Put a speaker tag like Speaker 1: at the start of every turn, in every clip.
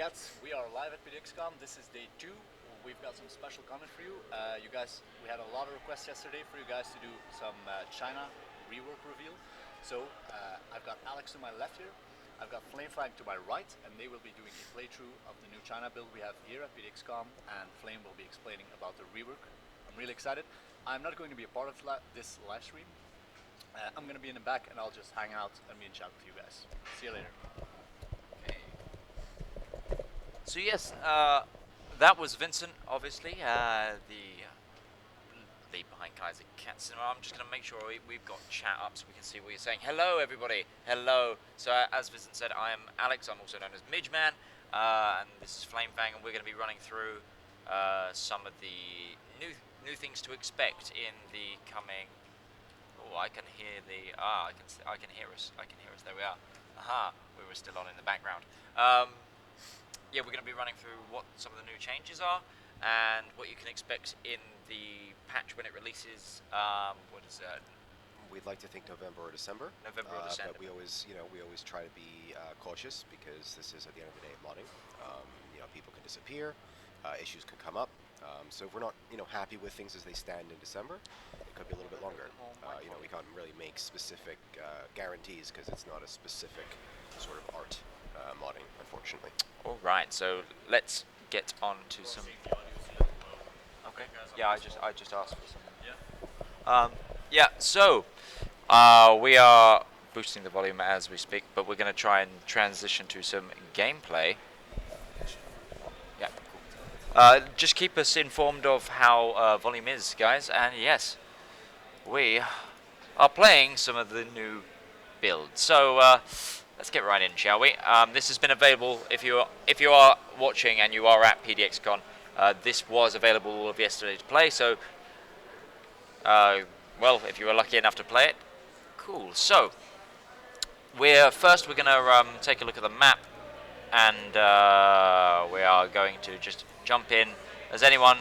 Speaker 1: Cats, we are live at PDX-CON. This is day 2. We've got some special content for you. We had a lot of requests yesterday for you guys to do some China Rework reveal. So I've got Alex to my left here, I've got Flamefang to my right, and they will be doing a playthrough of the new China build we have here at PDX-CON, and Flame will be explaining about the rework. I'm really excited. I'm not going to be a part of this live stream. I'm going to be in the back and I'll just hang out and be in chat with you guys. See you later.
Speaker 2: So yes, that was Vincent, obviously, the lead behind Kaiser Cinema. I'm just going to make sure we've got chat up so we can see what you're saying. Hello, everybody. Hello. So as Vincent said, I am Alex. I'm also known as Midgeman, and this is Flamefang, and we're going to be running through some of the new things to expect in the coming. Oh, I can hear the. I can hear us. I can hear us. There we are. Aha, we were still on in the background. Yeah, we're going to be running through what some of the new changes are and what you can expect in the patch when it releases. What is that?
Speaker 3: We'd like to think November or December.
Speaker 2: November or December.
Speaker 3: But we always try to be cautious because this is at the end of the day modding. People can disappear, issues can come up. So if we're not happy with things as they stand in December, it could be a little bit longer. We can't really make specific guarantees because it's not a specific sort of art modding, unfortunately.
Speaker 2: All right, so let's get on to some. Okay. Yeah, I just asked for some. Yeah. So we are boosting the volume as we speak, but we're going to try and transition to some gameplay. Yeah. Just keep us informed of how volume is, guys. And yes, we are playing some of the new builds. So let's get right in, shall we? This has been available if you are watching and you are at PDX-CON. This was available all of yesterday to play. So, well, if you were lucky enough to play it, cool. So, we're going to take a look at the map, and we are going to just jump in as anyone,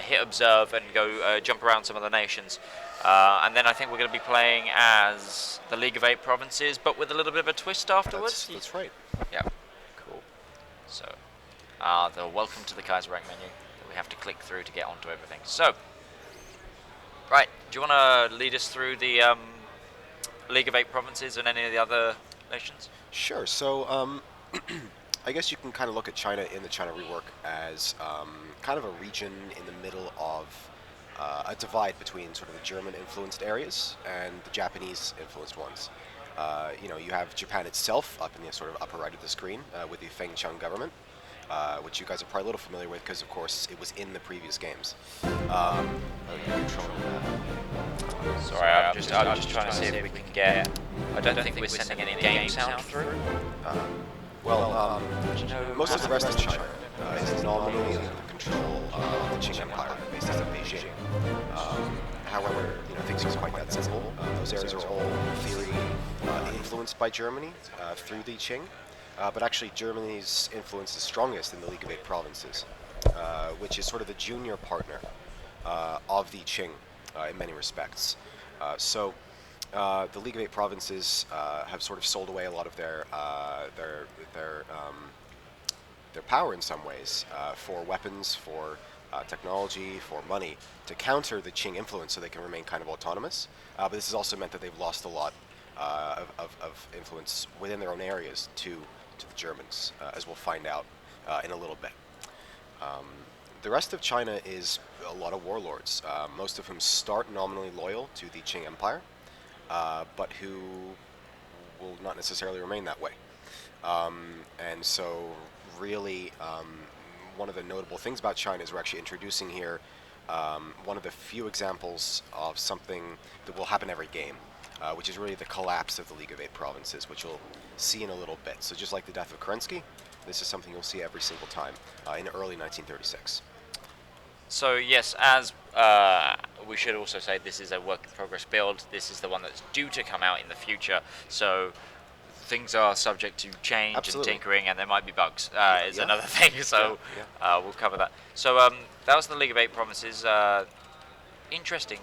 Speaker 2: hit observe, and go jump around some of the nations. And then I think we're going to be playing as the League of 8 provinces, but with a little bit of a twist afterwards.
Speaker 3: That's right.
Speaker 2: Yeah, cool. So, the welcome to the Kaiserreich menu that we have to click through to get onto everything. So, right, do you want to lead us through the League of 8 provinces and any of the other nations?
Speaker 3: Sure. So, I guess you can kind of look at China in the China Rework as kind of a region in the middle of a divide between sort of the German-influenced areas and the Japanese-influenced ones. You have Japan itself up in the sort of upper right of the screen with the Feng government, which you guys are probably a little familiar with because, of course, it was in the previous games.
Speaker 2: Sorry, I'm just trying to see if we can get. I don't think we're sending any game sound through.
Speaker 3: Most of the rest of China is nominally under the control of the Qing Empire, based out of Beijing. However, things aren't quite that simple. Those areas are all, in theory, influenced by Germany through the Qing, but actually Germany's influence is strongest in the League of 8 provinces, which is sort of the junior partner of the Qing in many respects. So the League of 8 provinces have sort of sold away a lot of their power in some ways for weapons, for technology, for money, to counter the Qing influence so they can remain kind of autonomous. But this has also meant that they've lost a lot of influence within their own areas to the Germans, as we'll find out in a little bit. The rest of China is a lot of warlords, most of whom start nominally loyal to the Qing Empire, but who will not necessarily remain that way. And so really one of the notable things about China is we're actually introducing here one of the few examples of something that will happen every game, which is really the collapse of the League of 8 provinces, which you'll see in a little bit. So just like the death of Kerensky, this is something you'll see every single time in early 1936.
Speaker 2: So yes, as we should also say, this is a work in progress build. This is the one that's due to come out in the future. So things are subject to change
Speaker 3: Absolutely.
Speaker 2: And tinkering, and there might be bugs. Is another thing. So we'll cover that. So that was the League of 8 provinces. Interesting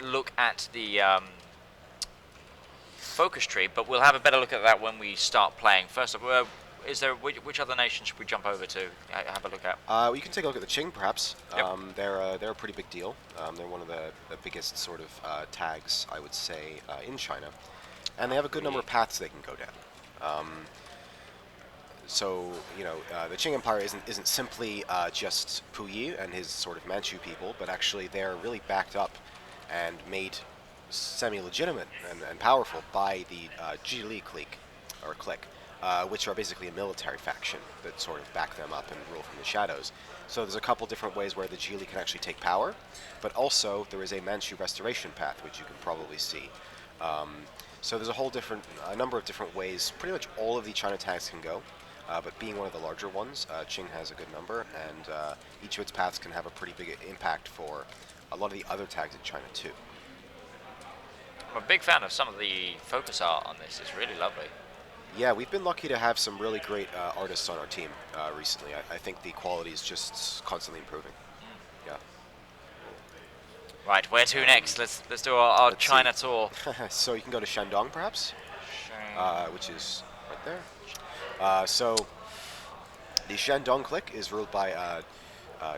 Speaker 2: look at the focus tree, but we'll have a better look at that when we start playing. First of all, is there which other nation should we jump over to have a look at?
Speaker 3: Well, you can take a look at the Qing, perhaps.
Speaker 2: Yep.
Speaker 3: They're a pretty big deal. They're one of the biggest sort of tags, I would say, in China, and they have a good number of paths they can go down. So you know, the Qing Empire isn't simply just Puyi and his sort of Manchu people, but actually they're really backed up and made semi-legitimate and powerful by the Zhili clique, which are basically a military faction that sort of back them up and rule from the shadows. So there's a couple different ways where the Zhili can actually take power, but also there is a Manchu restoration path, which you can probably see. So there's a number of different ways. Pretty much all of the China tags can go, but being one of the larger ones, Qing has a good number, and each of its paths can have a pretty big impact for a lot of the other tags in China too.
Speaker 2: I'm a big fan of some of the focus art on this. It's really lovely.
Speaker 3: Yeah, we've been lucky to have some really great artists on our team recently. I think the quality is just constantly improving. Yeah.
Speaker 2: Right, where to next? Let's do our
Speaker 3: Let's
Speaker 2: China
Speaker 3: see.
Speaker 2: tour.
Speaker 3: So you can go to Shandong, perhaps, which is right there. So the Shandong clique is ruled by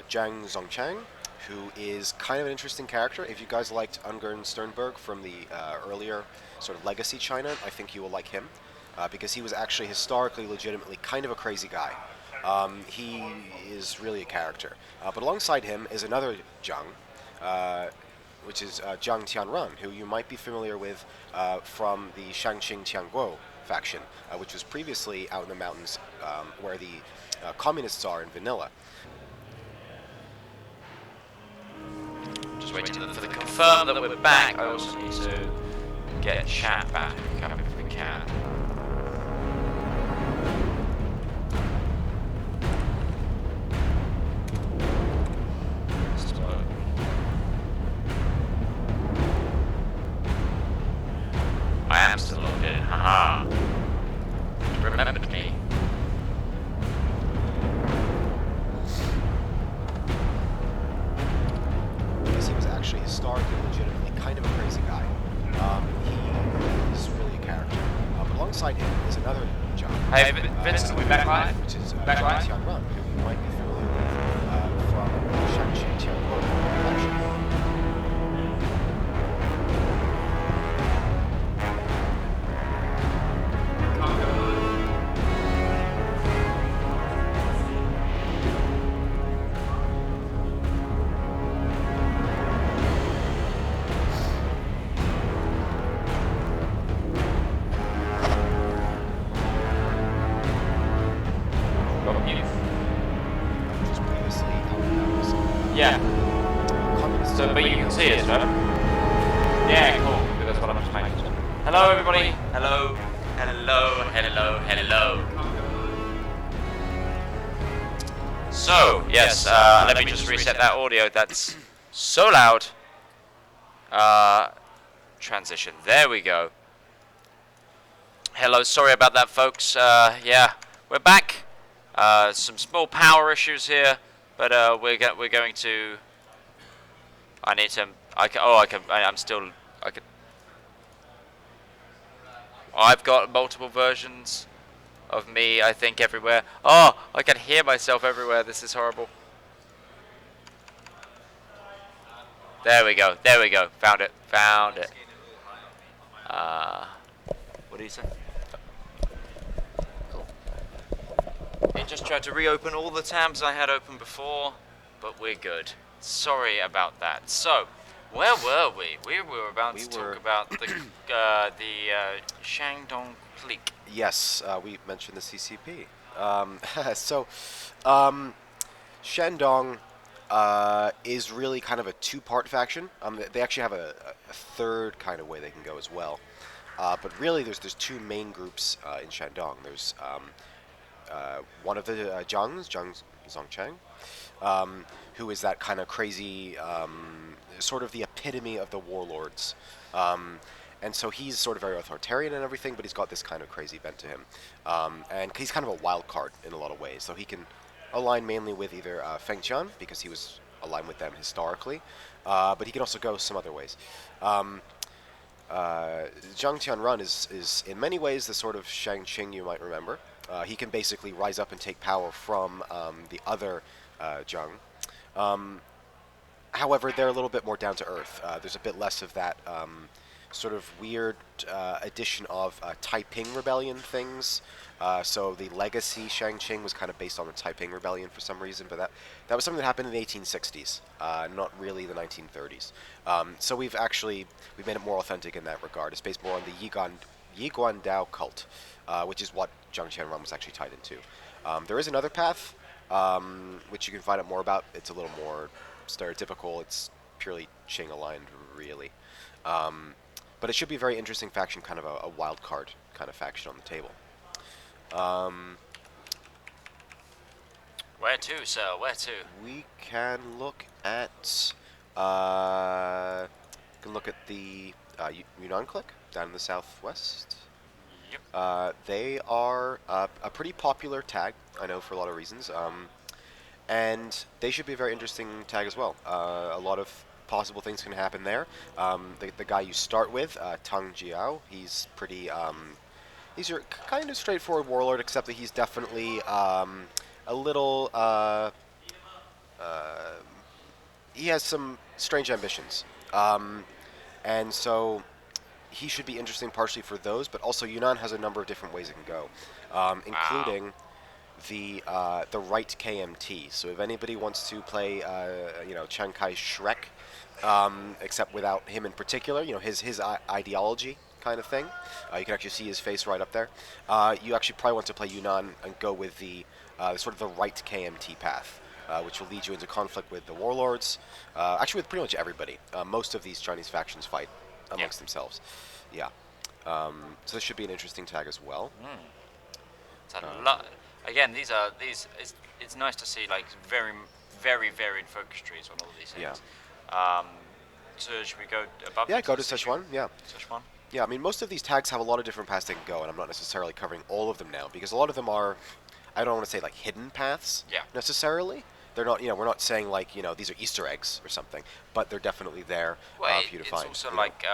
Speaker 3: Zhang Zongchang, who is kind of an interesting character. If you guys liked Ungern Sternberg from the earlier sort of legacy China, I think you will like him, because he was actually historically, legitimately kind of a crazy guy. He is really a character. But alongside him is another Zhang, which is Zhang Tianran, who you might be familiar with from the Shangqing Tianguo faction, which was previously out in the mountains where the communists are in Vanilla.
Speaker 2: Just waiting for the confirm that we're back. I also need to get chat back up if we can. I am still logged in. Haha. Remembered me.
Speaker 3: Because he was actually historically, legitimately kind of a crazy guy. He is really a character. But alongside him is another Zhang.
Speaker 2: Hey, Vincent, are we back live?
Speaker 3: Which is
Speaker 2: Back
Speaker 3: Zhang
Speaker 2: live?
Speaker 3: Tianran, who you might be familiar with from Shangqing Tianguo faction.
Speaker 2: Yeah. So, but you can see us, right? Yeah, cool. That's what I'm just making sure. Hello, everybody. Hello. Hello. Hello. Hello. So, yes, let me just reset that audio. That's so loud. Transition. There we go. Hello. Sorry about that, folks. Yeah, we're back. Some small power issues here. But we're going to. I need to. I've got multiple versions of me. I think everywhere. Oh, I can hear myself everywhere. This is horrible. There we go. There we go. Found it. Found it. What do you say? It just tried to reopen all the tabs I had open before, but we're good. Sorry about that. So, where were we? We were about to talk about the Shandong clique.
Speaker 3: Yes, we mentioned the CCP. Shandong is really kind of a two-part faction. They actually have a third kind of way they can go as well. But really, there's two main groups in Shandong. There's one of the Zhang Zongchang, who is that kind of crazy, sort of the epitome of the warlords. And so he's sort of very authoritarian and everything, but he's got this kind of crazy bent to him. And he's kind of a wild card in a lot of ways. So he can align mainly with either Feng Tian, because he was aligned with them historically, but he can also go some other ways. Zhang Tianran is in many ways the sort of Shang Qing you might remember. He can basically rise up and take power from the other Zheng. However, they're a little bit more down to earth. There's a bit less of that sort of weird addition of Taiping Rebellion things. So the legacy Shangqing was kind of based on the Taiping Rebellion for some reason, but that was something that happened in the 1860s, not really the 1930s. So we've made it more authentic in that regard. It's based more on the Yiguan Dao cult, which is what Zhang Qianren was actually tied into. There is another path, which you can find out more about. It's a little more stereotypical. It's purely Qing aligned, really. But it should be a very interesting faction, kind of a wild card kind of faction on the table.
Speaker 2: Where to, sir? Where to?
Speaker 3: We can look at the Yunnan Click down in the southwest.
Speaker 2: Yep.
Speaker 3: They are a pretty popular tag, I know, for a lot of reasons. And they should be a very interesting tag as well. A lot of possible things can happen there. The guy you start with, Tang Jiao, he's pretty... he's your kind of straightforward warlord, except that he's definitely a little... he has some strange ambitions. And so he should be interesting partially for those, but also Yunnan has a number of different ways it can go, including the right KMT. So if anybody wants to play, Chiang Kai Shrek, except without him in particular, his ideology kind of thing, you can actually see his face right up there. You actually probably want to play Yunnan and go with the sort of the right KMT path, which will lead you into conflict with the warlords, actually with pretty much everybody. Most of these Chinese factions fight amongst themselves. Yeah. So this should be an interesting tag as well.
Speaker 2: It's a lot. Again, it's nice to see like very, very varied focus trees on all of these things.
Speaker 3: Yeah.
Speaker 2: So should we go above?
Speaker 3: Yeah, go to Sichuan. Yeah.
Speaker 2: Sichuan.
Speaker 3: Yeah, I mean, most of these tags have a lot of different paths they can go, and I'm not necessarily covering all of them now, because a lot of them are, I don't want to say like hidden paths necessarily. They're not, we're not saying like, these are Easter eggs or something, but they're definitely there for you to find.
Speaker 2: It's also like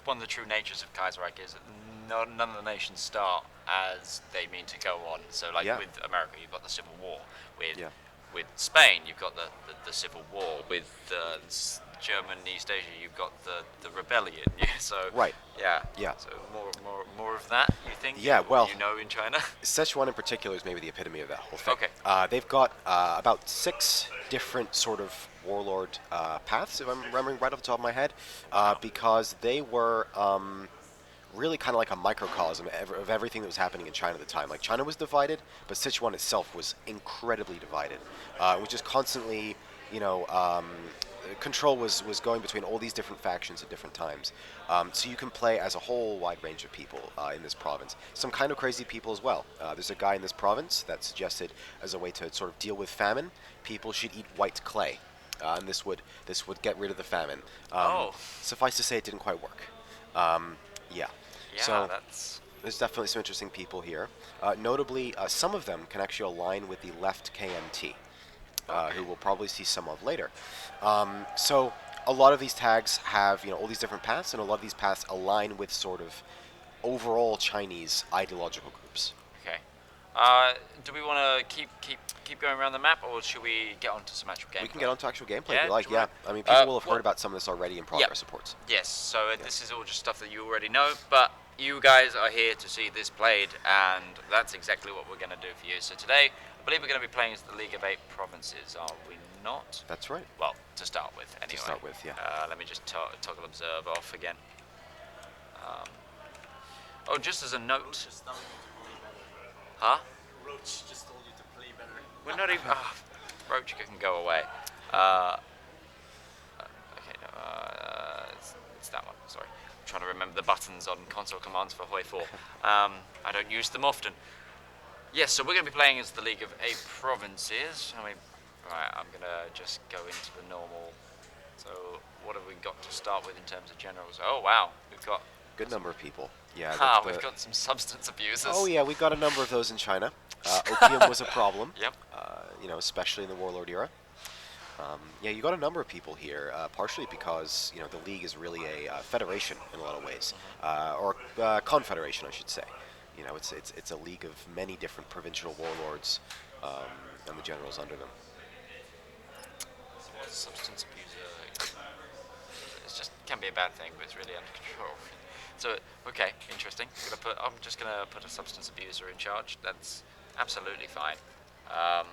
Speaker 2: one of the true natures of Kaiserreich is that none of the nations start as they mean to go on. So like with America, you've got the Civil War. With Spain, you've got the Civil War. With German East Asia, you've got the rebellion. So yeah. So more of that, you think?
Speaker 3: Yeah, well,
Speaker 2: in China.
Speaker 3: Sichuan in particular is maybe the epitome of that whole thing.
Speaker 2: Okay.
Speaker 3: They've got about 6 different sort of warlord paths, if I'm remembering right off the top of my head, because they were really kind of like a microcosm of everything that was happening in China at the time. Like, China was divided, but Sichuan itself was incredibly divided, which is constantly, control was going between all these different factions at different times. So you can play as a whole wide range of people in this province. Some kind of crazy people as well. There's a guy in this province that suggested, as a way to sort of deal with famine, people should eat white clay, and this would get rid of the famine. Suffice to say, it didn't quite work. Yeah. So there's definitely some interesting people here. Notably, some of them can actually align with the left KMT, who we'll probably see some of later. So a lot of these tags have all these different paths, and a lot of these paths align with sort of overall Chinese ideological groups.
Speaker 2: Okay. Do we want to keep going around the map, or should we get on to some actual gameplay?
Speaker 3: We can get on to actual gameplay if you like. I mean, people will have heard about some of this already in progress reports.
Speaker 2: Yes. So this is all just stuff that you already know, but you guys are here to see this played, and that's exactly what we're going to do for you. So today, I believe we're going to be playing as the League of 8 Provinces, are we not?
Speaker 3: That's right.
Speaker 2: Well, to start with, anyway.
Speaker 3: To start with, yeah.
Speaker 2: Let me just toggle observe off again. Just as a note. Huh?
Speaker 1: Roach just told you to play better.
Speaker 2: We're not even... Roach, you can go away. Okay, no, it's that one, sorry. I'm trying to remember the buttons on console commands for Hoi 4. I don't use them often. Yes, so we're going to be playing as the League of 8 Provinces. Right, I'm going to just go into the normal. So, what have we got to start with in terms of generals? Oh, wow, we've got...
Speaker 3: Good number of people. Yeah.
Speaker 2: We've got some substance abusers.
Speaker 3: Oh yeah, we got a number of those in China. Opium was a problem.
Speaker 2: Yep.
Speaker 3: Especially in the warlord era. Yeah, you got a number of people here, partially because the league is really a federation in a lot of ways, or confederation, I should say. You know, it's a league of many different provincial warlords and the generals under them.
Speaker 2: So what's substance abuser? It's just can be a bad thing, but it's really under control. So okay, interesting. I'm just gonna put a substance abuser in charge. That's absolutely fine. I'm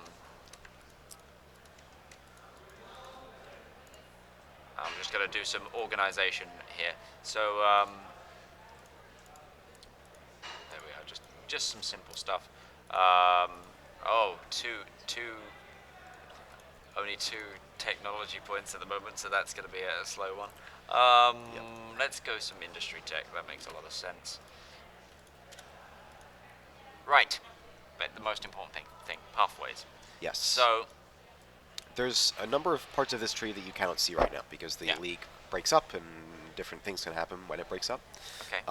Speaker 2: just gonna do some organization here. So there we are. Just some simple stuff. Oh, only two technology points at the moment, so that's going to be a slow one.
Speaker 3: Yep.
Speaker 2: Let's go some industry tech. That makes a lot of sense. Right, but the most important thing, pathways.
Speaker 3: Yes.
Speaker 2: So
Speaker 3: there's a number of parts of this tree that you cannot see right now because the league breaks up and different things can happen when it breaks up.
Speaker 2: Okay.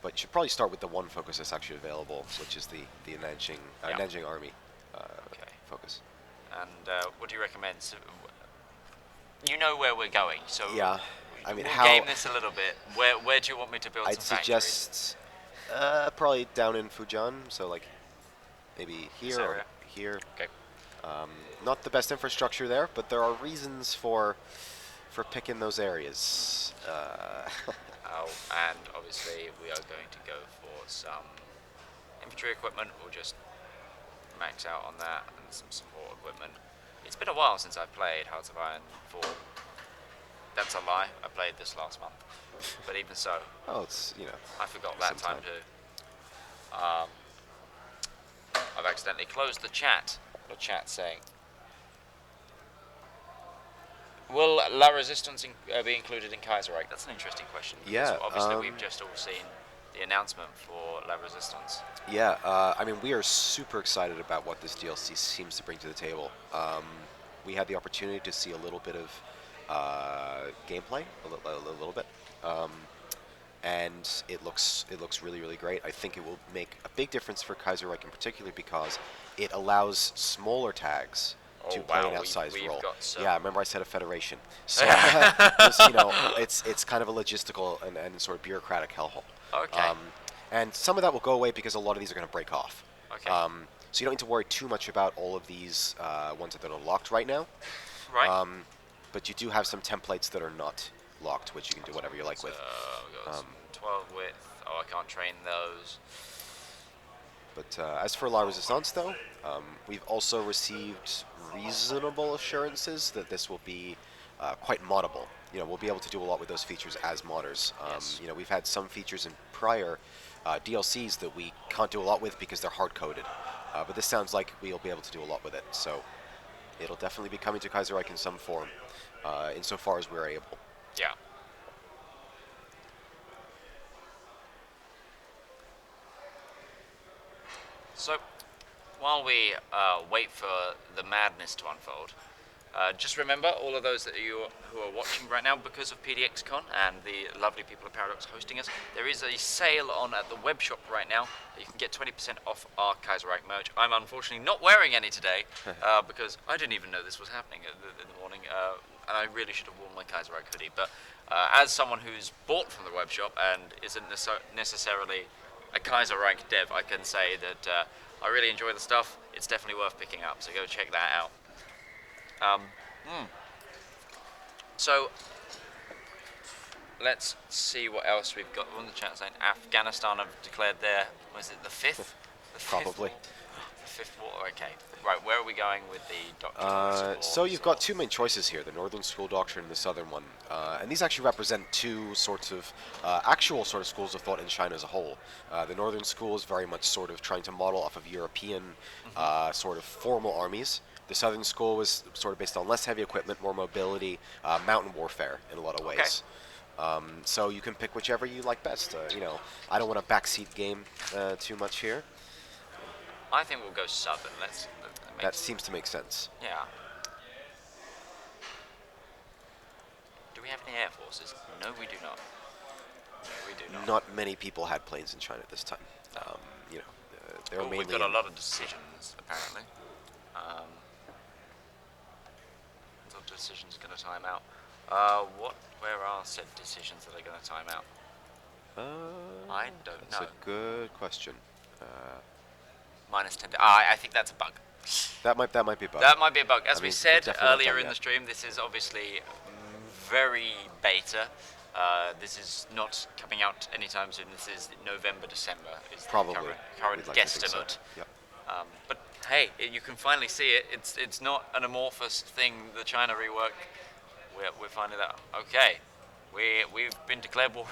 Speaker 3: But you should probably start with the one focus that's actually available, which is the Nanjing Army focus.
Speaker 2: And what do you recommend? So, you know where we're going, so
Speaker 3: yeah. I mean,
Speaker 2: we'll game this a little bit. Where do you want me to build
Speaker 3: I'd
Speaker 2: some
Speaker 3: suggest probably down in Fujian, so like maybe here or here.
Speaker 2: Okay.
Speaker 3: Not the best infrastructure there, but there are reasons for picking those areas.
Speaker 2: And obviously we are going to go for some infantry equipment. We'll just max out on that and some support equipment. It's been a while since I've played Hearts of Iron 4. That's a lie. I played this last month, but even so,
Speaker 3: it's
Speaker 2: I forgot that time too. I've accidentally closed the chat. The chat saying, will La Resistance be included in Kaiserreich? That's an interesting question.
Speaker 3: Yeah.
Speaker 2: Obviously, we've just all seen the announcement for La Resistance.
Speaker 3: Yeah. I mean, we are super excited about what this DLC seems to bring to the table. We had the opportunity to see a little bit of gameplay, a little bit, and it looks really, really great. I think it will make a big difference for Kaiserreich in particular because it allows smaller tags to play an outsized role. Yeah, remember I said a federation. So it's kind of a logistical and sort of bureaucratic hellhole.
Speaker 2: Okay.
Speaker 3: And some of that will go away because a lot of these are going to break off.
Speaker 2: Okay.
Speaker 3: So you don't need to worry too much about all of these ones that are locked right now.
Speaker 2: Right.
Speaker 3: But you do have some templates that are not locked, which you can do whatever you like with.
Speaker 2: We got some 12 width. Oh, I can't train those.
Speaker 3: But as for La Resistance, though, we've also received reasonable assurances that this will be quite moddable. We'll be able to do a lot with those features as modders.
Speaker 2: Yes.
Speaker 3: We've had some features in prior DLCs that we can't do a lot with because they're hard-coded. But this sounds like we'll be able to do a lot with it. So it'll definitely be coming to Kaiserreich in some form, insofar as we're able.
Speaker 2: Yeah. So, while we wait for the madness to unfold, just remember, all of those who are watching right now, because of PDX-CON and the lovely people at Paradox hosting us, there is a sale on at the web shop right now. You can get 20% off our Kaiserreich merch. I'm unfortunately not wearing any today because I didn't even know this was happening in the morning, and I really should have worn my Kaiserreich hoodie. But as someone who's bought from the web shop and isn't necessarily a Kaiserreich dev, I can say that I really enjoy the stuff. It's definitely worth picking up, so go check that out. So let's see what else we've got. On the chat saying Afghanistan have declared their, was it the fifth?
Speaker 3: Probably.
Speaker 2: The fifth war. Okay. Right. Where are we going with the doctrine?
Speaker 3: So you've got two main choices here: the Northern School Doctrine and the Southern one. And these actually represent two sorts of actual sort of schools of thought in China as a whole. The Northern School is very much sort of trying to model off of European sort of formal armies. The Southern School was sort of based on less heavy equipment, more mobility, mountain warfare in a lot of ways. So you can pick whichever you like best. I don't want to backseat game too much here.
Speaker 2: I think we'll go Southern.
Speaker 3: That seems to make sense.
Speaker 2: Yeah. Do we have any air forces? No, we do not. No, we do not.
Speaker 3: Not many people had planes in China at this time. They were mainly.
Speaker 2: We've got a lot of decisions apparently. Decisions going to time out. Where are said decisions that are going to time out? I don't
Speaker 3: That's
Speaker 2: know.
Speaker 3: a good question.
Speaker 2: Minus 10. I think that's a bug.
Speaker 3: That might be a bug.
Speaker 2: That might be a bug. As
Speaker 3: I
Speaker 2: we
Speaker 3: mean,
Speaker 2: said
Speaker 3: we're definitely not
Speaker 2: earlier
Speaker 3: done
Speaker 2: in the
Speaker 3: yet.
Speaker 2: stream, this is obviously very beta. This is not coming out anytime soon. This is November, December. Is
Speaker 3: Probably.
Speaker 2: the current
Speaker 3: We'd like to think
Speaker 2: guesstimate.
Speaker 3: so. Yep.
Speaker 2: But hey, you can finally see it. It's not an amorphous thing. The China rework. We're finding that. Okay, we've been declared war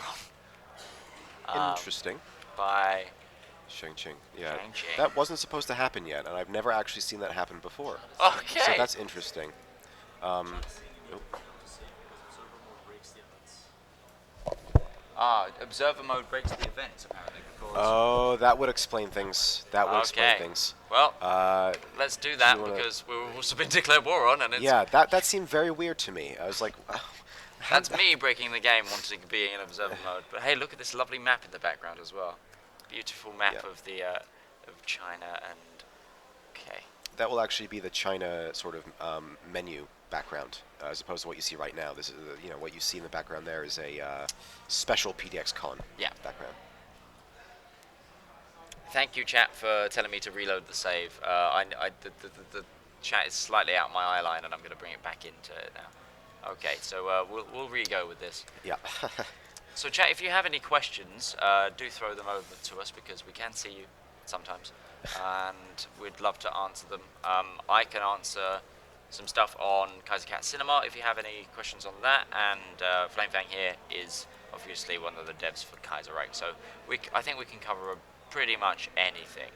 Speaker 2: on
Speaker 3: Interesting.
Speaker 2: by.
Speaker 3: Shang Ching. Yeah.
Speaker 2: Shang-Chi.
Speaker 3: That wasn't supposed to happen yet, and I've never actually seen that happen before.
Speaker 2: Okay.
Speaker 3: So that's interesting. Nope.
Speaker 2: Observer mode breaks the events apparently. Because
Speaker 3: Oh, that would explain things. That would explain
Speaker 2: Okay.
Speaker 3: things.
Speaker 2: Well,
Speaker 3: Uh,
Speaker 2: let's do that
Speaker 3: you wanna-
Speaker 2: because we've also been declared war on, and it's
Speaker 3: yeah, that seemed very weird to me. I was like,
Speaker 2: that's me breaking the game, wanting to be in observer mode. But hey, look at this lovely map in the background as well. Beautiful map
Speaker 3: Yeah.
Speaker 2: of the of China and okay.
Speaker 3: that will actually be the China sort of menu background, as opposed to what you see right now. This is, what you see in the background there is a special PDX-CON
Speaker 2: Yeah.
Speaker 3: background.
Speaker 2: Thank you, chat, for telling me to reload the save. The chat is slightly out my eye line, and I'm going to bring it back into it now. Okay, so we'll re-go with this.
Speaker 3: Yeah.
Speaker 2: So, chat, if you have any questions, do throw them over to us because we can see you sometimes, and we'd love to answer them. I can answer some stuff on Kaiser Cinema if you have any questions on that, and Flamefang here is obviously one of the devs for Kaiserreich, so I think we can cover pretty much anything.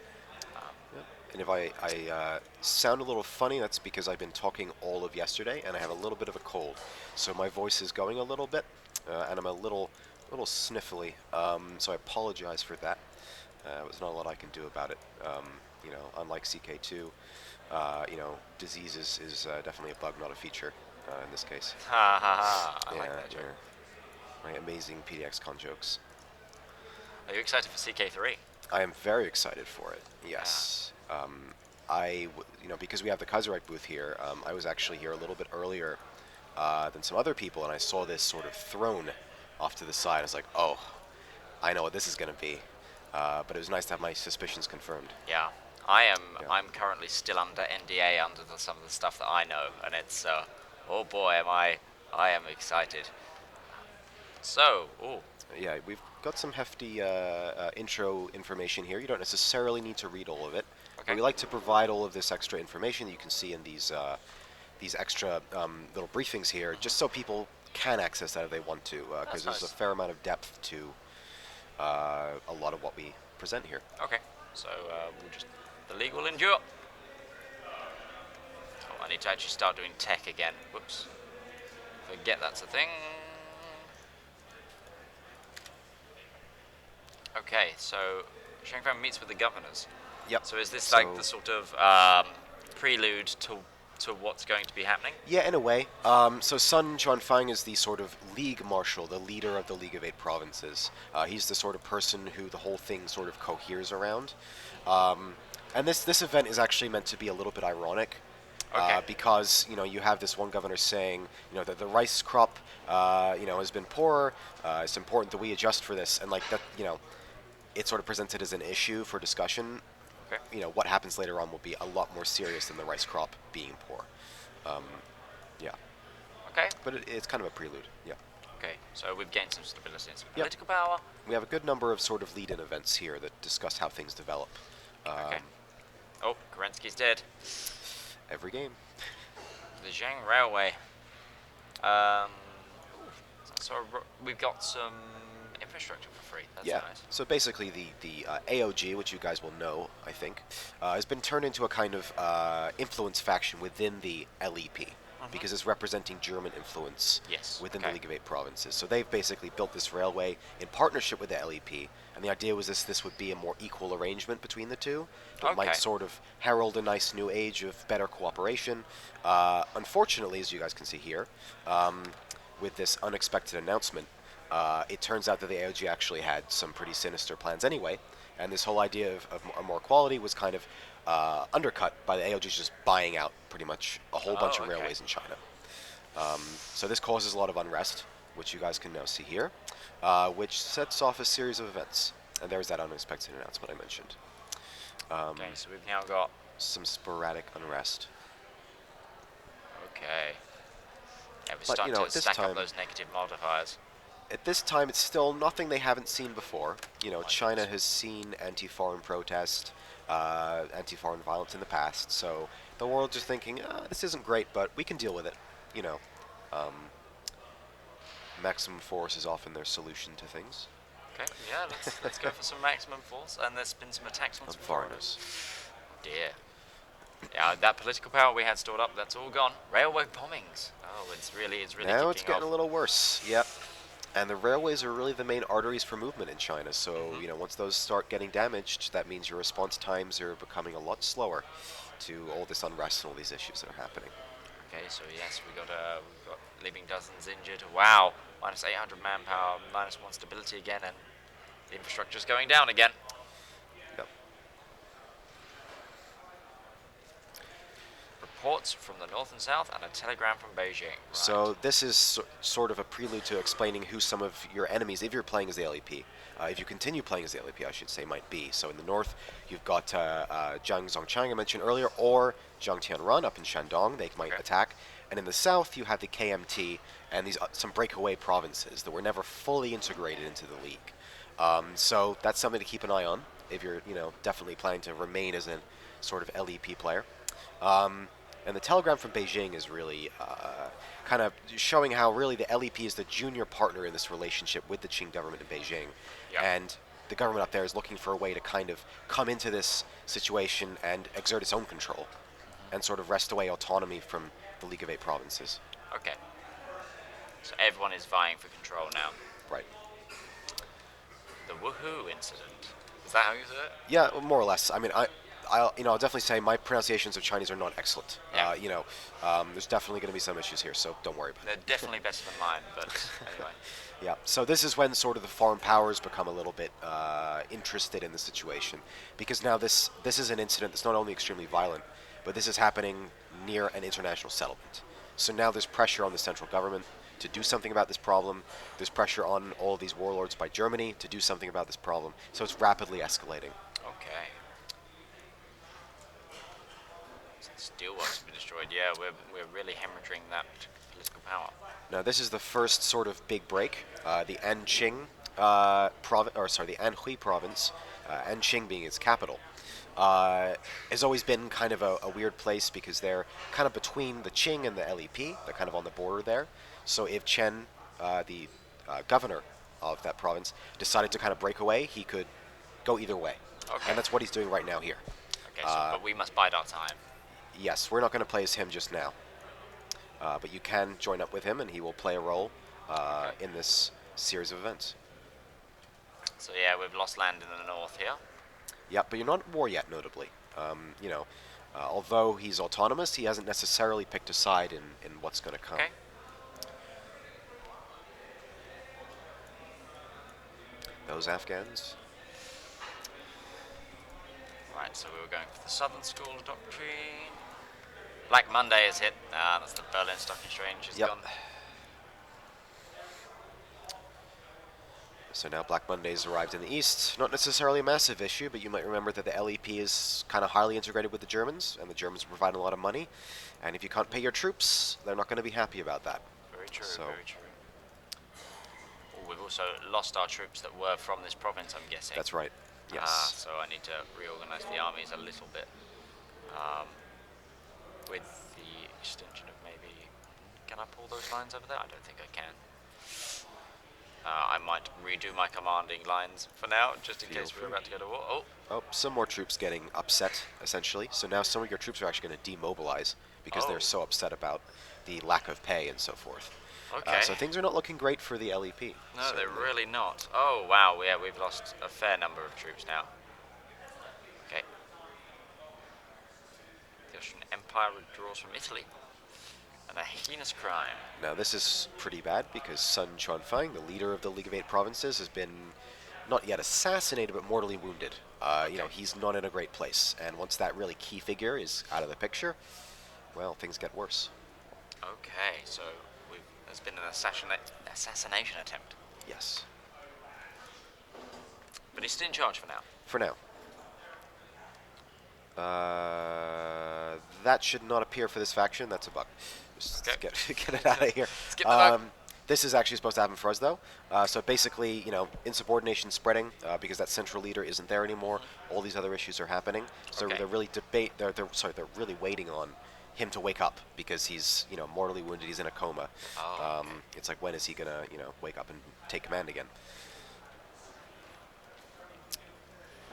Speaker 3: Yep. And if I sound a little funny, that's because I've been talking all of yesterday, and I have a little bit of a cold, so my voice is going a little bit, and I'm a little sniffly. So I apologize for that. There's not a lot I can do about it. Unlike CK2, disease is definitely a bug, not a feature in this case.
Speaker 2: Ha ha ha! I like that joke.
Speaker 3: My amazing PDX-CON jokes.
Speaker 2: Are you excited for CK3?
Speaker 3: I am very excited for it. Yes. Because we have the Kaiserreich booth here, I was actually here a little bit earlier than some other people, and I saw this sort of throne off to the side. I was like, oh, I know what this is going to be. But it was nice to have my suspicions confirmed.
Speaker 2: Yeah. I am.
Speaker 3: Yeah.
Speaker 2: I'm currently still under NDA under some of the stuff that I know, and it's oh boy, am I am excited. So,
Speaker 3: Yeah, we've got some hefty intro information here. You don't necessarily need to read all of it.
Speaker 2: Okay.
Speaker 3: But we like to provide all of this extra information that you can see in these extra little briefings here, just so people can access that if they want to, because
Speaker 2: That's
Speaker 3: there's
Speaker 2: nice.
Speaker 3: a fair amount of depth to a lot of what we present here.
Speaker 2: okay. So we'll just the league will endure. Oh, I need to actually start doing tech again. Whoops. Forget that's a thing. Okay, so Shang Fang meets with the governors.
Speaker 3: Yep.
Speaker 2: So is this
Speaker 3: So-
Speaker 2: like the sort of prelude to what's going to be happening?
Speaker 3: Yeah, in a way. So Shang Fang is the sort of League Marshal, the leader of the League of Eight Provinces. He's the sort of person who the whole thing sort of coheres around. And this event is actually meant to be a little bit ironic.
Speaker 2: Okay.
Speaker 3: Because you have this one governor saying that the rice crop has been poor. It's important that we adjust for this, and like that it's sort of presented as an issue for discussion.
Speaker 2: Okay.
Speaker 3: What happens later on will be a lot more serious than the rice crop being poor. Yeah,
Speaker 2: Okay.
Speaker 3: but it's kind of a prelude. Yeah,
Speaker 2: Okay. So we've gained some stability and some
Speaker 3: Yep.
Speaker 2: political power.
Speaker 3: we have a good number of sort of lead-in events here that discuss how things develop.
Speaker 2: Okay. Oh, Kerensky's dead.
Speaker 3: Every game.
Speaker 2: The Zhang Railway. So we've got some infrastructure for free. That's
Speaker 3: Yeah.
Speaker 2: nice.
Speaker 3: So basically, the AOG, which you guys will know, I think, has been turned into a kind of influence faction within the LEP, because it's representing German influence
Speaker 2: Yes,
Speaker 3: within
Speaker 2: okay.
Speaker 3: the League of Eight Provinces. So they've basically built this railway in partnership with the LEP, and the idea was this would be a more equal arrangement between the two. That
Speaker 2: Okay.
Speaker 3: might sort of herald a nice new age of better cooperation. Unfortunately, as you guys can see here, with this unexpected announcement, it turns out that the AOG actually had some pretty sinister plans anyway, and this whole idea of more equality was kind of undercut by the AOG just buying out pretty much a whole bunch of
Speaker 2: okay.
Speaker 3: railways in China. So this causes a lot of unrest, which you guys can now see here, which sets off a series of events. And there's that unexpected announcement I mentioned.
Speaker 2: Okay, so we've now got...
Speaker 3: Some sporadic unrest.
Speaker 2: Okay. Yeah, we're
Speaker 3: But,
Speaker 2: starting
Speaker 3: you know,
Speaker 2: to
Speaker 3: at this
Speaker 2: stack up
Speaker 3: time-
Speaker 2: those negative modifiers.
Speaker 3: At this time, it's still nothing they haven't seen before. You know,
Speaker 2: My
Speaker 3: China
Speaker 2: goodness.
Speaker 3: has seen anti-foreign protest, anti-foreign violence in the past, so the world's just thinking, this isn't great, but we can deal with it. You know, maximum force is often their solution to things.
Speaker 2: Okay, yeah, let's go for some maximum force, and there's been some attacks on
Speaker 3: On
Speaker 2: some
Speaker 3: foreigners.
Speaker 2: Oh dear. Yeah, that political power we had stored up, that's all gone. Railway bombings. Oh, it's really
Speaker 3: Now it's
Speaker 2: kicking
Speaker 3: getting
Speaker 2: off.
Speaker 3: a little worse. Yep. And the railways are really the main arteries for movement in China. So, you know, once those start getting damaged, that means your response times are becoming a lot slower to all this unrest and all these issues that are happening.
Speaker 2: Okay, so yes, we've got leaving dozens injured. Wow, minus 800 manpower, minus 1 stability again, and the infrastructure's going down again.
Speaker 3: Yep.
Speaker 2: Reports from the north and south, and a telegram from Beijing. Right.
Speaker 3: So this is sort of a prelude to explaining who some of your enemies, if you're playing as the LEP, if you continue playing as the LEP, I should say, might be. So in the north, you've got Jiang Zongchang I mentioned earlier, or Zhang Tianrun up in Shandong. They might attack. And in the south, you have the KMT and these some breakaway provinces that were never fully integrated into the league. So that's something to keep an eye on if you're, you know, definitely planning to remain as a sort of LEP player. And the telegram from Beijing is really kind of showing how really the LEP is the junior partner in this relationship with the Qing government in Beijing.
Speaker 2: Yep.
Speaker 3: And the government up there is looking for a way to kind of come into this situation and exert its own control and sort of wrest away autonomy from the League of Eight Provinces.
Speaker 2: Okay. So everyone is vying for control now.
Speaker 3: Right.
Speaker 2: The woohoo incident. Is that how you say it?
Speaker 3: Yeah, more or less. I mean, I'll definitely say my pronunciations of Chinese are not excellent.
Speaker 2: Yeah.
Speaker 3: You know, there's definitely going to be some issues here, so don't worry about it.
Speaker 2: They're definitely better than mine, but anyway.
Speaker 3: Yeah, so this is when sort of the foreign powers become a little bit interested in the situation, because now this is an incident that's not only extremely violent, but this is happening near an international settlement. So now there's pressure on the central government to do something about this problem. There's pressure on all of these warlords by Germany to do something about this problem. So it's rapidly escalating.
Speaker 2: Okay. Steelworks have been destroyed. Yeah, we're really hemorrhaging that political power.
Speaker 3: Now this is the first sort of big break. The Anqing the Anhui province, Anqing being its capital, has always been kind of a weird place because they're kind of between the Qing and the LEP. They're kind of on the border there. So if Chen, the governor of that province, decided to kind of break away, he could go either way.
Speaker 2: Okay.
Speaker 3: And that's what he's doing right now here.
Speaker 2: Okay, so, but we must bide our time.
Speaker 3: Yes, we're not going to play as him just now. But you can join up with him, and he will play a role in this series of events.
Speaker 2: So yeah, we've lost land in the north here.
Speaker 3: Yeah, but you're not at war yet, notably. You know, although he's autonomous, he hasn't necessarily picked a side in what's going to come.
Speaker 2: Okay.
Speaker 3: Those Afghans.
Speaker 2: Right, so we were going for the Southern School of Doctrine. Black Monday is hit. That's the Berlin Stock Exchange is
Speaker 3: Yep.
Speaker 2: gone.
Speaker 3: So now Black Monday's arrived in the east. Not necessarily a massive issue, but you might remember that the LEP is kind of highly integrated with the Germans, and the Germans provide a lot of money. And if you can't pay your troops, they're not going to be happy about that.
Speaker 2: Very true,
Speaker 3: So-
Speaker 2: very true. Oh, we've also lost our troops that were from this province, I'm guessing.
Speaker 3: That's right. Yes.
Speaker 2: So I need to reorganize the armies a little bit. With the extension of maybe... Can I pull those lines over there? I don't think I can. I might redo my commanding lines for now, just in
Speaker 3: Feel
Speaker 2: case we're
Speaker 3: free.
Speaker 2: about to go to war. Oh,
Speaker 3: Oh, some more troops getting upset, essentially. So now some of your troops are actually going to demobilize because
Speaker 2: Oh.
Speaker 3: they're so upset about the lack of pay and so forth.
Speaker 2: okay.
Speaker 3: So things are not looking great for the LEP.
Speaker 2: No, they're
Speaker 3: certainly.
Speaker 2: really not. Oh, wow, yeah, we've lost a fair number of troops now. Okay. The Austrian Empire withdraws from Italy. And a heinous crime.
Speaker 3: Now this is pretty bad because Sun Fang, the leader of the League of Eight Provinces, has been not yet assassinated but mortally wounded. You know, he's not in a great place, and once that really key figure is out of the picture, well, things get worse.
Speaker 2: Okay, so there's been an assassination attempt.
Speaker 3: Yes.
Speaker 2: But he's still in charge for now.
Speaker 3: For now. That should not appear for this faction. That's a bug. Just
Speaker 2: Okay.
Speaker 3: get it out of here.
Speaker 2: Skip the bug.
Speaker 3: This is actually supposed to happen for us, though. So basically, insubordination spreading because that central leader isn't there anymore. All these other issues are happening. So
Speaker 2: Okay.
Speaker 3: they're really they're really waiting on him to wake up because he's mortally wounded. He's in a coma.
Speaker 2: Oh, okay.
Speaker 3: It's like, when is he gonna wake up and take command again?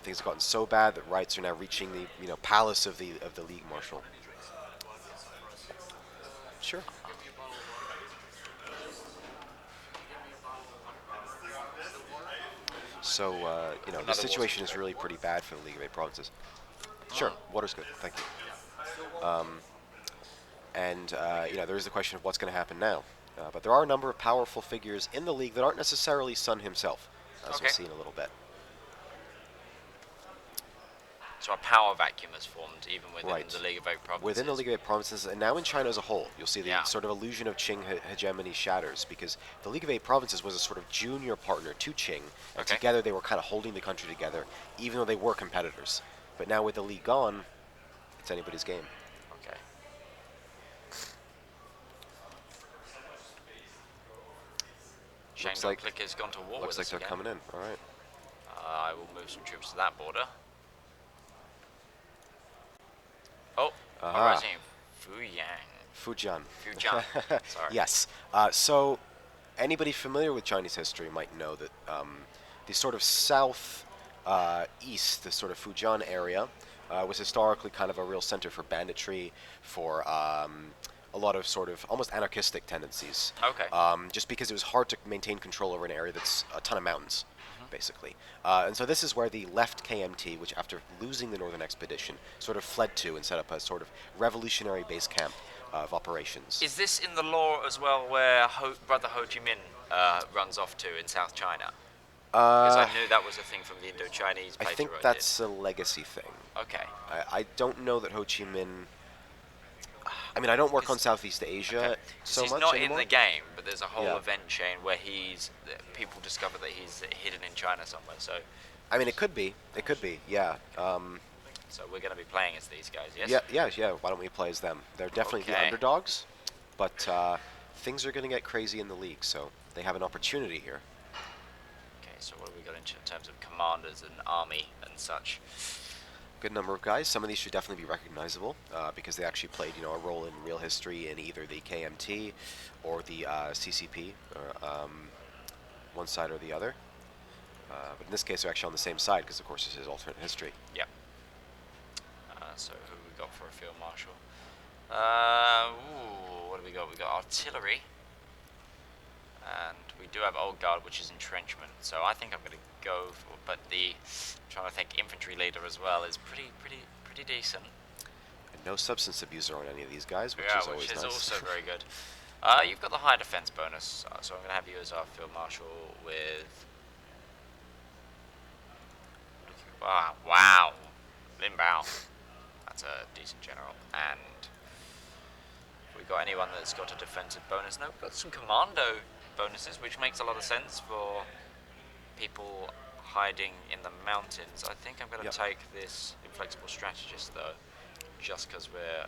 Speaker 3: Things have gotten so bad that riots are now reaching the palace of the League Marshal. Sure. So the
Speaker 2: Another
Speaker 3: situation
Speaker 2: water.
Speaker 3: is really pretty bad for the League of Eight Provinces. Sure, water's good. Thank you. And there is the question of what's going to happen now. But there are a number of powerful figures in the league that aren't necessarily Sun himself, as we'll see in a little bit.
Speaker 2: So a power vacuum has formed even within
Speaker 3: Right.
Speaker 2: the League of Eight Provinces.
Speaker 3: Within the League of Eight Provinces, and now in China as a whole, you'll see the
Speaker 2: Yeah.
Speaker 3: sort of illusion of Qing hegemony shatters, because the League of Eight Provinces was a sort of junior partner to Qing, and
Speaker 2: Okay.
Speaker 3: together they were kind of holding the country together, even though they were competitors. But now with the League gone, it's anybody's game.
Speaker 2: Okay. Shang
Speaker 3: Looks like-
Speaker 2: Fang has gone to war
Speaker 3: Looks
Speaker 2: with
Speaker 3: like
Speaker 2: us
Speaker 3: they're
Speaker 2: again.
Speaker 3: coming in. All right.
Speaker 2: I will move some troops to that border. Oh,
Speaker 3: Aha.
Speaker 2: rising Fuyang.
Speaker 3: Fujian.
Speaker 2: Fujian. Sorry.
Speaker 3: Yes. So anybody familiar with Chinese history might know that the sort of south east, the sort of Fujian area, was historically kind of a real center for banditry, for a lot of sort of almost anarchistic tendencies.
Speaker 2: Okay.
Speaker 3: Just because it was hard to maintain control over an area that's a ton of mountains, basically. And so this is where the left KMT, which after losing the Northern Expedition, sort of fled to and set up a sort of revolutionary base camp of operations.
Speaker 2: Is this in the lore as well, where Brother Ho Chi Minh runs off to in South China? Because I knew that was a thing from the Indo-Chinese
Speaker 3: I
Speaker 2: playthrough
Speaker 3: think
Speaker 2: I
Speaker 3: that's a legacy thing.
Speaker 2: did. Okay.
Speaker 3: I don't know that Ho Chi Minh... I mean, I don't work on Southeast Asia
Speaker 2: Okay.
Speaker 3: so
Speaker 2: he's
Speaker 3: much
Speaker 2: not
Speaker 3: anymore.
Speaker 2: in the game, but there's a whole
Speaker 3: Yeah.
Speaker 2: event chain where people discover that he's hidden in China somewhere. So
Speaker 3: I mean, it could be. It could be, yeah.
Speaker 2: so we're going to be playing as these guys, yes?
Speaker 3: Yeah. Why don't we play as them? They're definitely the
Speaker 2: Okay.
Speaker 3: underdogs, but things are going to get crazy in the league, so they have an opportunity here.
Speaker 2: Okay, so what have we got in terms of commanders and army and such?
Speaker 3: Good number of guys. Some of these should definitely be recognizable because they actually played, a role in real history in either the KMT or the CCP, or one side or the other. But in this case, they're actually on the same side because, of course, this is alternate history.
Speaker 2: Yep. So who have we got for a field marshal? What do we got? We got artillery, and we do have old guard, which is entrenchment. So I think I'm going to go for. But trying to think, infantry leader as well is pretty decent.
Speaker 3: And no substance abuser on any of these guys, which
Speaker 2: Yeah,
Speaker 3: is always
Speaker 2: which is
Speaker 3: nice.
Speaker 2: also very good. You've got the high defense bonus, so I'm going to have you as our field marshal with. Wow, Lin Bao. That's a decent general. And we got anyone that's got a defensive bonus? No, we've got some commando bonuses, which makes a lot of sense for people hiding in the mountains. I think I'm going to
Speaker 3: Yep.
Speaker 2: take this inflexible strategist though, just because we're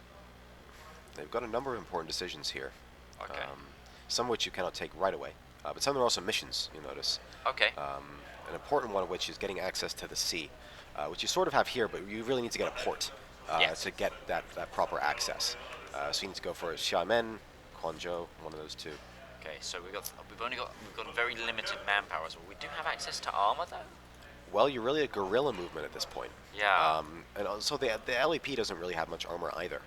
Speaker 3: They've got a number of important decisions here.
Speaker 2: okay.
Speaker 3: Some of which you cannot take right away, but some are also missions, you'll notice.
Speaker 2: Okay.
Speaker 3: An important one of which is getting access to the sea, which you sort of have here, but you really need to get a port
Speaker 2: Yes.
Speaker 3: to get that proper access. So you need to go for Xiamen, Guangzhou, one of those two.
Speaker 2: Okay, so we've got very limited manpower as well. We do have access to armor though.
Speaker 3: Well, you're really a guerrilla movement at this point.
Speaker 2: Yeah.
Speaker 3: And also the LEP doesn't really have much armor either.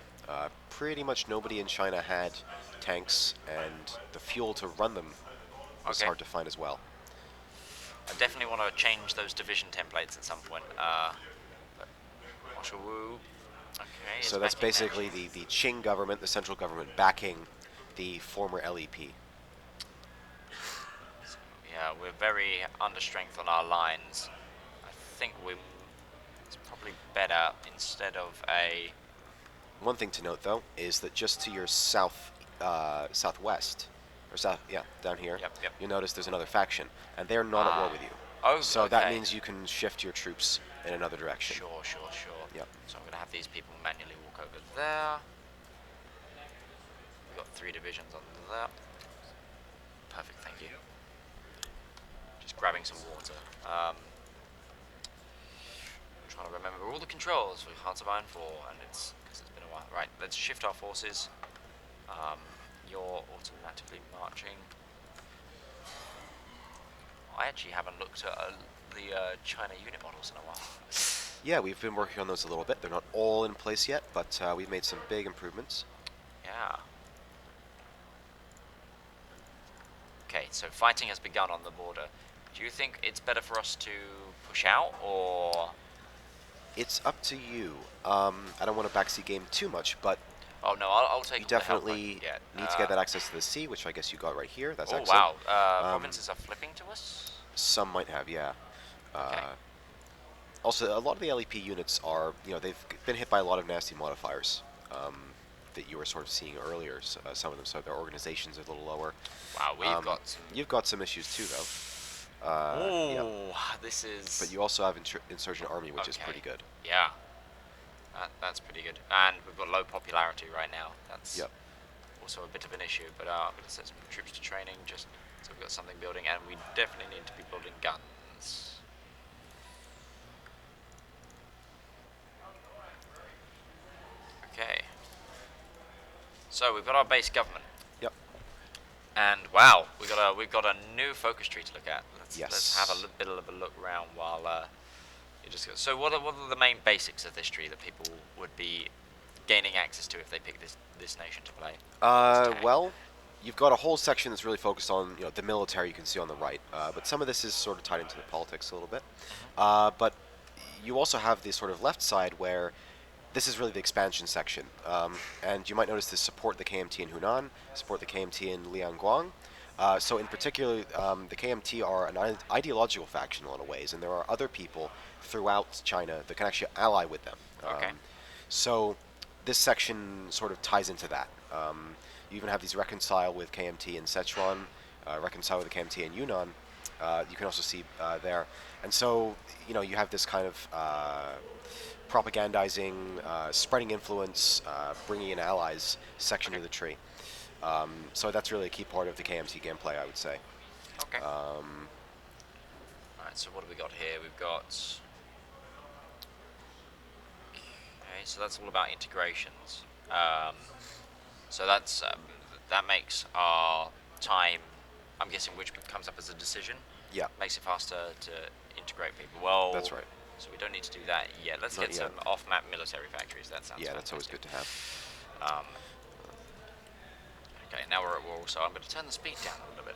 Speaker 3: Pretty much nobody in China had tanks, and the fuel to run them was
Speaker 2: Okay.
Speaker 3: hard to find as well.
Speaker 2: I definitely want to change those division templates at some point. But Marshal Wu. Okay. it's
Speaker 3: So that's
Speaker 2: backing
Speaker 3: basically
Speaker 2: action.
Speaker 3: the Qing government, the central government, backing the former LEP.
Speaker 2: Yeah, we're very understrength on our lines. I think it's probably better instead of a.
Speaker 3: One thing to note, though, is that just to your southwest, or south, yeah, down here,
Speaker 2: Yep, yep.
Speaker 3: you'll notice there's another faction, and they're not at war with you.
Speaker 2: Oh,
Speaker 3: So that
Speaker 2: okay.
Speaker 3: means you can shift your troops in another direction.
Speaker 2: Sure, sure, sure.
Speaker 3: Yep.
Speaker 2: So I'm going to have these people manually walk over there. We've got 3 divisions on there. Perfect, thank you. Just grabbing some water. I'm trying to remember all the controls for Hearts of Iron 4, and because it's been a while. Right, let's shift our forces. You're automatically marching. I actually haven't looked at the China unit models in a while.
Speaker 3: Yeah, we've been working on those a little bit. They're not all in place yet, but we've made some big improvements.
Speaker 2: Yeah. Okay, so fighting has begun on the border. Do you think it's better for us to push out, or...?
Speaker 3: It's up to you. I don't want to backseat game too much, but
Speaker 2: Oh no, I'll take
Speaker 3: you
Speaker 2: all the help I
Speaker 3: definitely
Speaker 2: can get.
Speaker 3: need to get that access to the sea, which I guess you got right here. That's
Speaker 2: Oh
Speaker 3: excellent.
Speaker 2: wow, provinces are flipping to us?
Speaker 3: Some might have, yeah.
Speaker 2: Okay.
Speaker 3: Also, a lot of the LEP units are, they've been hit by a lot of nasty modifiers that you were sort of seeing earlier. So, some of them, so their organizations are a little lower.
Speaker 2: Wow, we've got some...
Speaker 3: You've got some issues too, though.
Speaker 2: Oh,
Speaker 3: Yep.
Speaker 2: this is...
Speaker 3: But you also have Insurgent Army, which is pretty good.
Speaker 2: Yeah, that's pretty good. And we've got low popularity right now. That's also a bit of an issue. But I'm going to set some troops to training just so we've got something building, and we definitely need to be building guns. Okay. So we've got our base government.
Speaker 3: Yep.
Speaker 2: And wow, we've got a new focus tree to look at. Let's have a bit of a look around while you just go. So what are the main basics of this tree that people would be gaining access to if they pick this nation to play?
Speaker 3: Well, you've got a whole section that's really focused on the military. You can see on the right, but some of this is sort of tied into the politics a little bit. But you also have the sort of left side where this is really the expansion section, and you might notice this support the KMT in Hunan, support the KMT in Liangguang. So in particular, the KMT are an ideological faction in a lot of ways, and there are other people throughout China that can actually ally with them.
Speaker 2: Okay.
Speaker 3: So this section sort of ties into that. You even have these reconcile with KMT in Sichuan, reconcile with the KMT in Yunnan. You can also see there. And so, you have this kind of propagandizing, spreading influence, bringing in allies section of the tree. So that's really a key part of the KMT gameplay, I would say.
Speaker 2: Okay. Alright, so what have we got here? We've got... Okay, so that's all about integrations. So that's that makes our time, I'm guessing, which comes up as a decision.
Speaker 3: Yeah.
Speaker 2: Makes it faster to integrate people. Well,
Speaker 3: That's right.
Speaker 2: So we don't need to do that yet. Let's
Speaker 3: Not
Speaker 2: get
Speaker 3: yet.
Speaker 2: some off-map military factories. That sounds
Speaker 3: That's always good to have.
Speaker 2: Okay, now we're at war, so I'm going to turn the speed down a little bit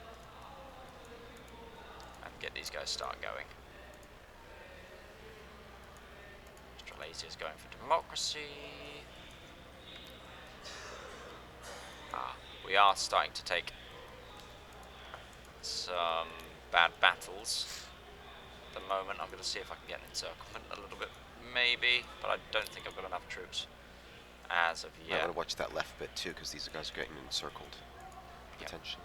Speaker 2: and get these guys start going. Australasia is going for democracy. We are starting to take some bad battles at the moment. I'm going to see if I can get an encirclement a little bit, maybe, but I don't think I've got enough troops as of yet.
Speaker 3: I want to watch that left bit too, because these guys are getting encircled. Potentially.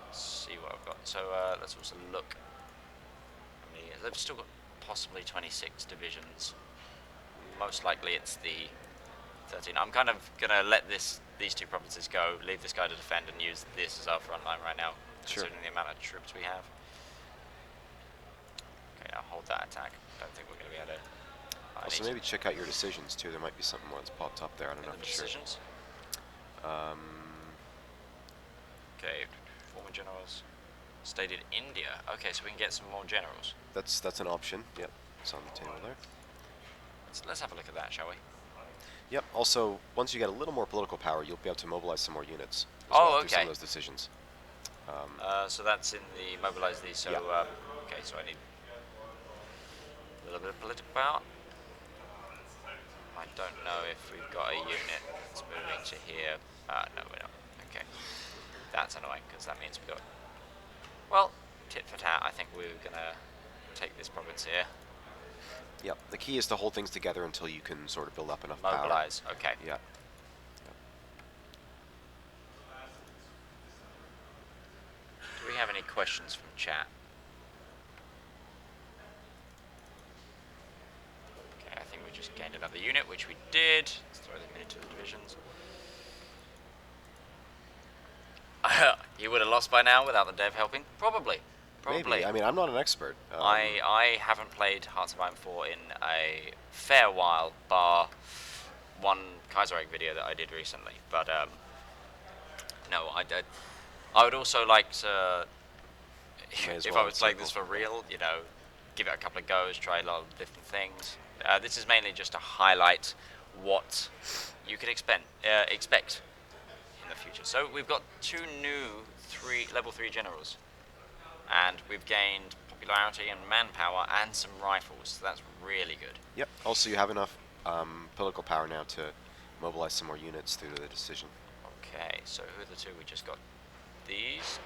Speaker 2: Let's see what I've got. So let's also look. They've still got possibly 26 divisions. Most likely it's the 13. I'm kind of going to let these two provinces go, leave this guy to defend, and use this as our front line right now, considering the amount of troops we have. Okay, I'll hold that attack. Don't think we're going to be able to...
Speaker 3: Also, maybe check out your decisions too. There might be something that's popped up there. I don't know for sure.
Speaker 2: Decisions? Okay, former generals stayed in India. Okay, so we can get some more generals.
Speaker 3: That's an option. Yep, it's on the table there.
Speaker 2: Let's have a look at that, shall we?
Speaker 3: Yep. Also, once you get a little more political power, you'll be able to mobilize some more units.
Speaker 2: Through
Speaker 3: some of those decisions.
Speaker 2: So that's in the mobilize these. So okay, so I need a little bit of political power. I don't know if we've got a unit that's moving to here. No, we don't. Okay, that's annoying because that means we've got. Well, tit for tat. I think we're gonna take this province here.
Speaker 3: Yep. The key is to hold things together until you can sort of build up enough
Speaker 2: Mobilize.
Speaker 3: power.
Speaker 2: Okay.
Speaker 3: Yeah.
Speaker 2: any questions from chat? Okay, I think we just gained another unit, which we did. Let's throw them into the divisions. You would have lost by now without the dev helping? Probably.
Speaker 3: Maybe. I mean, I'm not an expert.
Speaker 2: I haven't played Hearts of Iron 4 in a fair while, bar one Kaiserreich video that I did recently. But no, I would also like to, if I was playing this for real, you know, give it a couple of goes, try a lot of different things. This is mainly just to highlight what you can expect in the future. So we've got 2 new level 3 generals, and we've gained popularity and manpower and some rifles, so that's really good.
Speaker 3: Yep. Also, you have enough political power now to mobilize some more units through the decision.
Speaker 2: Okay, so who are the 2 we just got? These?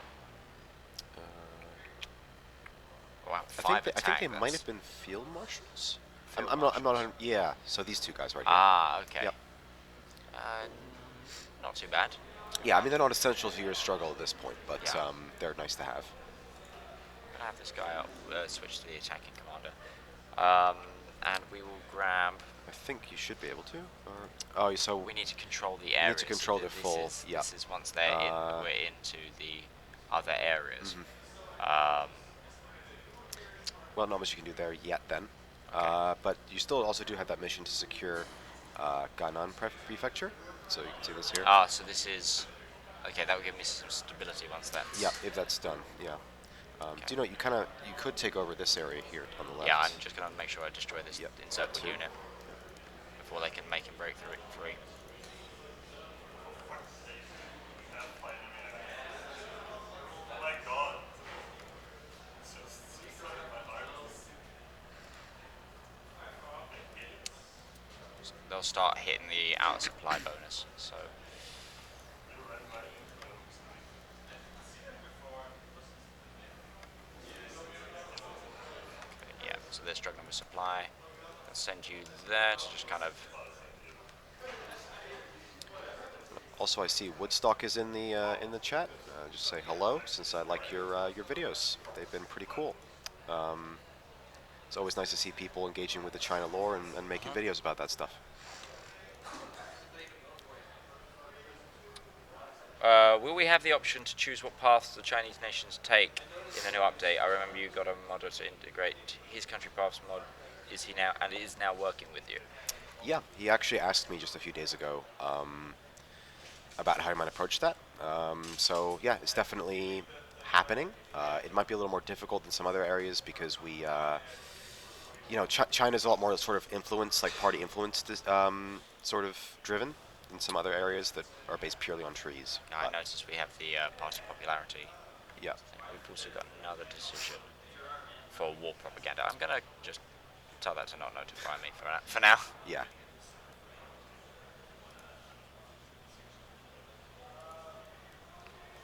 Speaker 2: Wow, 5 attack.
Speaker 3: I think they might have been field marshals. I'm not. Yeah. So these 2 guys right here.
Speaker 2: Ah, okay.
Speaker 3: Yep.
Speaker 2: Not too bad.
Speaker 3: Yeah, I mean they're not essential to your struggle at this point, but
Speaker 2: Yeah.
Speaker 3: they're nice to have.
Speaker 2: I'm gonna have this guy up, switch to the attacking commander, and we will grab.
Speaker 3: I think you should be able to. Oh, so
Speaker 2: We need to control the areas.
Speaker 3: need to control the full. Yeah.
Speaker 2: This is once they're in, we're into the other areas.
Speaker 3: Well, not much you can do there yet then.
Speaker 2: Okay.
Speaker 3: But you still also do have that mission to secure Gannan Prefecture. So you can see this here.
Speaker 2: Ah, so this is okay. That will give me some stability once that's.
Speaker 3: Yeah, if that's done. Yeah. Do you know you could take over this area here on the left?
Speaker 2: Yeah, I'm just gonna make sure I destroy this
Speaker 3: Yep,
Speaker 2: insert
Speaker 3: that too.
Speaker 2: unit before they can make him break through. They'll start hitting the outer supply bonus. So. Okay, yeah, so they're struggling with supply. I'll send you there to just kind of.
Speaker 3: Also, I see Woodstock is in the chat. Just say hello, since I like your videos. They've been pretty cool. It's always nice to see people engaging with the China lore and making videos about that stuff.
Speaker 2: Will we have the option to choose what paths the Chinese nations take in the new update? I remember you got a modder to integrate his country paths mod. Is now working with you?
Speaker 3: Yeah, he actually asked me just a few days ago about how I might approach that. So yeah, it's definitely happening. It might be a little more difficult than some other areas because we, China's a lot more sort of influence, like party influenced, sort of driven than some other areas that are based purely on trees.
Speaker 2: I noticed we have the party popularity.
Speaker 3: Yeah.
Speaker 2: We've also got another decision for war propaganda. I'm gonna just tell that to not notify me for now.
Speaker 3: Yeah.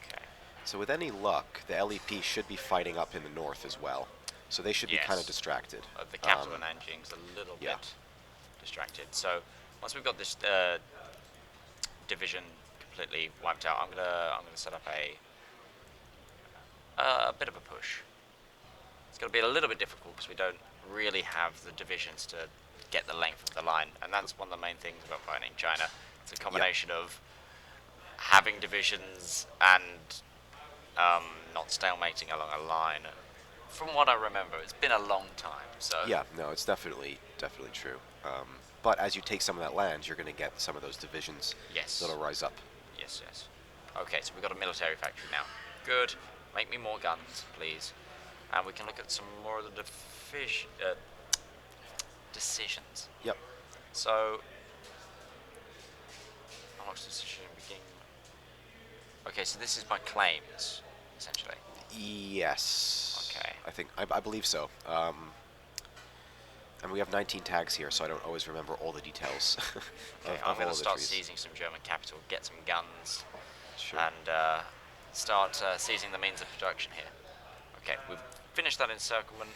Speaker 2: Okay.
Speaker 3: So with any luck, the LEP should be fighting up in the north as well. So they should be kind of distracted.
Speaker 2: The capital Nanjing's a little bit distracted. So once we've got this division completely wiped out, I'm gonna set up a bit of a push. It's gonna be a little bit difficult because we don't really have the divisions to get the length of the line, and that's one of the main things about fighting China. It's a combination of having divisions and not stalemating along a line. From what I remember, it's been a long time. So
Speaker 3: yeah, no, it's definitely true. But as you take some of that land, you're going to get some of those divisions that'll rise up.
Speaker 2: Yes. Okay, so we've got a military factory now. Good. Make me more guns, please. And we can look at some more of the decisions.
Speaker 3: Yep.
Speaker 2: So, unlock decision begin. Okay, so this is by claims, essentially.
Speaker 3: Yes.
Speaker 2: Okay.
Speaker 3: I believe so. And we have 19 tags here, so I don't always remember all the details.
Speaker 2: Okay, I'm going to start seizing some German capital, get some guns,
Speaker 3: Sure.
Speaker 2: and start seizing the means of production here. Okay, we've finished that encirclement,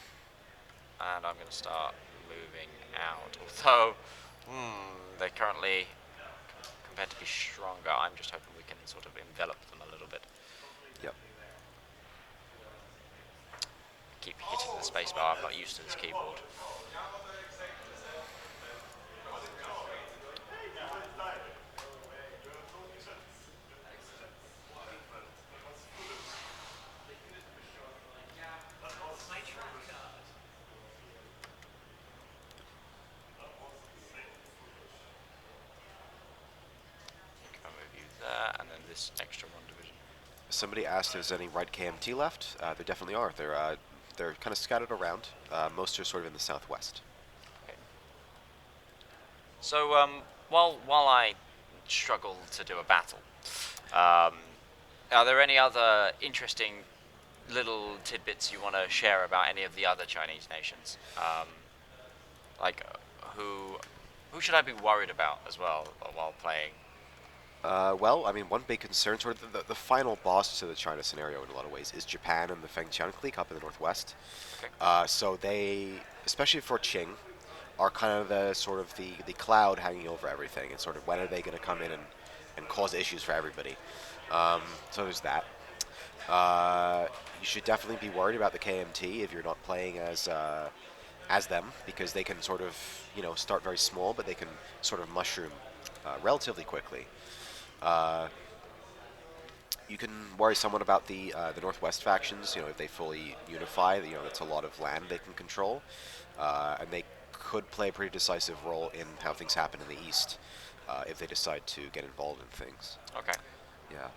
Speaker 2: and I'm going to start moving out. Although, they're currently compared to be stronger, I'm just hoping we can sort of envelop them a little bit.
Speaker 3: Yep.
Speaker 2: spacebar. I'm not used to this keyboard. And then this extra one division.
Speaker 3: Somebody asked if there's any right KMT left. There definitely are. They're kind of scattered around. Most are sort of in the southwest.
Speaker 2: Okay. So while I struggle to do a battle, are there any other interesting little tidbits you want to share about any of the other Chinese nations? Like who should I be worried about as well while playing?
Speaker 3: Well, I mean, one big concern, sort of the final boss to the China scenario in a lot of ways, is Japan and the Fengtian clique up in the northwest.
Speaker 2: Okay.
Speaker 3: So they, especially for Qing, are kind of the cloud hanging over everything. And sort of when are they going to come in and cause issues for everybody? So there's that. You should definitely be worried about the KMT if you're not playing as them, because they can sort of start very small, but they can sort of mushroom relatively quickly. You can worry somewhat about the Northwest factions. If they fully unify, that's a lot of land they can control, and they could play a pretty decisive role in how things happen in the East if they decide to get involved in things.
Speaker 2: Okay.
Speaker 3: Yeah.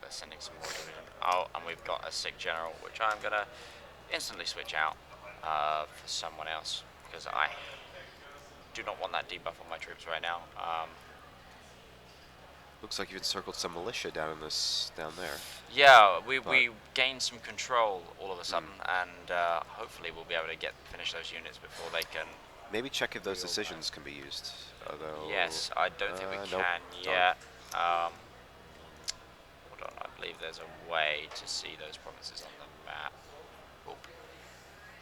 Speaker 2: They're sending some more division. Oh, and we've got a sick general, which I'm gonna instantly switch out for someone else because I do not want that debuff on my troops right now.
Speaker 3: Looks like you've encircled some militia down there.
Speaker 2: Yeah, we gained some control all of a sudden, and hopefully we'll be able to finish those units before they can.
Speaker 3: Maybe check if those decisions can be used. Although
Speaker 2: yes, I don't think we
Speaker 3: nope,
Speaker 2: can yet. Hold on, I believe there's a way to see those provinces on the map. Oh.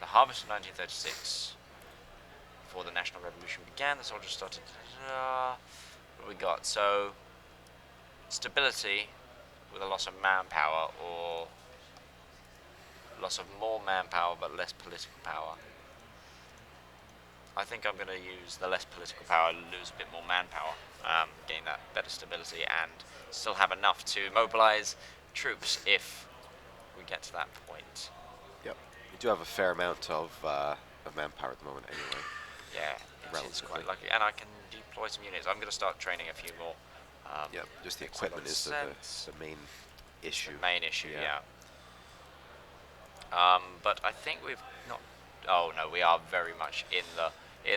Speaker 2: The harvest of 1936. Before the National Revolution began, the soldiers started. What we got? So, stability with a loss of manpower, or loss of more manpower but less political power. I think I'm going to use the less political power, lose a bit more manpower, gain that better stability, and still have enough to mobilize troops if we get to that point.
Speaker 3: Yep, you do have a fair amount of manpower at the moment, anyway.
Speaker 2: Yeah, it's quite lucky, and I can deploy some units. I'm going to start training a few more.
Speaker 3: Yep, just the equipment is the main issue.
Speaker 2: The main issue, yeah. But I think we've not. Oh no, we are very much in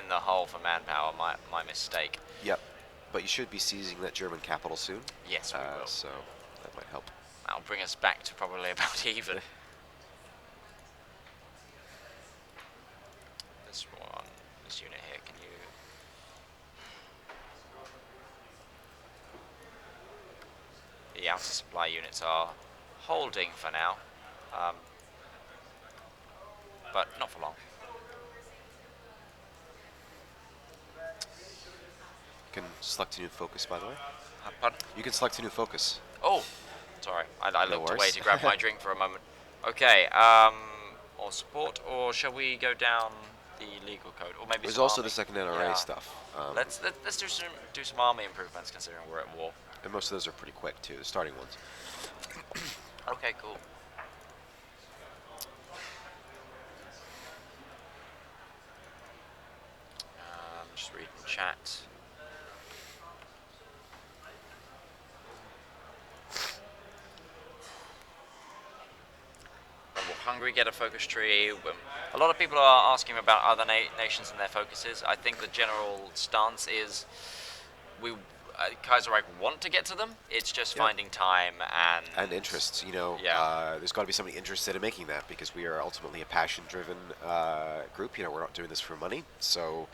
Speaker 2: the hole for manpower. My mistake.
Speaker 3: Yep, but you should be seizing that German capital soon.
Speaker 2: Yes, we will.
Speaker 3: So that might help.
Speaker 2: That'll bring us back to probably about even. This unit here, can you? The outer supply units are holding for now, but not for long.
Speaker 3: You can select a new focus, by the way.
Speaker 2: Pardon?
Speaker 3: You can select a new focus.
Speaker 2: Oh, sorry, I
Speaker 3: No
Speaker 2: looked
Speaker 3: worries.
Speaker 2: away to grab my drink for a moment. Okay, or support, or shall we go down the legal code, or maybe
Speaker 3: There's
Speaker 2: some
Speaker 3: also
Speaker 2: army?
Speaker 3: the second NRA stuff.
Speaker 2: Let's do some army improvements considering we're at war.
Speaker 3: And most of those are pretty quick too, the starting ones.
Speaker 2: Okay, cool. Just reading chat. Will Hungary get a focus tree? A lot of people are asking about other nations and their focuses. I think the general stance is Kaiserreich want to get to them. It's just finding time and
Speaker 3: interests. There's got to be somebody interested in making that, because we are ultimately a passion-driven group. We're not doing this for money, so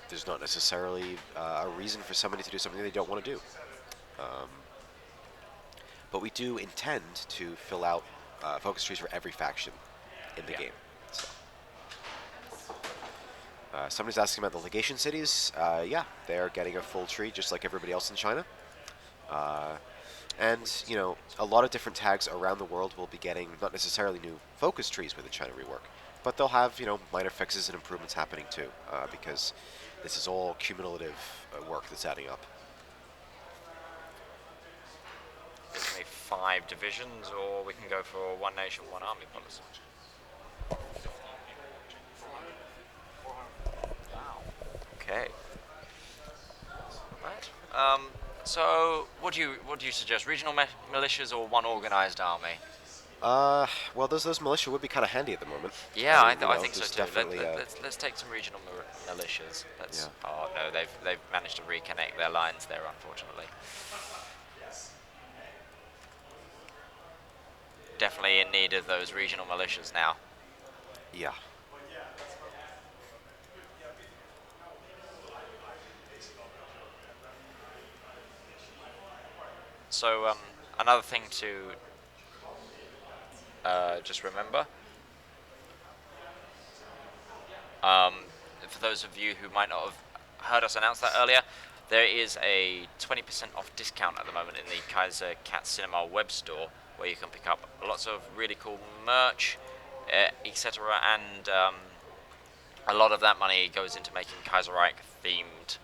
Speaker 3: there's not necessarily a reason for somebody to do something they don't want to do. But we do intend to fill out focus trees for every faction in the game. So. Somebody's asking about the legation cities. Yeah, they're getting a full tree just like everybody else in China. And, you know, a lot of different tags around the world will be getting not necessarily new focus trees with the China rework, but they'll have, you know, minor fixes and improvements happening too, because this is all cumulative work that's adding up.
Speaker 2: Gives me 5 divisions, or we can go for one nation, one army policy. Okay. Right. So, what do you suggest? Regional militias or one organized army?
Speaker 3: Well, those militia would be kind of handy at the moment.
Speaker 2: Yeah,
Speaker 3: I mean,
Speaker 2: I think so
Speaker 3: there's
Speaker 2: too.
Speaker 3: definitely,
Speaker 2: Let's take some regional militias. Let's.
Speaker 3: Yeah.
Speaker 2: Oh no, they've managed to reconnect their lines there, unfortunately. Definitely in need of those regional militias now.
Speaker 3: yeah.
Speaker 2: So another thing to just remember, for those of you who might not have heard us announce that earlier, there is a 20% off discount at the moment in the Kaiser Cat Cinema web store, where you can pick up lots of really cool merch, etc. And a lot of that money goes into making Kaiserreich themed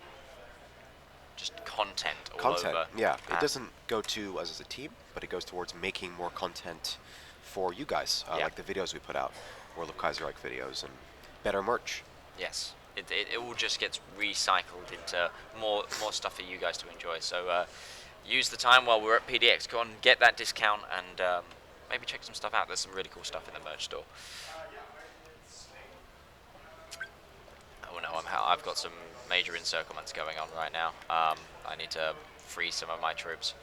Speaker 2: just content all over.
Speaker 3: Yeah. It doesn't go to us as a team, but it goes towards making more content for you guys,
Speaker 2: Yeah.
Speaker 3: like the videos we put out, World of Kaiserreich videos, and better merch.
Speaker 2: Yes, it all just gets recycled into more stuff for you guys to enjoy. So use the time while we're at PDX-CON, get that discount, and maybe check some stuff out. There's some really cool stuff in the merch store. Oh no, I've got some major encirclements going on right now. I need to free some of my troops.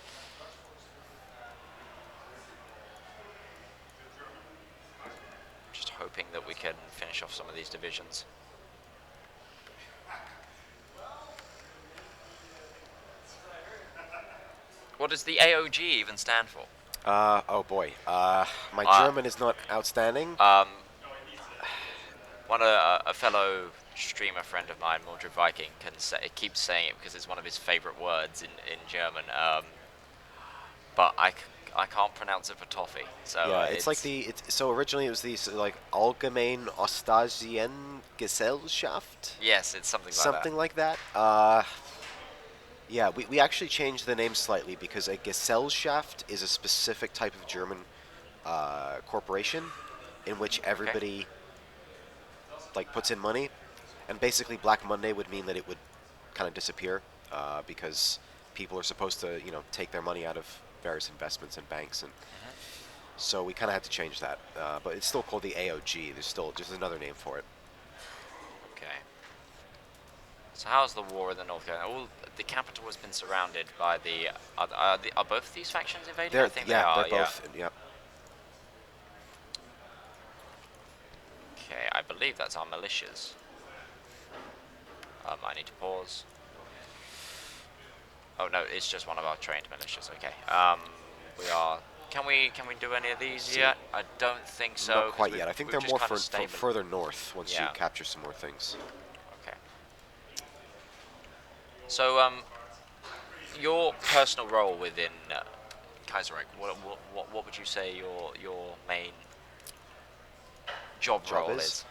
Speaker 2: Just hoping that we can finish off some of these divisions. What does the AOG even stand for?
Speaker 3: Oh boy. My German is not outstanding.
Speaker 2: A fellow streamer friend of mine, Mordred Viking, keeps saying it because it's one of his favorite words in German. But I can't pronounce it for toffee. So
Speaker 3: yeah, it's like so originally it was the like Allgemein Ostasien Gesellschaft.
Speaker 2: Yes, it's something
Speaker 3: like that. Yeah, we actually changed the name slightly because a Gesellschaft is a specific type of German corporation in which everybody like puts in money, and basically Black Monday would mean that it would kind of disappear because people are supposed to take their money out of various investments and banks, and so we kind of had to change that. But it's still called the AOG. There's still just another name for it.
Speaker 2: Okay. So how's the war in the North going? The capital has been surrounded by the. Are both of these factions invading? I think they are.
Speaker 3: They're both. Yep.
Speaker 2: Okay, I believe that's our militias. I need to pause. Oh no, it's just one of our trained militias. Okay. We are. Can we do any of these yet? I don't think so.
Speaker 3: Not quite yet. I think they're more further north once you
Speaker 2: Yeah.
Speaker 3: capture some more things.
Speaker 2: Okay. So your personal role within Kaiserreich, what would you say your main job role is?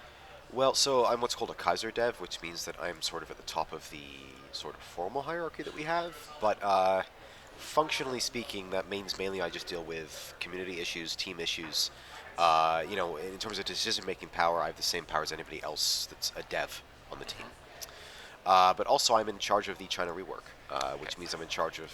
Speaker 3: Well, so I'm what's called a Kaiser dev, which means that I'm sort of at the top of the sort of formal hierarchy that we have. But functionally speaking, that means mainly I just deal with community issues, team issues. In terms of decision-making power, I have the same power as anybody else that's a dev on the team. But also I'm in charge of the China Rework, which means I'm in charge of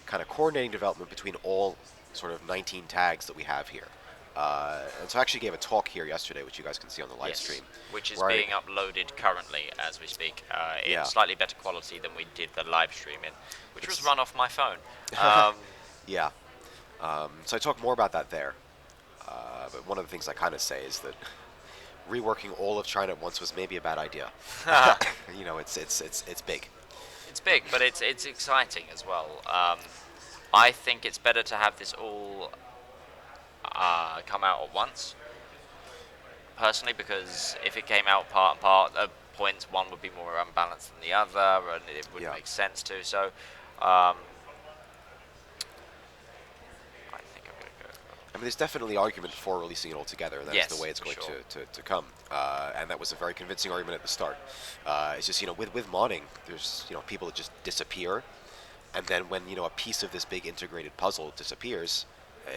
Speaker 3: kind of coordinating development between all sort of 19 tags that we have here. And so I actually gave a talk here yesterday, which you guys can see on the live stream.
Speaker 2: Which is being uploaded currently as we speak in slightly better quality than we did the live stream in, which was run off my phone.
Speaker 3: Yeah. So I talk more about that there. But one of the things I kind of say is that reworking all of China at once was maybe a bad idea. It's big.
Speaker 2: It's big, but it's exciting as well. I think it's better to have this all come out at once, personally, because if it came out part and part, at points one would be more unbalanced than the other, and it wouldn't make sense to. So
Speaker 3: mean, there's definitely argument for releasing it all together, and that's
Speaker 2: Yes,
Speaker 3: the way it's
Speaker 2: for
Speaker 3: going
Speaker 2: sure.
Speaker 3: to come. And that was a very convincing argument at the start. It's just, with modding, there's, people that just disappear, and then when, a piece of this big integrated puzzle disappears,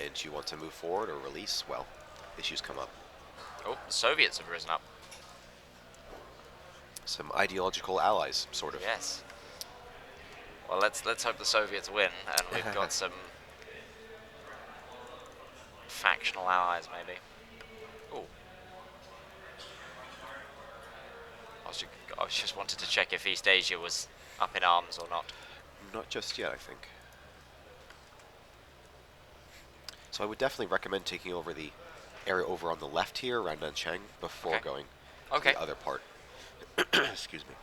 Speaker 3: and you want to move forward or release, well, issues come up.
Speaker 2: Oh, the Soviets have risen up.
Speaker 3: Some ideological allies, sort of.
Speaker 2: Yes. Well, let's hope the Soviets win, and we've got some factional allies, maybe. Oh. I just wanted to check if East Asia was up in arms or not.
Speaker 3: Not just yet, I think. So I would definitely recommend taking over the area over on the left here, around Nanchang, before
Speaker 2: Okay.
Speaker 3: going to
Speaker 2: Okay.
Speaker 3: the other part. Excuse me.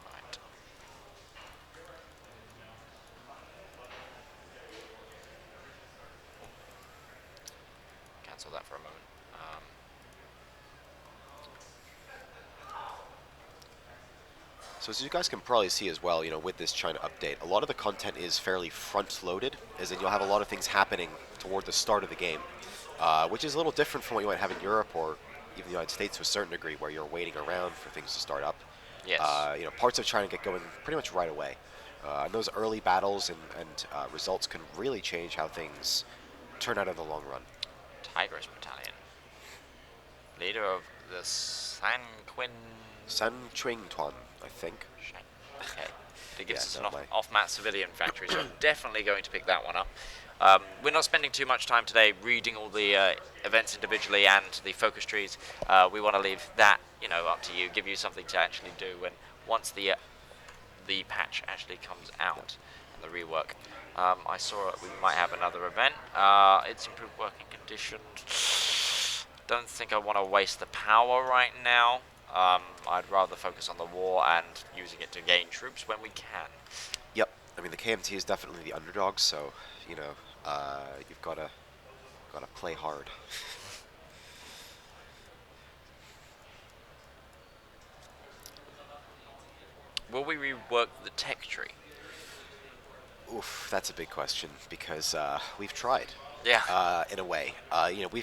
Speaker 2: Right. Cancel that for a moment.
Speaker 3: So as you guys can probably see as well, with this China update, a lot of the content is fairly front-loaded, as in you'll have a lot of things happening toward the start of the game, which is a little different from what you might have in Europe or even the United States to a certain degree, where you're waiting around for things to start up.
Speaker 2: Yes.
Speaker 3: Parts of China get going pretty much right away. And those early battles and results can really change how things turn out in the long run.
Speaker 2: Tigress Battalion. Leader of the Sanquin.
Speaker 3: San Chuing Tuan, I think.
Speaker 2: Okay. It gives us
Speaker 3: Yeah,
Speaker 2: an
Speaker 3: no,
Speaker 2: off-map civilian factory, so I'm definitely going to pick that one up. We're not spending too much time today reading all the events individually and the focus trees. We want to leave that, up to you. Give you something to actually do once the patch actually comes out and the rework. I saw we might have another event. It's improved working conditions. Don't think I want to waste the power right now. I'd rather focus on the war and using it to gain troops when we can.
Speaker 3: Yep. I mean, the KMT is definitely the underdog, so you've gotta play hard.
Speaker 2: Will we rework the tech tree?
Speaker 3: Oof, that's a big question because we've tried.
Speaker 2: Yeah.
Speaker 3: In a way,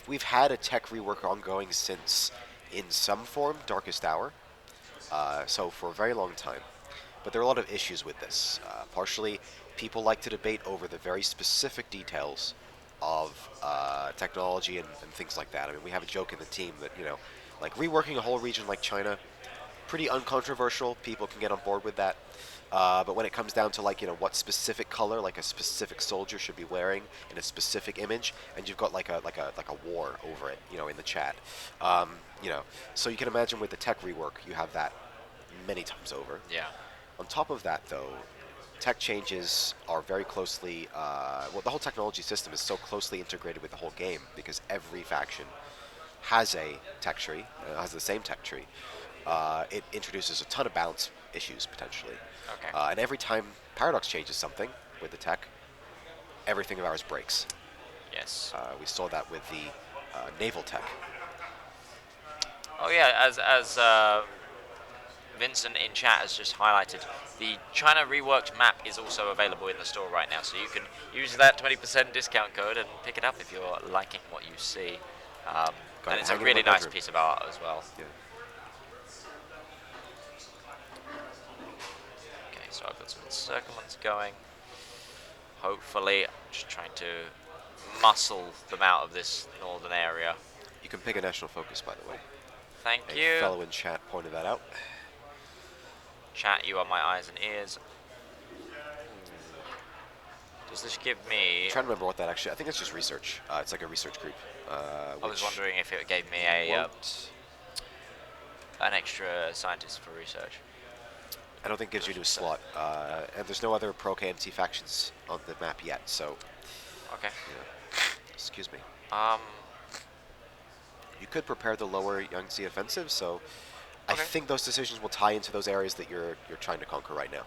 Speaker 3: we've had a tech rework ongoing since, in some form, Darkest Hour. So for a very long time. But there are a lot of issues with this. Partially, people like to debate over the very specific details of technology and things like that. I mean, we have a joke in the team that, like reworking a whole region like China, pretty uncontroversial. People can get on board with that. But when it comes down to what specific color like a specific soldier should be wearing in a specific image, and you've got like a war over it, in the chat. So you can imagine with the tech rework, you have that many times over.
Speaker 2: Yeah.
Speaker 3: On top of that, though, tech changes are very closely. The whole technology system is so closely integrated with the whole game because every faction has a tech tree, has the same tech tree. It introduces a ton of balance issues potentially.
Speaker 2: Okay.
Speaker 3: And every time Paradox changes something with the tech, everything of ours breaks.
Speaker 2: Yes.
Speaker 3: We saw that with the naval tech.
Speaker 2: Oh yeah, as Vincent in chat has just highlighted, the China Reworked map is also available in the store right now, so you can use that 20% discount code and pick it up if you're liking what you see. And it's a really nice piece of art as well.
Speaker 3: Yeah.
Speaker 2: Okay, so I've got some encirclements going. Hopefully, just trying to muscle them out of this northern area.
Speaker 3: You can pick a national focus, by the way.
Speaker 2: Thank
Speaker 3: A
Speaker 2: you.
Speaker 3: fellow in chat pointed that out.
Speaker 2: Chat, you are my eyes and ears. Does this give me...
Speaker 3: I'm trying to remember what that actually... I think it's just research. It's like a research group.
Speaker 2: I was wondering if it gave me an extra scientist for research.
Speaker 3: I don't think it gives you a new slot. And there's no other pro KMT factions on the map yet, so...
Speaker 2: Okay.
Speaker 3: Yeah. Excuse me.
Speaker 2: Um...
Speaker 3: You could prepare the lower Yangtze offensive, so I
Speaker 2: Okay.
Speaker 3: think those decisions will tie into those areas that you're trying to conquer right now.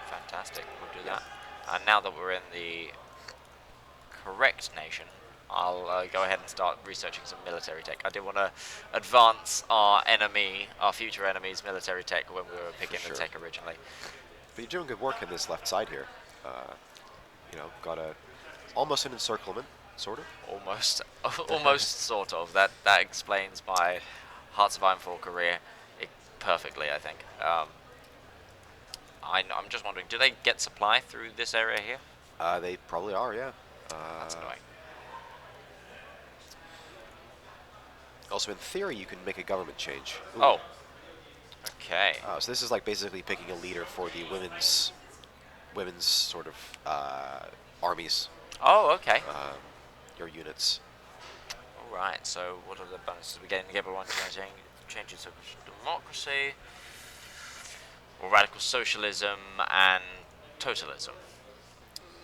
Speaker 2: Fantastic, we'll do that. And now that we're in the correct nation, I'll go ahead and start researching some military tech. I did want to advance our future enemy's military tech when we were picking
Speaker 3: sure.
Speaker 2: the tech originally.
Speaker 3: But you're doing good work in this left side here. You know, got almost an encirclement, sort of.
Speaker 2: Almost, almost sort of. That explains my Hearts of Iron 4 career perfectly, I think. I'm just wondering, do they get supply through this area here?
Speaker 3: They probably are, yeah.
Speaker 2: That's annoying.
Speaker 3: Also, in theory, you can make a government change. Ooh.
Speaker 2: Oh. Okay.
Speaker 3: So this is like basically picking a leader for the women's sort of armies.
Speaker 2: Oh, okay.
Speaker 3: Your units.
Speaker 2: All right. So, what are the bonuses we get? Everyone changes of democracy, or radical socialism and totalism.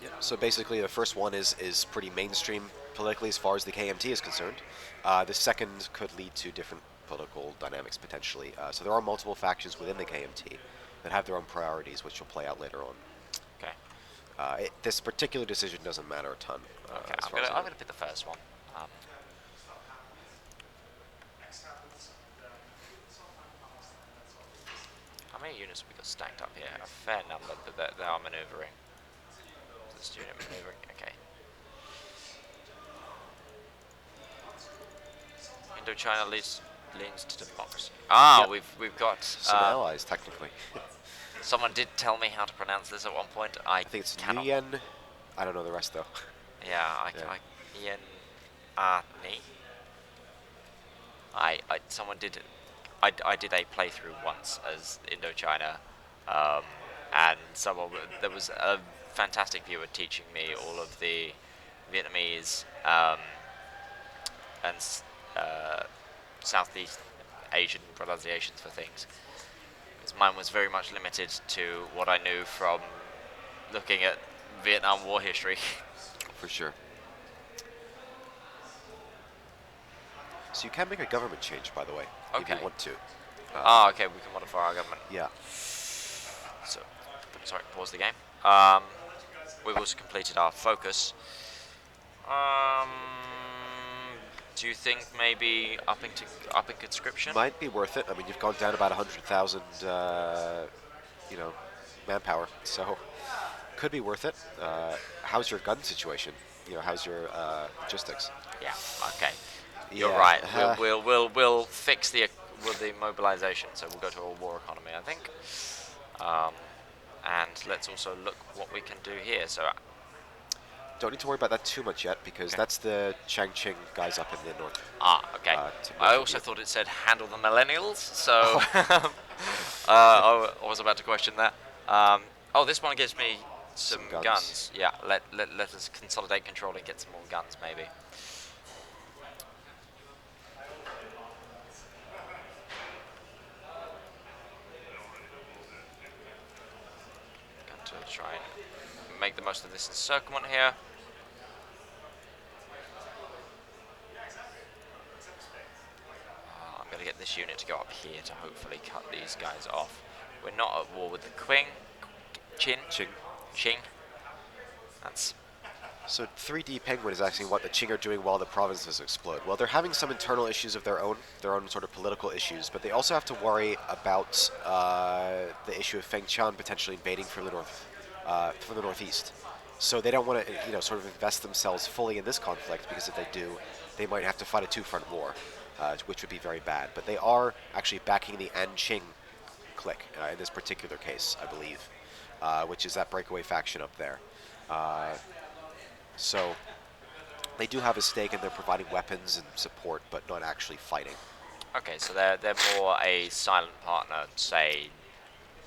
Speaker 3: Yeah. So basically, the first one is pretty mainstream politically as far as the KMT is concerned. The second could lead to different political dynamics potentially. So there are multiple factions within the KMT that have their own priorities, which will play out later on.
Speaker 2: Okay.
Speaker 3: This particular decision doesn't matter a ton.
Speaker 2: Okay. I'm gonna pick the first one. How many units have we got stacked up here? A fair number, but they are manoeuvring. This unit maneuvering. Okay. Indochina leans to democracy. Ah,
Speaker 3: Yep.
Speaker 2: we've got
Speaker 3: Some allies, technically.
Speaker 2: someone did tell me how to pronounce this at one point. I
Speaker 3: think it's
Speaker 2: cannot.
Speaker 3: Nguyen. I don't know the rest though.
Speaker 2: Yeah, Ian Ni. Someone did. I did a playthrough once as Indochina, and there was a fantastic viewer teaching me all of the Vietnamese and Southeast Asian pronunciations for things. Because mine was very much limited to what I knew from looking at Vietnam War history.
Speaker 3: For sure. So you can make a government change, by the way, if
Speaker 2: Okay.
Speaker 3: you want to.
Speaker 2: Okay, we can modify our government.
Speaker 3: Yeah.
Speaker 2: So, sorry, pause the game. We've also completed our focus. Do you think maybe upping conscription?
Speaker 3: Might be worth it. I mean, you've gone down about 100,000, you know, manpower, so could be worth it. How's your gun situation? You know, how's your logistics?
Speaker 2: Yeah. Okay. You're
Speaker 3: Yeah,
Speaker 2: right. We'll fix the mobilization. So we'll go to a war economy, I think. And let's also look what we can do here. So
Speaker 3: Don't need to worry about that too much yet, because that's the Changqing guys up in the north.
Speaker 2: okay.
Speaker 3: to
Speaker 2: I
Speaker 3: north
Speaker 2: also
Speaker 3: of you.
Speaker 2: thought it said handle the millennials. So I was about to question that. Oh, this one gives me some
Speaker 3: Some guns.
Speaker 2: guns. Yeah. Let us consolidate control and get some more guns, maybe. Going to try and make the most of this encirclement here. I'm going to get this unit to go up here to hopefully cut these guys off. We're not at war with the Qing. That's
Speaker 3: So 3D Penguin is asking what the Qing are doing while the provinces explode. Well, they're having some internal issues of their own sort of political issues, but they also have to worry about the issue of Feng Chan potentially invading from the northeast. So they don't want to, sort of invest themselves fully in this conflict, because if they do, they might have to fight a two-front war, which would be very bad. But they are actually backing the Anqing clique in this particular case, I believe, which is that breakaway faction up there. So they do have a stake, and they're providing weapons and support, but not actually fighting.
Speaker 2: okay. So they're more a silent partner, say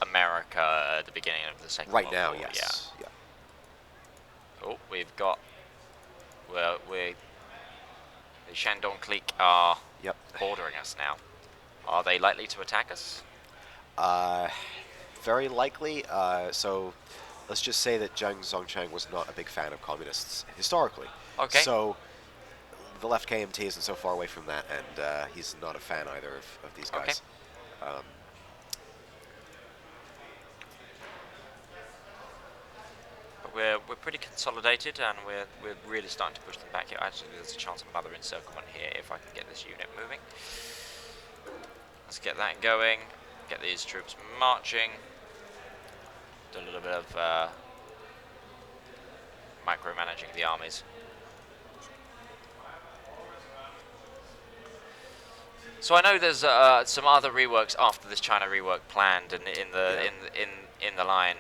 Speaker 2: America at the beginning of the Second
Speaker 3: Right
Speaker 2: World
Speaker 3: now,
Speaker 2: War.
Speaker 3: yes.
Speaker 2: Yeah. Oh, we've got. Well, the Shandong clique are
Speaker 3: Yep.
Speaker 2: bordering us now. Are they likely to attack us?
Speaker 3: Very likely. So let's just say that Zhang Zongchang was not a big fan of communists historically.
Speaker 2: Okay.
Speaker 3: So the left KMT isn't so far away from that, and he's not a fan either of these guys.
Speaker 2: But we're pretty consolidated, and we're really starting to push them back here. Actually, there's a chance of another encirclement here if I can get this unit moving. Let's get that going. Get these troops marching. Do a little bit of micromanaging the armies. So I know there's some other reworks after this China rework planned, and in the line.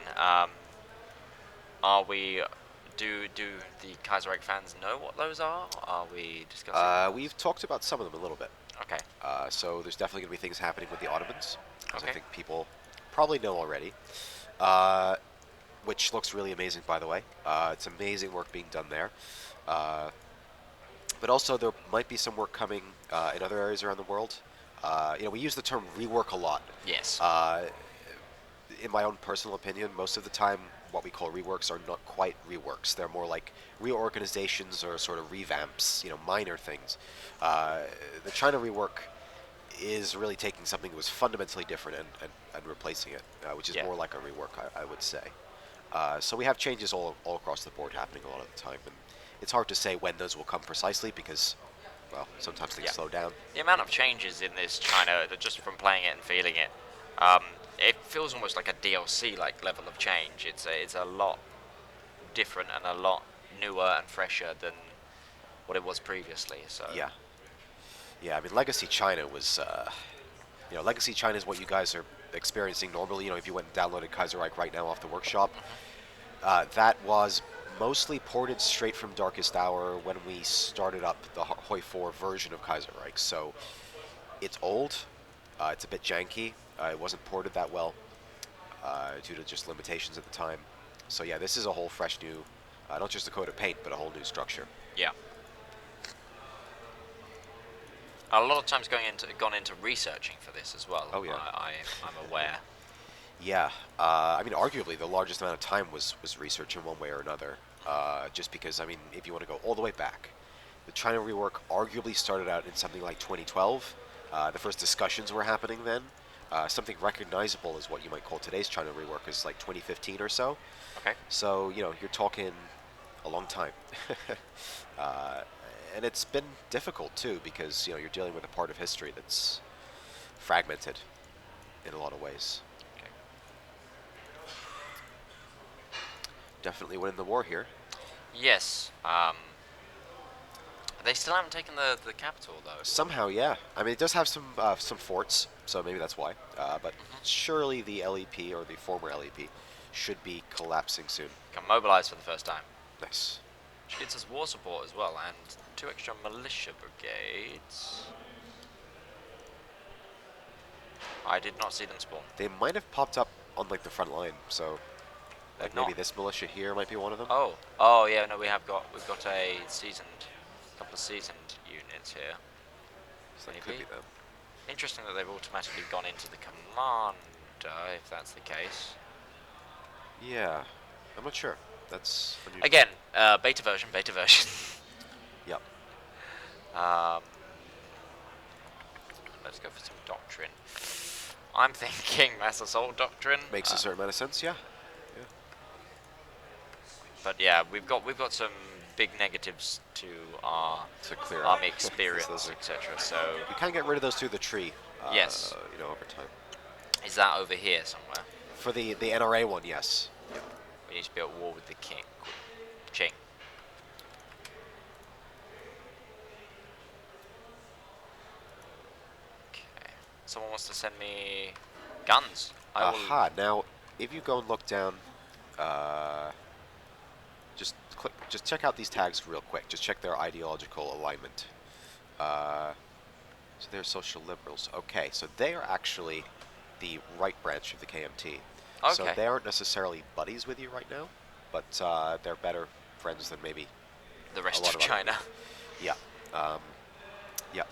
Speaker 2: Are we? Do the Kaiserreich fans know what those are? Are we discussing?
Speaker 3: We've talked about some of them a little bit.
Speaker 2: Okay.
Speaker 3: So there's definitely going to be things happening with the Ottomans, as
Speaker 2: Okay.
Speaker 3: I think people probably know already. Which looks really amazing, by the way. It's amazing work being done there. But also there might be some work coming in other areas around the world. We use the term rework a lot.
Speaker 2: Yes.
Speaker 3: In my own personal opinion, most of the time what we call reworks are not quite reworks. They're more like reorganizations or sort of revamps, minor things. The China rework is really taking something that was fundamentally different and replacing it, which is more like a rework, I would say. So we have changes all across the board happening a lot of the time, and it's hard to say when those will come precisely because, well, sometimes things slow down.
Speaker 2: The amount of changes in this China, just from playing it and feeling it, it feels almost like a DLC-like level of change. It's a lot different and a lot newer and fresher than what it was previously. So
Speaker 3: yeah. I mean, Legacy China was, Legacy China is what you guys are experiencing normally. If you went and downloaded Kaiserreich right now off the workshop, that was mostly ported straight from Darkest Hour when we started up the Hoi 4 version of Kaiserreich. So it's old, it's a bit janky, it wasn't ported that well due to just limitations at the time. So yeah, this is a whole fresh new, not just a coat of paint, but a whole new structure.
Speaker 2: Yeah. A lot of time's gone into researching for this as well.
Speaker 3: Oh yeah.
Speaker 2: I'm aware.
Speaker 3: Yeah, I mean, arguably the largest amount of time was research in one way or another. Just because, I mean, if you want to go all the way back, the China rework arguably started out in something like 2012. The first discussions were happening then. Something recognizable is what you might call today's China rework is like 2015 or so.
Speaker 2: Okay.
Speaker 3: So, you're talking a long time. And it's been difficult too because, you're dealing with a part of history that's fragmented in a lot of ways.
Speaker 2: Okay.
Speaker 3: Definitely winning the war here.
Speaker 2: Yes. They still haven't taken the capital though.
Speaker 3: Somehow, yeah. I mean, it does have some forts, so maybe that's why. But surely the LEP or the former LEP should be collapsing soon.
Speaker 2: Can mobilize for the first time.
Speaker 3: Nice.
Speaker 2: Which gets us war support as well, and 2 extra militia brigades. I did not see them spawn.
Speaker 3: They might have popped up on like the front line, so like
Speaker 2: They've
Speaker 3: maybe
Speaker 2: not.
Speaker 3: this militia here might be one of them.
Speaker 2: Oh yeah, no, we've got a couple of seasoned units here.
Speaker 3: So that could be them.
Speaker 2: Interesting that they've automatically gone into the commander, if that's the case.
Speaker 3: Yeah, I'm not sure. That's unusual.
Speaker 2: Again, beta version.
Speaker 3: Yep.
Speaker 2: Let's go for some doctrine. I'm thinking mass assault doctrine.
Speaker 3: Makes a certain amount of sense, yeah.
Speaker 2: But yeah, we've got some big negatives to our
Speaker 3: To clear
Speaker 2: army
Speaker 3: out.
Speaker 2: experience,
Speaker 3: Those are-
Speaker 2: etc. So
Speaker 3: You can get rid of those through the tree.
Speaker 2: Yes.
Speaker 3: Over time.
Speaker 2: is that over here somewhere?
Speaker 3: For the NRA one, yes.
Speaker 2: We need to be at war with the king. Ching. Okay. Someone wants to send me guns. I will.
Speaker 3: Aha, now if you go and look down, just check out these tags real quick. Just check their ideological alignment. So they're social liberals. Okay, so they are actually the right branch of the KMT. So
Speaker 2: Okay.
Speaker 3: they aren't necessarily buddies with you right now, but they're better friends than maybe
Speaker 2: The rest
Speaker 3: a lot
Speaker 2: of
Speaker 3: of other
Speaker 2: China.
Speaker 3: yeah. Yeah.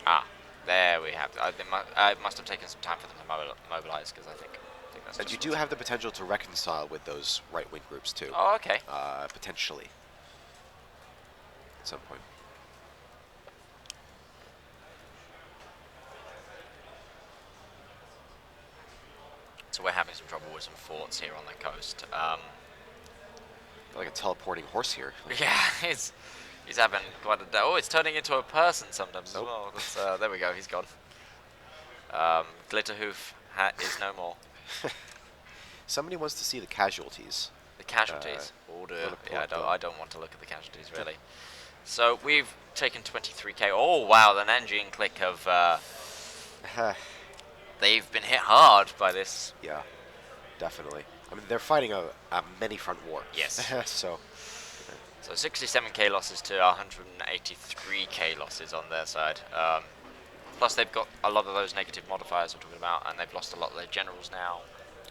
Speaker 2: Ah, there we have. It must have taken some time for them to mobilize because I think that's.
Speaker 3: And
Speaker 2: just
Speaker 3: you do have the potential to reconcile with those right-wing groups too.
Speaker 2: Oh, okay.
Speaker 3: Potentially. At some point.
Speaker 2: So we're having some trouble with some forts here on the coast.
Speaker 3: Like a teleporting horse here. Like,
Speaker 2: Yeah, he's having quite a day. Oh, it's turning into a person sometimes as
Speaker 3: Nope.
Speaker 2: well. That's, there we go, he's gone. Glitterhoof is no more.
Speaker 3: somebody wants to see the casualties.
Speaker 2: The casualties. Order.
Speaker 3: wanna pull
Speaker 2: Yeah,
Speaker 3: up the-
Speaker 2: I don't want to look at the casualties really. So we've taken 23k. Oh wow, the Nanjing click have they've been hit hard by this.
Speaker 3: Yeah, definitely. I mean, they're fighting a many-front war.
Speaker 2: Yes.
Speaker 3: So,
Speaker 2: So 67k losses to 183k losses on their side. Plus they've got a lot of those negative modifiers we're talking about, and they've lost a lot of their generals now.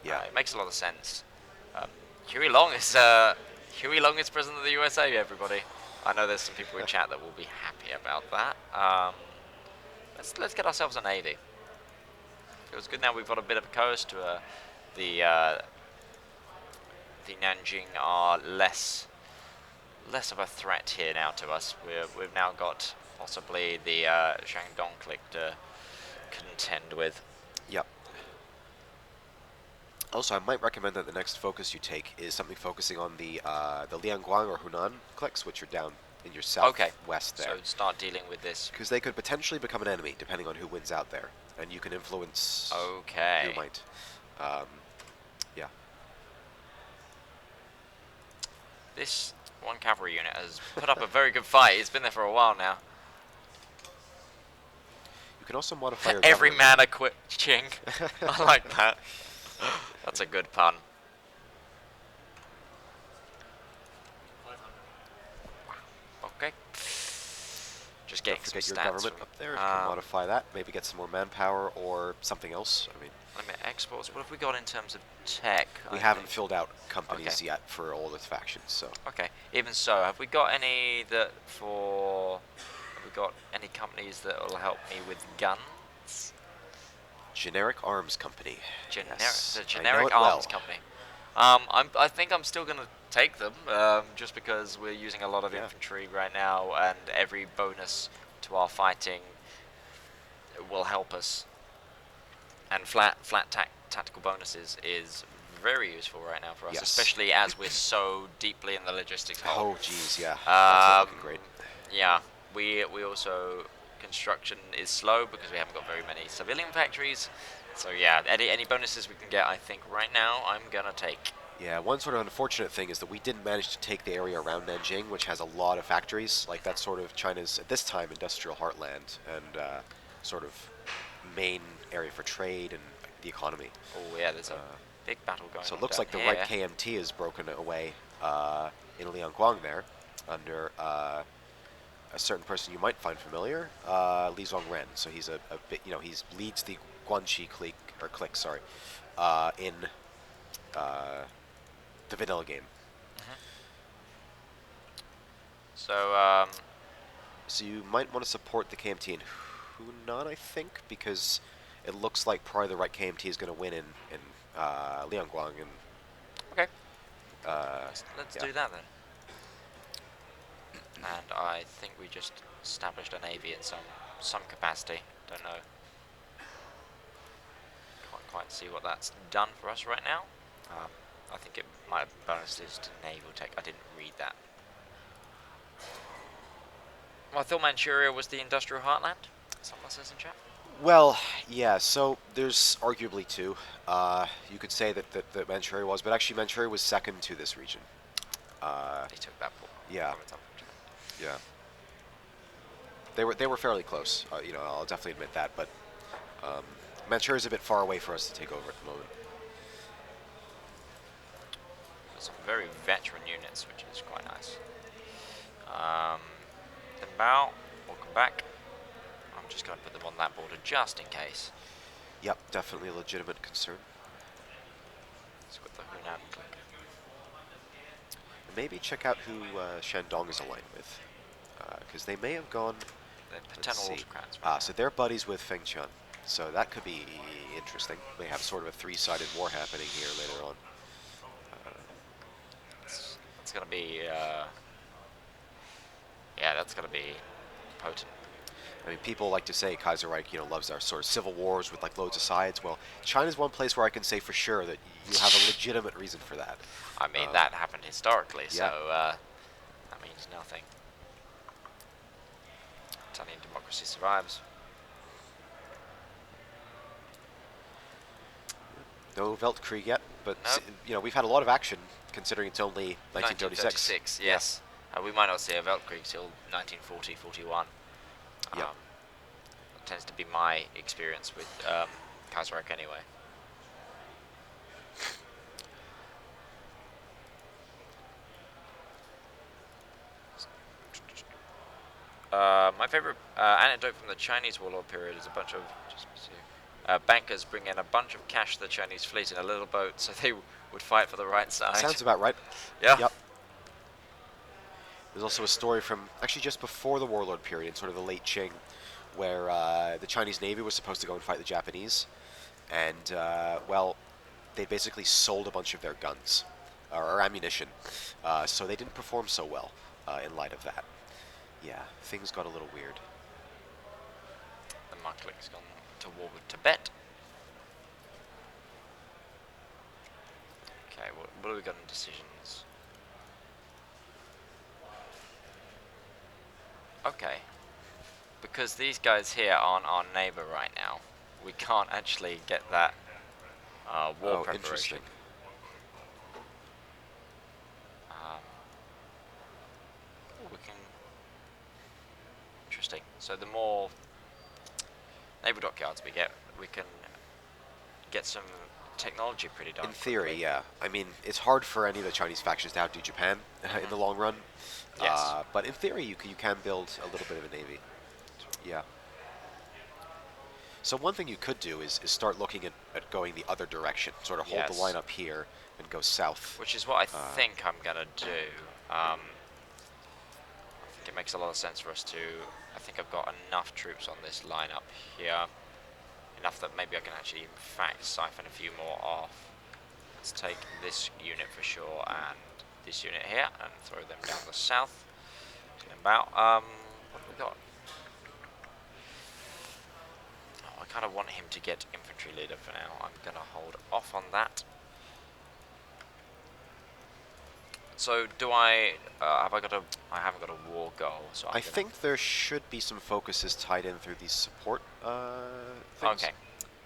Speaker 3: yeah.
Speaker 2: It makes a lot of sense. Huey Long is president of the USA. Everybody, I know there's some people in chat that will be happy about that. Let's get ourselves a navy. Feels good now. We've got a bit of a coast. The Nanjing are less of a threat here now to us. We've now got possibly the Shandong click to contend with.
Speaker 3: Yep. Also, I might recommend that the next focus you take is something focusing on the Liangguang or Hunan cliques, which are down in your southwest there.
Speaker 2: So start dealing with this.
Speaker 3: Because they could potentially become an enemy, depending on who wins out there. And you can influence
Speaker 2: Okay.
Speaker 3: who might. Yeah.
Speaker 2: This one cavalry unit has put up a very good fight. It's been there for a while now.
Speaker 3: You can also modify your
Speaker 2: Every
Speaker 3: government.
Speaker 2: man a quick ching. I like that. That's a good pun. Okay. Just
Speaker 3: Don't
Speaker 2: getting some
Speaker 3: forget your
Speaker 2: stats
Speaker 3: government
Speaker 2: from-
Speaker 3: up there. You can modify that. Maybe get some more manpower or something else. I mean,
Speaker 2: Limit exports. What have we got in terms of tech?
Speaker 3: we
Speaker 2: I
Speaker 3: haven't
Speaker 2: think?
Speaker 3: filled out companies
Speaker 2: Okay.
Speaker 3: yet for all the factions, so.
Speaker 2: Okay. Even so, have we got any that for? Have we got any companies that will help me with guns?
Speaker 3: Generic arms company.
Speaker 2: Generic,
Speaker 3: Yes,
Speaker 2: the
Speaker 3: I know
Speaker 2: generic
Speaker 3: it well.
Speaker 2: arms company. I think I'm still gonna take them, just because we're using a lot of
Speaker 3: Yeah.
Speaker 2: infantry right now, and every bonus to our fighting will help us. And flat tactical bonuses is very useful right now for us,
Speaker 3: Yes.
Speaker 2: especially as we're so deeply in the logistics hole.
Speaker 3: Oh, geez, yeah. That's not looking great.
Speaker 2: Yeah, we also construction is slow because we haven't got very many civilian factories. So yeah, any bonuses we can get, I think right now I'm gonna take.
Speaker 3: Yeah, one sort of unfortunate thing is that we didn't manage to take the area around Nanjing, which has a lot of factories. Like, that's sort of China's, at this time, industrial heartland and sort of main area for trade and the economy.
Speaker 2: Oh yeah, there's a big battle going on.
Speaker 3: So it looks
Speaker 2: down
Speaker 3: like the
Speaker 2: here.
Speaker 3: right KMT is broken away in Liangguang there under a certain person you might find familiar, Li Zhongren. So he's a bit, he leads the Guanxi clique, sorry, in the vanilla game.
Speaker 2: So
Speaker 3: So you might want to support the KMT in Hunan, I think, because it looks like probably the right KMT is going to win in Liangguang and
Speaker 2: okay, let's
Speaker 3: yeah.
Speaker 2: do that then. And I think we just established a navy in some capacity. Don't know. Can't quite see what that's done for us right now. I think it might have bonuses to naval tech. I didn't read that. Well, I thought Manchuria was the industrial heartland. Someone says in chat.
Speaker 3: Well, yeah, so there's arguably two. You could say that Manchuria was, but actually Manchuria was second to this region.
Speaker 2: They took that port.
Speaker 3: Yeah. Yeah. They were fairly close, I'll definitely admit that, but Manchuria's a bit far away for us to take over at the moment.
Speaker 2: Some very veteran units, which is quite nice. Then Bao, welcome back. I'm just going to put them on that border just in case.
Speaker 3: Yep, definitely a legitimate concern.
Speaker 2: Let's put the Hunan click.
Speaker 3: Maybe check out who Shandong is aligned with, because they may have gone.
Speaker 2: They're
Speaker 3: Let's
Speaker 2: paternal
Speaker 3: see.
Speaker 2: autocrats. Right
Speaker 3: So they're buddies with Feng Qian, so that could be interesting. They have sort of a three-sided war happening here later on.
Speaker 2: it's going to be, yeah, that's going to be potent.
Speaker 3: I mean, people like to say Kaiserreich, loves our sort of civil wars with like loads of sides. Well, China's one place where I can say for sure that you have a legitimate reason for that.
Speaker 2: I mean, that happened historically,
Speaker 3: yeah.
Speaker 2: so that means nothing. Italian democracy survives.
Speaker 3: No Weltkrieg yet, but
Speaker 2: Nope.
Speaker 3: we've had a lot of action considering it's only 1936.
Speaker 2: 1936, yes. We might not see a Weltkrieg till 1940, 41.
Speaker 3: Yeah.
Speaker 2: That tends to be my experience with Kaiserreich anyway. My favorite anecdote from the Chinese warlord period is a bunch of bankers bring in a bunch of cash to the Chinese fleet in a little boat so they would fight for the right side.
Speaker 3: Sounds about right.
Speaker 2: Yeah.
Speaker 3: Yep. There's also a story from actually just before the warlord period, in sort of the late Qing, where the Chinese Navy was supposed to go and fight the Japanese, and well, they basically sold a bunch of their guns or ammunition, so they didn't perform so well in light of that. Yeah, things got a little weird.
Speaker 2: The Muklik's gone to war with Tibet. Okay, what have we got in decisions? Okay. Because these guys here aren't our neighbour right now, we can't actually get that war preparation.
Speaker 3: Interesting.
Speaker 2: We can... Interesting. So the more naval dockyards we get, we can get some technology pretty darn
Speaker 3: In theory,
Speaker 2: quickly.
Speaker 3: yeah. I mean, it's hard for any of the Chinese factions to outdo Japan in the long run.
Speaker 2: Yes.
Speaker 3: But in theory, you can build a little bit of a navy. Yeah. So one thing you could do is start looking at going the other direction. Sort of hold the
Speaker 2: Yes.
Speaker 3: line up here and go south.
Speaker 2: Which is what I think I'm going to do. I think it makes a lot of sense for us to... I think I've got enough troops on this line up here. Enough that maybe I can actually, in fact, siphon a few more off. Let's take this unit for sure and this unit here and throw them down the south. About, what have we got? Oh, I kind of want him to get infantry leader for now. I'm going to hold off on that. So do I, have I got a, I haven't got a war goal, so
Speaker 3: I think there should be some focuses tied in through these support things.
Speaker 2: Okay.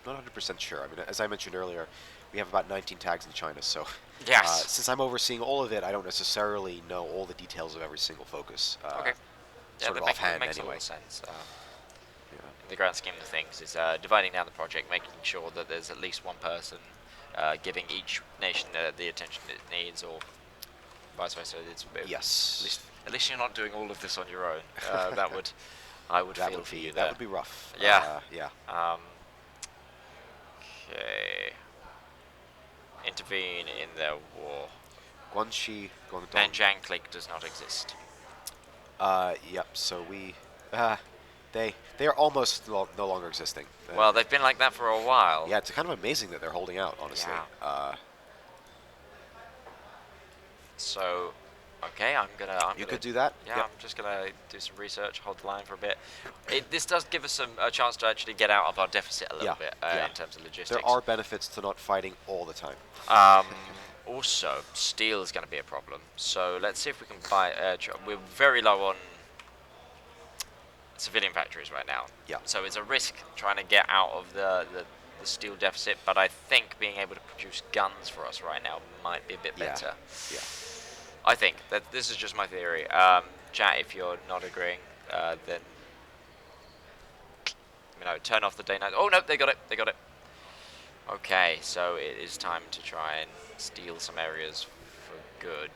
Speaker 3: Not 100% sure. I mean, as I mentioned earlier, we have about 19 tags in China, so
Speaker 2: Yes.
Speaker 3: since I'm overseeing all of it, I don't necessarily know all the details of every single focus.
Speaker 2: Okay. Yeah,
Speaker 3: Sort
Speaker 2: that
Speaker 3: of offhand,
Speaker 2: makes a
Speaker 3: anyway.
Speaker 2: lot of sense.
Speaker 3: Yeah.
Speaker 2: In the grand scheme of things, is dividing down the project, making sure that there's at least one person giving each nation the attention it needs, or vice versa. It's a bit,
Speaker 3: Yes.
Speaker 2: At least you're not doing all of this on your own. That would, I would
Speaker 3: That
Speaker 2: feel
Speaker 3: would
Speaker 2: for
Speaker 3: be
Speaker 2: you
Speaker 3: that
Speaker 2: there.
Speaker 3: would be rough.
Speaker 2: Yeah.
Speaker 3: Yeah.
Speaker 2: Okay. Intervene in their war.
Speaker 3: Guanxi, Guangdong.
Speaker 2: Nanjing Clique does not exist.
Speaker 3: Yep. So we, they are almost no longer existing.
Speaker 2: Well, they've been like that for a while.
Speaker 3: Yeah, it's kind of amazing that they're holding out. Honestly.
Speaker 2: Yeah. So, okay, I'm gonna.
Speaker 3: You could do that.
Speaker 2: Yeah,
Speaker 3: Yep.
Speaker 2: I'm just gonna do some research, hold the line for a bit. This does give us a chance to actually get out of our deficit a little bit in terms of logistics.
Speaker 3: There are benefits to not fighting all the time.
Speaker 2: Also, steel is going to be a problem. So let's see if we can buy. We're very low on civilian factories right now.
Speaker 3: Yeah.
Speaker 2: So it's a risk trying to get out of the steel deficit. But I think being able to produce guns for us right now might be a bit better.
Speaker 3: Yeah.
Speaker 2: I think that this is just my theory. Chat, if you're not agreeing, then turn off the day night. Oh no, they got it. They got it. Okay, so it is time to try and steal some areas for good.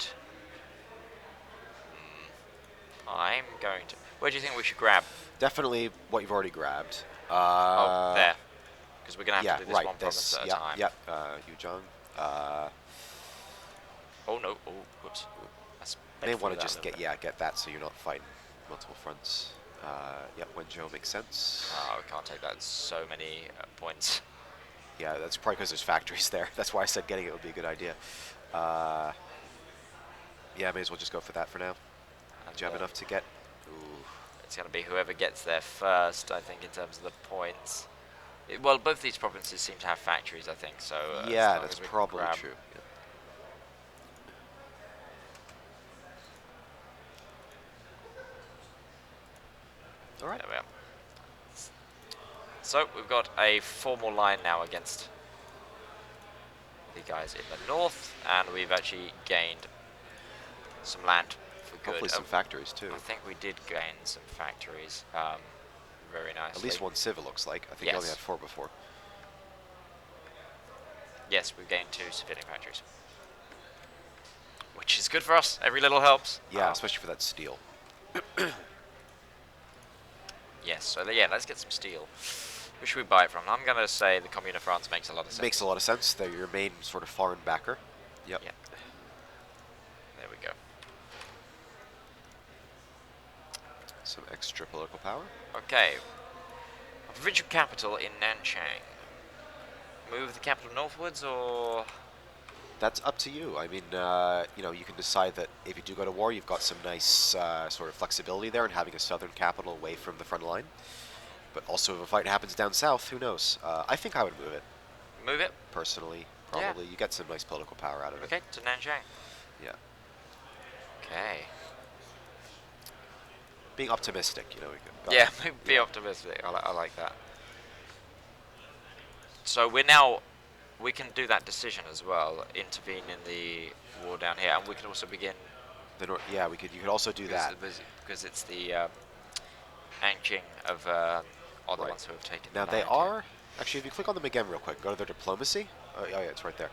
Speaker 2: I'm going to. Where do you think we should grab?
Speaker 3: Definitely what you've already grabbed.
Speaker 2: Oh, there. Because we're gonna have to do this
Speaker 3: right.
Speaker 2: one province at a time.
Speaker 3: Yeah. Yuzhong.
Speaker 2: Oh no. Oh, whoops. That's
Speaker 3: May
Speaker 2: bent
Speaker 3: want to
Speaker 2: through
Speaker 3: just
Speaker 2: that a little
Speaker 3: get that so you're not fighting multiple fronts. Yep, Wenzhou makes sense.
Speaker 2: bit. Oh, we can't take that. It's so many points.
Speaker 3: Yeah, that's probably because there's factories there. That's why I said getting it would be a good idea. Yeah, may as well just go for that for now. Do you have enough to get? Ooh.
Speaker 2: It's going to be whoever gets there first, I think, in terms of the points. Well, both these provinces seem to have factories, I think, so...
Speaker 3: yeah,
Speaker 2: as long
Speaker 3: that's
Speaker 2: as we
Speaker 3: probably
Speaker 2: grab-
Speaker 3: true. Yeah. All right.
Speaker 2: There we are. So, we've got a formal line now against the guys in the north, and we've actually gained some land for good.
Speaker 3: Hopefully some factories too.
Speaker 2: I think we did gain some factories very nicely.
Speaker 3: At least one civ, it looks like. I think we only
Speaker 2: Yes.
Speaker 3: had 4 before.
Speaker 2: Yes, we've gained 2 civilian factories. Which is good for us. Every little helps.
Speaker 3: Yeah, especially for that steel.
Speaker 2: Yes, so yeah, let's get some steel. Who should we buy it from? I'm going to say the Commune of France makes a lot of sense.
Speaker 3: Makes a lot of sense. They're your main sort of foreign backer. Yep.
Speaker 2: Yeah. There we go.
Speaker 3: Some extra political power.
Speaker 2: Okay. A provincial capital in Nanchang. Move the capital northwards, or...
Speaker 3: That's up to you. I mean, you know, you can decide that if you do go to war, you've got some nice sort of flexibility there in having a southern capital away from the front line. But also, if a fight happens down south, who knows? I think I would move it,
Speaker 2: Move it.
Speaker 3: personally. Probably. You get some nice political power out of it.
Speaker 2: Okay, to Nanchang.
Speaker 3: Yeah.
Speaker 2: Okay.
Speaker 3: Being optimistic, you know.
Speaker 2: Yeah, be optimistic. I like that. So we can do that decision as well, intervene in the war down here, and we can also begin.
Speaker 3: Yeah, you could also do that.
Speaker 2: Because it's the Anqing of are the
Speaker 3: Right.
Speaker 2: ones who have taken.
Speaker 3: Now
Speaker 2: the
Speaker 3: they
Speaker 2: land
Speaker 3: are actually. If you click on them again real quick, go to their diplomacy. Oh yeah, it's right there.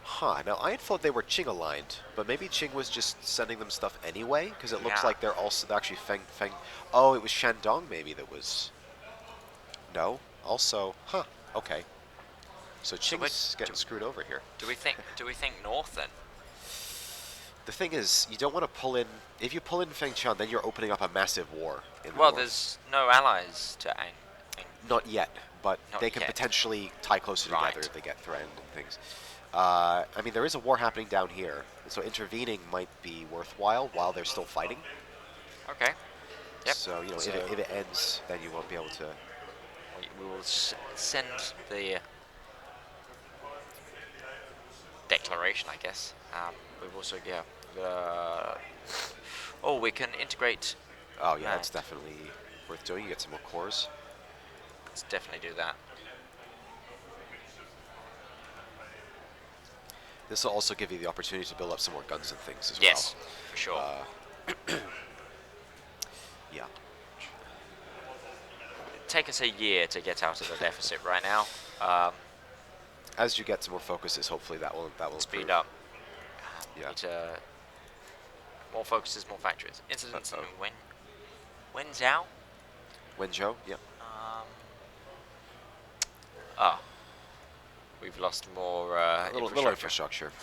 Speaker 3: Huh. Now I had thought they were Qing aligned, but maybe Qing was just sending them stuff anyway, because it looks
Speaker 2: Yeah.
Speaker 3: like they're actually Feng. Oh, it was Shandong maybe that was. No. Also, huh. Okay. So Qing's getting screwed over here.
Speaker 2: Do we think north then?
Speaker 3: The thing is, you don't want to pull in. If you pull in Fengtian, then you're opening up a massive war. In the
Speaker 2: Well,
Speaker 3: north.
Speaker 2: there's no allies to Ang.
Speaker 3: Not yet, but
Speaker 2: Not
Speaker 3: they can
Speaker 2: yet.
Speaker 3: potentially tie closer
Speaker 2: Right.
Speaker 3: together if they get threatened and things. I mean, there is a war happening down here, so intervening might be worthwhile while they're still fighting.
Speaker 2: Okay. Yep.
Speaker 3: So, you know,
Speaker 2: So-
Speaker 3: if it ends, then you won't be able to...
Speaker 2: We will send the declaration, I guess. We've also oh, we can integrate.
Speaker 3: Oh, yeah, that's
Speaker 2: Right.
Speaker 3: definitely worth doing. You get some more cores.
Speaker 2: Let's definitely do that.
Speaker 3: This will also give you the opportunity to build up some more guns and things as
Speaker 2: Yes, for sure.
Speaker 3: well. Yeah.
Speaker 2: Take us a year to get out of the deficit right now.
Speaker 3: As you get some more focuses, hopefully that will
Speaker 2: Speed
Speaker 3: improve.
Speaker 2: up.
Speaker 3: Yeah.
Speaker 2: Need to more focuses, more factories. Incidents in
Speaker 3: Uh-oh.
Speaker 2: Wenzhou.
Speaker 3: Wenzhou, yeah.
Speaker 2: We've lost more
Speaker 3: Little infrastructure.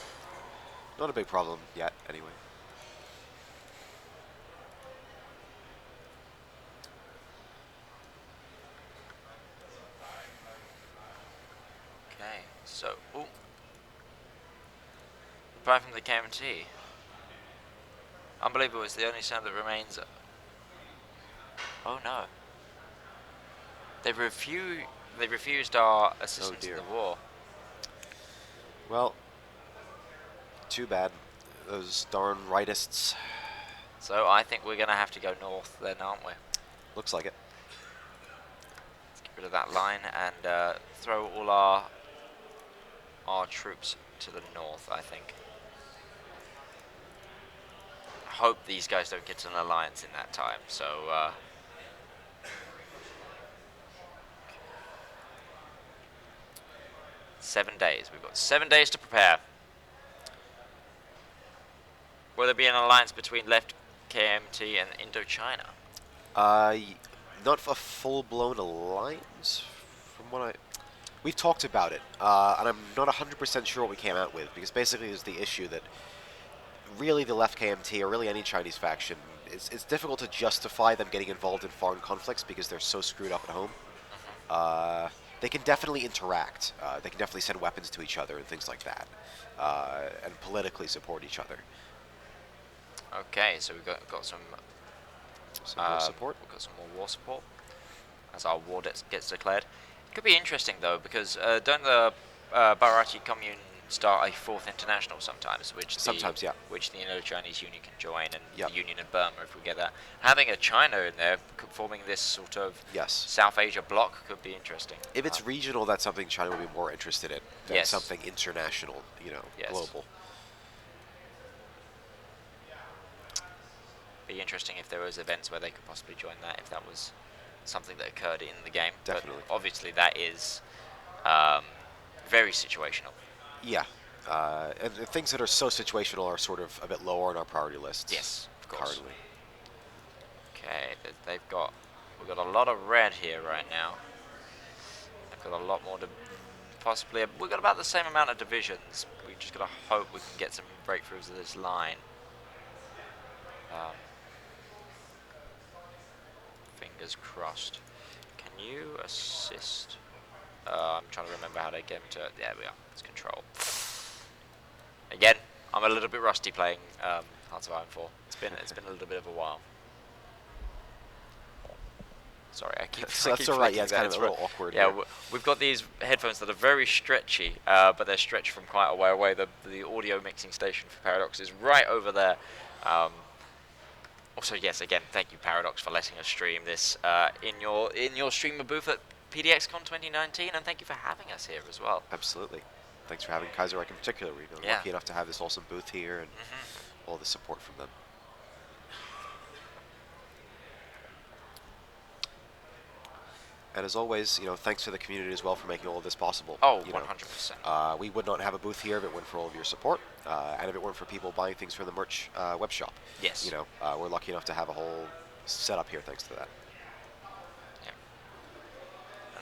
Speaker 3: Not a big problem yet, anyway.
Speaker 2: Okay, so apart from the KMT, unbelievable. It's the only sound that remains. Oh no! They refused our assistance in
Speaker 3: dear.
Speaker 2: the war.
Speaker 3: Well, too bad. Those darn rightists.
Speaker 2: So I think we're gonna have to go north then, aren't we?
Speaker 3: Looks like it.
Speaker 2: Let's get rid of that line and throw all our troops to the north, I think. I hope these guys don't get an alliance in that time, so 7 days. We've got 7 days to prepare. Will there be an alliance between left KMT and Indochina?
Speaker 3: Not a full-blown alliance, from what I... We've talked about it, and I'm not 100% sure what we came out with, because basically there's the issue that really the left KMT, or really any Chinese faction, it's difficult to justify them getting involved in foreign conflicts because they're so screwed up at home. They can definitely interact. They can definitely send weapons to each other and things like that, and politically support each other.
Speaker 2: Okay, so we've got some
Speaker 3: Some more support.
Speaker 2: We've got some more war support as our war gets declared. It could be interesting though, because don't the Bharati Commune start a fourth international sometimes, which
Speaker 3: Sometimes,
Speaker 2: which the Indo-Chinese Union can join, and
Speaker 3: Yep.
Speaker 2: the Union of Burma if we get that. Having a China in there forming this sort of
Speaker 3: Yes.
Speaker 2: South Asia bloc could be interesting.
Speaker 3: If it's regional, that's something China would be more interested in than
Speaker 2: Yes.
Speaker 3: something international,
Speaker 2: Yes.
Speaker 3: global.
Speaker 2: Be interesting if there was events where they could possibly join that, if that was something that occurred in the game.
Speaker 3: Definitely.
Speaker 2: But obviously that is very situational.
Speaker 3: Yeah. And the things that are so situational are sort of a bit lower on our priority lists.
Speaker 2: Yes, of course.
Speaker 3: Currently.
Speaker 2: Okay, we've got a lot of red here right now. They've got a lot more to possibly. We've got about the same amount of divisions. We just got to hope we can get some breakthroughs of this line. Fingers crossed. Can you assist? I'm trying to remember how to get him to. There we are. It's control. Again, I'm a little bit rusty playing Hearts of Iron 4. It's been a little bit of a while. Sorry, I keep.
Speaker 3: So
Speaker 2: I
Speaker 3: that's
Speaker 2: keep
Speaker 3: all right. Yeah,
Speaker 2: flicking
Speaker 3: it's
Speaker 2: that.
Speaker 3: kind of a little awkward.
Speaker 2: Yeah,
Speaker 3: here.
Speaker 2: we've got these headphones that are very stretchy, but they're stretched from quite a way away. The audio mixing station for Paradox is right over there. Also, yes, again, thank you Paradox for letting us stream this in your streamer booth at PDX-CON 2019, and thank you for having us here as well.
Speaker 3: Absolutely. Thanks for having Kaiserreich in particular. We've been
Speaker 2: Yeah.
Speaker 3: lucky enough to have this awesome booth here and all the support from them. And as always, thanks to the community as well for making all of this possible.
Speaker 2: Oh,
Speaker 3: You know,
Speaker 2: 100%.
Speaker 3: we would not have a booth here if it weren't for all of your support, and if it weren't for people buying things from the merch web shop.
Speaker 2: Yes.
Speaker 3: We're lucky enough to have a whole setup here thanks to that.
Speaker 2: Yeah.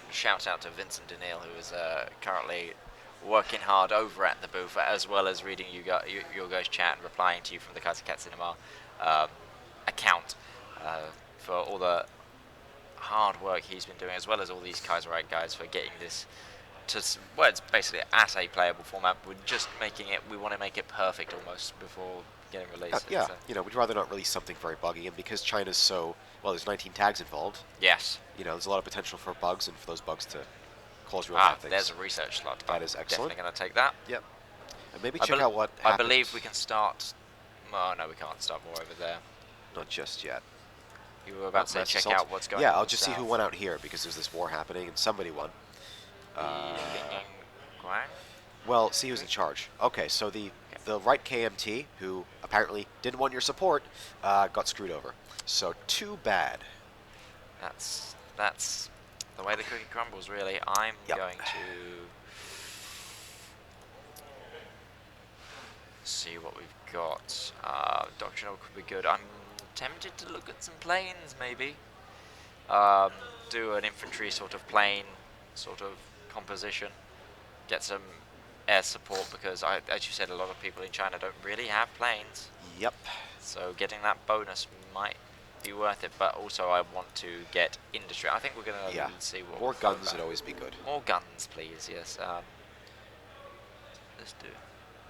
Speaker 2: And shout out to Vincent Daniel, who is currently working hard over at the booth, as well as reading your guys' chat and replying to you from the Kaiserreich Cinema account for all the hard work he's been doing, as well as all these Kaiserreich guys for getting this to, well, it's basically as a playable format. We're just making it, we want to make it perfect almost before getting released.
Speaker 3: Yeah,
Speaker 2: So,
Speaker 3: we'd rather not release something very buggy, and because China's so, well, there's 19 tags involved,
Speaker 2: yes.
Speaker 3: there's a lot of potential for bugs and for those bugs to cause real
Speaker 2: Ah,
Speaker 3: bad things.
Speaker 2: there's a research slot.
Speaker 3: That is excellent.
Speaker 2: Definitely going to take that.
Speaker 3: Yep. And maybe check out what
Speaker 2: I
Speaker 3: happens.
Speaker 2: believe we can start. Oh no, we can't start more over there.
Speaker 3: Not just yet.
Speaker 2: You were about to say
Speaker 3: Mass
Speaker 2: check
Speaker 3: assault.
Speaker 2: out what's going on.
Speaker 3: Yeah, I'll
Speaker 2: in the
Speaker 3: just see who
Speaker 2: south.
Speaker 3: won out here, because there's this war happening and somebody won.
Speaker 2: Guang?
Speaker 3: Well, see who's in charge. Okay, so the right KMT, who apparently didn't want your support, got screwed over. So too bad.
Speaker 2: That's the way the cookie crumbles, really. I'm
Speaker 3: Yep.
Speaker 2: going to see what we've got. Doctrinal could be good. I'm tempted to look at some planes, maybe. Do an infantry sort of plane sort of composition. Get some air support, because as you said, a lot of people in China don't really have planes.
Speaker 3: Yep.
Speaker 2: So getting that bonus might be worth it, but also I want to get industry. I think we're going to
Speaker 3: Yeah.
Speaker 2: see what
Speaker 3: More
Speaker 2: we've got
Speaker 3: guns
Speaker 2: back.
Speaker 3: would always be good.
Speaker 2: More guns, please. Yes. Let's do.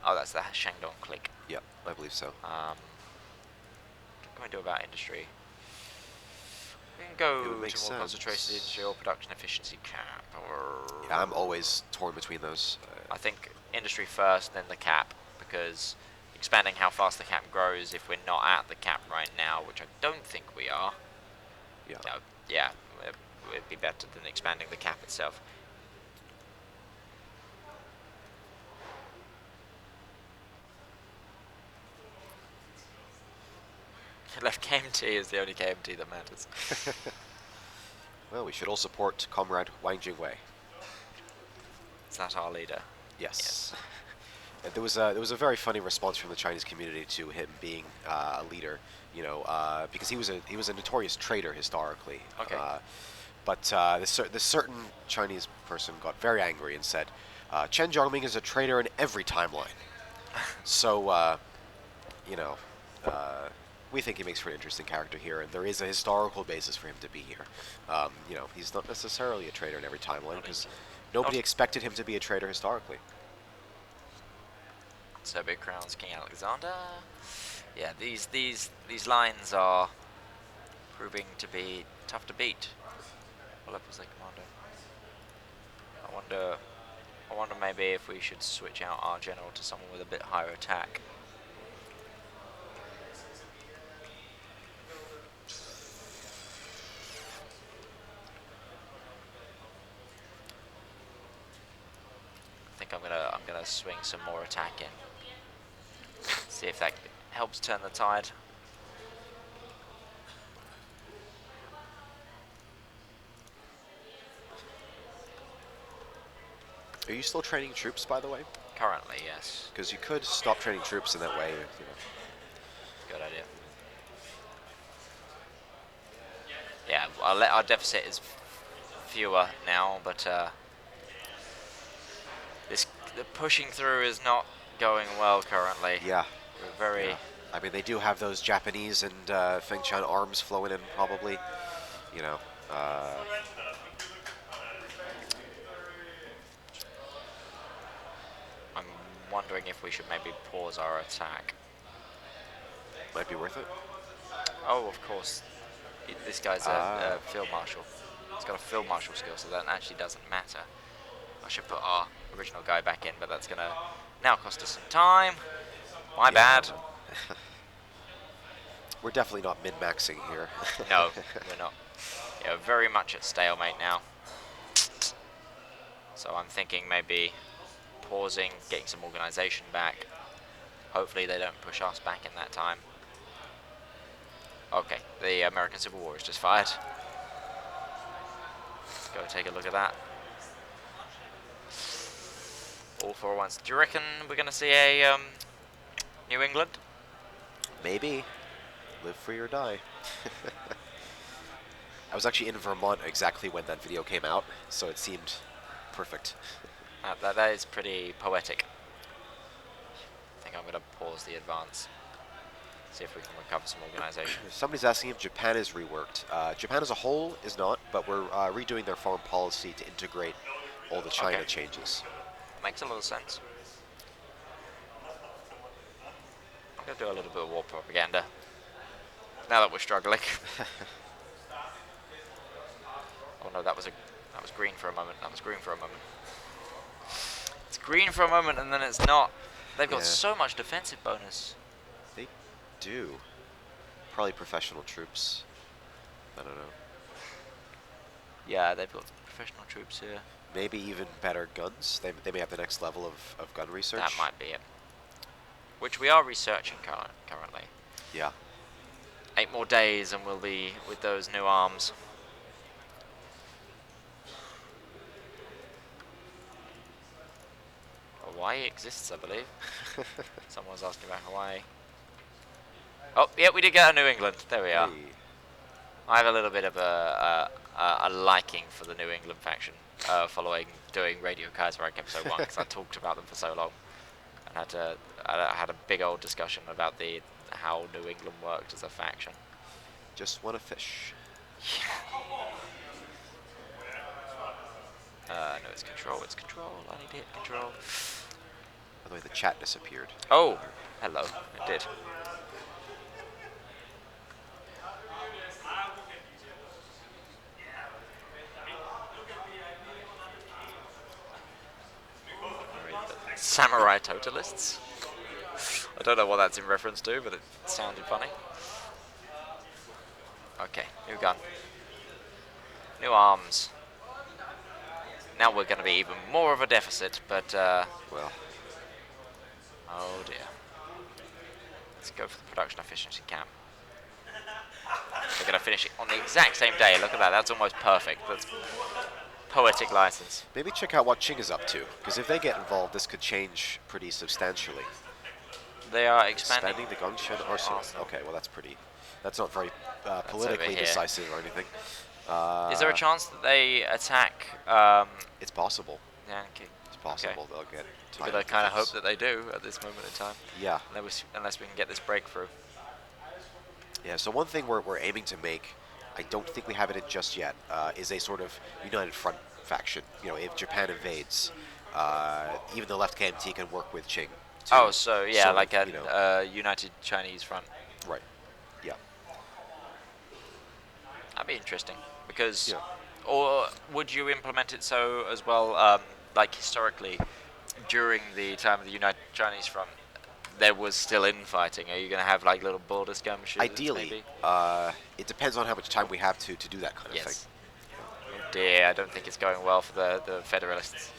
Speaker 2: Oh, that's the Shandong click.
Speaker 3: Yep, I believe so.
Speaker 2: What can we do about industry? We can go
Speaker 3: It
Speaker 2: to
Speaker 3: would
Speaker 2: more
Speaker 3: make sense.
Speaker 2: concentrated industry or production efficiency cap. Or
Speaker 3: Yeah, I'm always torn between those.
Speaker 2: I think industry first, then the cap, because expanding how fast the cap grows, if we're not at the cap right now, which I don't think we are,
Speaker 3: Yeah.
Speaker 2: no, yeah, it'd be better than expanding the cap itself. Left KMT is the only KMT that matters.
Speaker 3: Well, we should all support Comrade Wang Jingwei.
Speaker 2: Is that our leader?
Speaker 3: Yes. And there was a very funny response from the Chinese community to him being a leader, because he was a notorious traitor historically.
Speaker 2: Okay.
Speaker 3: But this certain Chinese person got very angry and said, Chen Jiangming is a traitor in every timeline. So, we think he makes for an interesting character here, and there is a historical basis for him to be here. He's not necessarily a traitor in every timeline, because nobody expected him to be a traitor historically.
Speaker 2: Serbia crowns King Alexander. Yeah, these lines are proving to be tough to beat. Well, up as their commander. I wonder maybe if we should switch out our general to someone with a bit higher attack. I think I'm gonna swing some more attack in. See if that helps turn the tide.
Speaker 3: Are you still training troops, by the way?
Speaker 2: Currently, yes.
Speaker 3: Because you could stop training troops in that way. You know.
Speaker 2: Good idea. Yeah, our deficit is fewer now, but the pushing through is not going well currently.
Speaker 3: Yeah.
Speaker 2: We're very.
Speaker 3: Yeah. I mean, they do have those Japanese and Fengchan arms flowing in, probably. You know.
Speaker 2: I'm wondering if we should maybe pause our attack.
Speaker 3: Might be worth it.
Speaker 2: Oh, of course. This guy's a field marshal. He's got a field marshal skill, so that actually doesn't matter. I should put our original guy back in, but that's gonna now cost us some time. My bad.
Speaker 3: We're definitely not min-maxing here.
Speaker 2: No, we're not. Yeah, we're very much at stalemate now. So I'm thinking maybe pausing, getting some organization back. Hopefully they don't push us back in that time. Okay, the American Civil War is just fired. Let's go take a look at that. All for once. Do you reckon we're going to see a New England?
Speaker 3: Maybe. Live free or die. I was actually in Vermont exactly when that video came out, so it seemed perfect.
Speaker 2: That is pretty poetic. I think I'm going to pause the advance. See if we can recover some organization.
Speaker 3: Somebody's asking if Japan is reworked. Japan as a whole is not, but we're redoing their foreign policy to integrate all the China changes.
Speaker 2: Makes a lot of sense. I'm going to do a little bit of war propaganda. Now that we're struggling. Oh no, that was green for a moment. That was green for a moment. It's green for a moment and then it's not. They've got so much defensive bonus.
Speaker 3: They do. Probably professional troops. I don't know.
Speaker 2: Yeah, they've got professional troops here.
Speaker 3: Maybe even better guns. They may have the next level of gun research.
Speaker 2: That might be it. Which we are researching currently.
Speaker 3: Yeah.
Speaker 2: 8 more days and we'll be with those new arms. Hawaii exists, I believe. Someone was asking about Hawaii. Oh, yeah, we did get a New England. There we are.
Speaker 3: Hey.
Speaker 2: I have a little bit of a liking for the New England faction, following doing Radio Kaiserreich episode 1, because I talked about them for so long, and I had a big old discussion about how New England worked as a faction.
Speaker 3: Just want to fish.
Speaker 2: No, it's control. It's control. I need to hit control.
Speaker 3: By the way, the chat disappeared.
Speaker 2: Oh, hello. It did. Samurai Totalists. I don't know what that's in reference to, but it sounded funny. Okay, new gun. New arms. Now we're going to be even more of a deficit, but
Speaker 3: Well,
Speaker 2: oh dear. Let's go for the production efficiency camp. We're going to finish it on the exact same day. Look at that. That's almost perfect. That's poetic license.
Speaker 3: maybe check out what Qing is up to, because if they get involved, this could change pretty substantially.
Speaker 2: They are expanding.
Speaker 3: Expanding the Gongshan arsenal. Okay, well that's not very politically
Speaker 2: here.
Speaker 3: decisive or anything.
Speaker 2: Is there a chance that they attack
Speaker 3: It's possible.
Speaker 2: Yankee?
Speaker 3: It's possible they'll get.
Speaker 2: But I kind of hope that they do at this moment in time.
Speaker 3: Yeah.
Speaker 2: Unless we can get this breakthrough.
Speaker 3: Yeah. So one thing we're aiming to make, I don't think we have it in just yet, is a sort of united front faction. You know, if Japan invades, even the left KMT can work with Qing.
Speaker 2: Oh, so yeah,
Speaker 3: sort
Speaker 2: like
Speaker 3: of,
Speaker 2: a
Speaker 3: you know,
Speaker 2: United Chinese Front.
Speaker 3: right. Yeah.
Speaker 2: That'd be interesting because,
Speaker 3: Yeah.
Speaker 2: or would you implement it so as well, like historically, during the time of the United Chinese Front, there was still infighting? Are you going to have like little border skirmishes?
Speaker 3: Ideally,
Speaker 2: maybe?
Speaker 3: it depends on how much time we have to do that kind of thing.
Speaker 2: Yes. Oh dear, I don't think it's going well for the Federalists.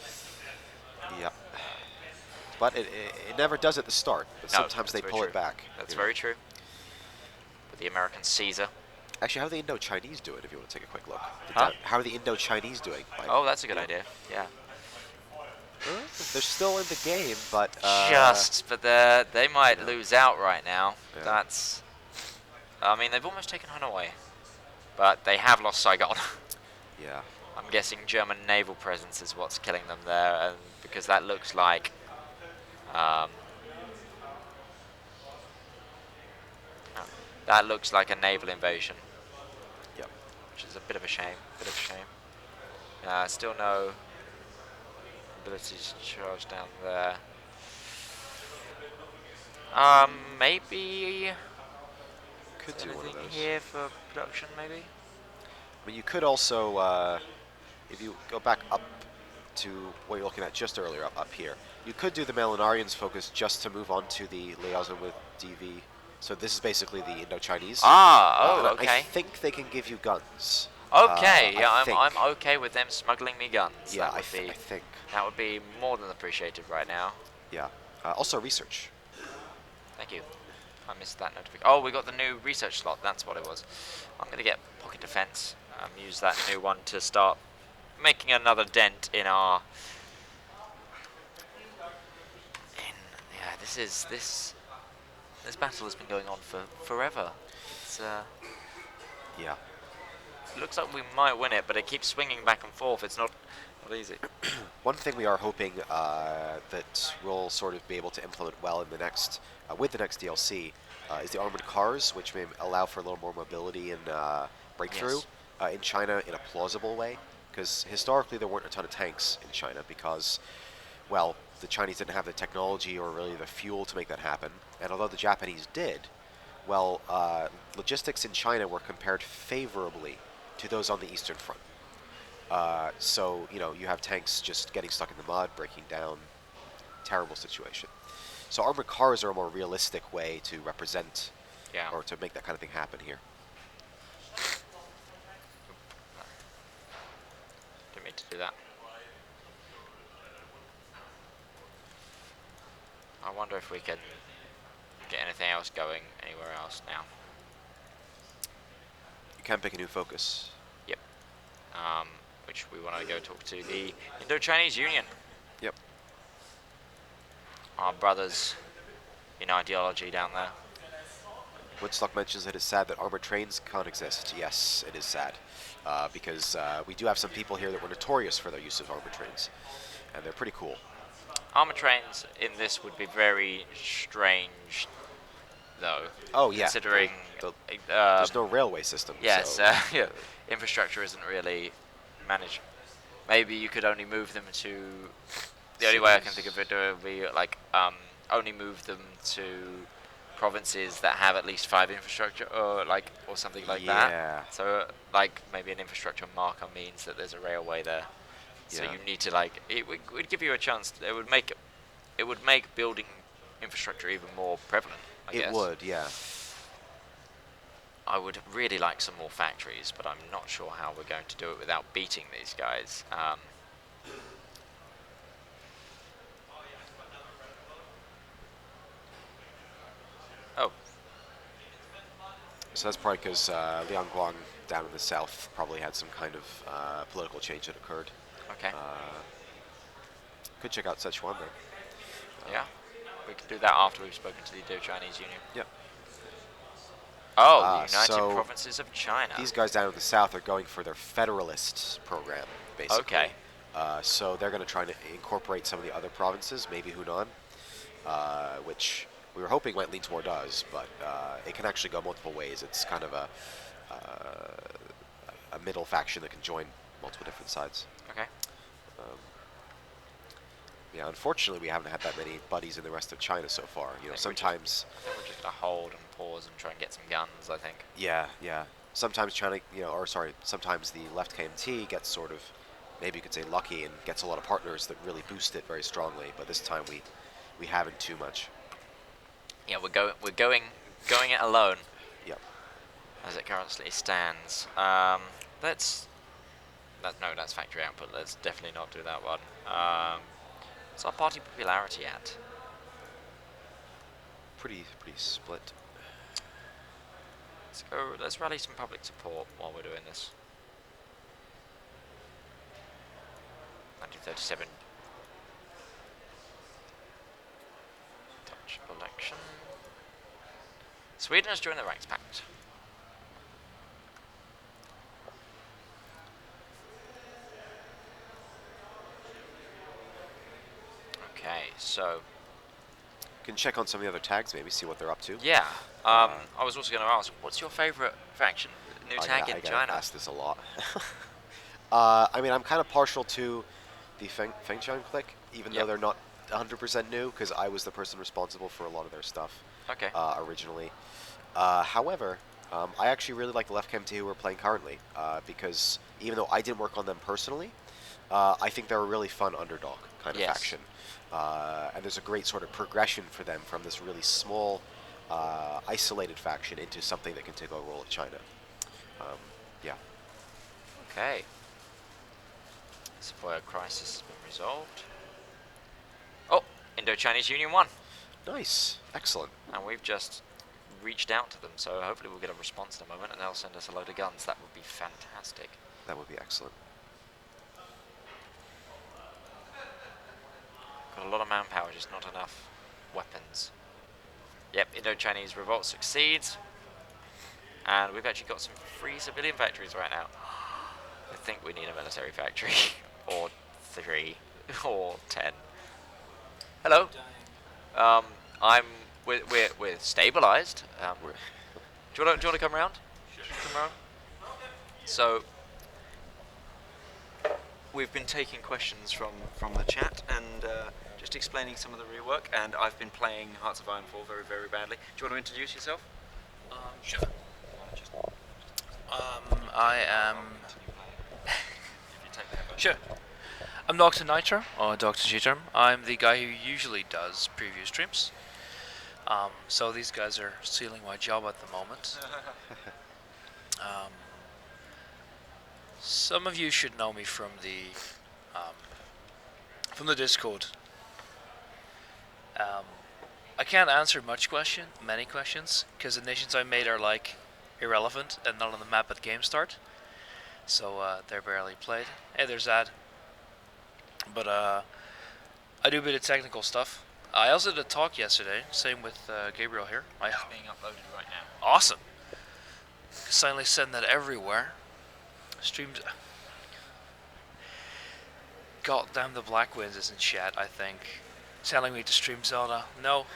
Speaker 3: Yeah. But it never does at the start. But
Speaker 2: No,
Speaker 3: sometimes
Speaker 2: that's
Speaker 3: they
Speaker 2: very
Speaker 3: pull
Speaker 2: true.
Speaker 3: it back.
Speaker 2: That's
Speaker 3: you know.
Speaker 2: very true. With the American Caesar.
Speaker 3: Actually, how are the Indo-Chinese doing, if you want to take a quick look?
Speaker 2: Huh?
Speaker 3: How are the Indo-Chinese doing?
Speaker 2: Oh, that's a good idea. Yeah.
Speaker 3: They're still in the game, but...
Speaker 2: But they might lose out right now.
Speaker 3: Yeah.
Speaker 2: That's... I mean, they've almost taken Hanoi. But they have lost Saigon.
Speaker 3: Yeah.
Speaker 2: I'm guessing German naval presence is what's killing them there, and because that looks like... that looks like a naval invasion.
Speaker 3: Yep.
Speaker 2: Which is a bit of a shame. Still no abilities to charge down there. Maybe
Speaker 3: Could do one of
Speaker 2: anything
Speaker 3: those.
Speaker 2: here for production, maybe?
Speaker 3: I mean, you could also, if you go back up to what you're looking at just earlier, up here, you could do the Melanarians focus just to move on to the liaison with DV. So this is basically the Indo-Chinese. And
Speaker 2: Okay.
Speaker 3: I think they can give you guns.
Speaker 2: Okay,
Speaker 3: I
Speaker 2: yeah,
Speaker 3: think.
Speaker 2: I'm okay with them smuggling me guns.
Speaker 3: Yeah,
Speaker 2: That
Speaker 3: I
Speaker 2: would be
Speaker 3: think.
Speaker 2: that would be more than appreciated right now.
Speaker 3: Yeah. Also research.
Speaker 2: Thank you. I missed that notification. Oh, we got the new research slot. That's what it was. I'm going to get pocket defense. Use that new one to start making another dent in our. Yeah, this battle has been going on for forever. It's
Speaker 3: Yeah.
Speaker 2: it looks like we might win it, but it keeps swinging back and forth. It's not easy.
Speaker 3: One thing we are hoping that we'll sort of be able to implement well in the next, with the next DLC, is the armored cars, which may allow for a little more mobility and breakthrough in China in a plausible way. Because historically there weren't a ton of tanks in China because, well, the Chinese didn't have the technology or really the fuel to make that happen. And although the Japanese did, well, logistics in China were compared favorably to those on the Eastern Front. So, you have tanks just getting stuck in the mud, breaking down. Terrible situation. So armored cars are a more realistic way to represent or to make that kind of thing happen here.
Speaker 2: Didn't mean to do that. I wonder if we can get anything else going anywhere else now.
Speaker 3: You can pick a new focus.
Speaker 2: Yep. Which we want to go talk to the Indo-Chinese Union.
Speaker 3: Yep.
Speaker 2: Our brothers in ideology down there.
Speaker 3: Woodstock mentions that it's sad that armored trains can't exist. Yes, it is sad. Because we do have some people here that were notorious for their use of armored trains. And they're pretty cool.
Speaker 2: Armored trains in this would be very strange, though.
Speaker 3: Oh, yeah.
Speaker 2: Considering
Speaker 3: there's no railway system.
Speaker 2: Yes,
Speaker 3: So,
Speaker 2: yeah. Infrastructure isn't really managed. Maybe you could only move them to. The only way I can think of it would be like only move them to provinces that have at least 5 infrastructure, or something like that. So like maybe an infrastructure marker means that there's a railway there. So you need to it would give you a chance. It would make building infrastructure even more prevalent. I guess.
Speaker 3: It would, yeah.
Speaker 2: I would really like some more factories, but I'm not sure how we're going to do it without beating these guys. Oh.
Speaker 3: So that's probably because Liangguang down in the south probably had some kind of political change that occurred.
Speaker 2: Okay.
Speaker 3: Could check out Sichuan though.
Speaker 2: Yeah. We can do that after we've spoken to the Indo-Chinese Union.
Speaker 3: Yep.
Speaker 2: Oh, the United
Speaker 3: so
Speaker 2: Provinces of China.
Speaker 3: These guys down in the south are going for their federalist program, basically.
Speaker 2: Okay.
Speaker 3: So they're going to try to incorporate some of the other provinces, maybe Hunan, which we were hoping might lean toward us, but it can actually go multiple ways. It's kind of a middle faction that can join multiple different sides.
Speaker 2: Okay.
Speaker 3: Yeah, unfortunately, we haven't had that many buddies in the rest of China so far. Sometimes.
Speaker 2: I think we're just gonna hold and pause and try and get some guns. I think.
Speaker 3: Yeah, yeah. sometimes China, sometimes the left KMT gets sort of, maybe you could say lucky and gets a lot of partners that really boost it very strongly. But this time we haven't too much.
Speaker 2: Yeah, we're going it alone.
Speaker 3: Yep.
Speaker 2: As it currently stands. That's factory output. Let's definitely not do that one. What's our party popularity at?
Speaker 3: Pretty split.
Speaker 2: Let's go. Let's rally some public support while we're doing this. 1937. Dutch election. Sweden has joined the Ranks Pact. Okay, so
Speaker 3: Can check on some of the other tags, maybe see what they're up to.
Speaker 2: yeah, I was also going to ask, what's your favorite faction? New tag in
Speaker 3: I
Speaker 2: China.
Speaker 3: get asked this a lot. I mean, I'm kind of partial to the Fengchang clique, even though they're not 100% new, because I was the person responsible for a lot of their stuff.
Speaker 2: Okay.
Speaker 3: Originally. However, I actually really like the left KMT who we're playing currently, because even though I didn't work on them personally, I think they're a really fun underdog kind of faction. And there's a great sort of progression for them from this really small, isolated faction into something that can take over all of China. Yeah.
Speaker 2: Okay. Supply crisis has been resolved. Oh, Indo-Chinese Union won.
Speaker 3: Nice. Excellent.
Speaker 2: And we've just reached out to them, so hopefully we'll get a response in a moment and they'll send us a load of guns. That would be fantastic.
Speaker 3: That would be excellent.
Speaker 2: Got a lot of manpower, just not enough weapons. Yep, Indo-Chinese revolt succeeds. And we've actually got some free civilian factories right now. I think we need a military factory. Or 3. Or 10. Hello. We're stabilized. Do you want to come around? Sure. Come around. So we've been taking questions from the chat and just explaining some of the rework. And I've been playing Hearts of Iron 4 very, very badly. Do you want to introduce yourself?
Speaker 4: Sure. I am. Sure. I'm Dr. Nitro, or Dr. G-Term. I'm the guy who usually does preview streams. So these guys are stealing my job at the moment. Some of you should know me from the Discord. I can't answer many questions, because the nations I made are like irrelevant and not on the map at game start. So they're barely played. Hey, there's that. But I do a bit of technical stuff. I also did a talk yesterday, same with Gabriel here.
Speaker 2: It's being uploaded right now.
Speaker 4: Awesome. Silently send that everywhere. Streams. Goddamn, the Black Winds is in chat, I think. Telling me to stream Zelda. No.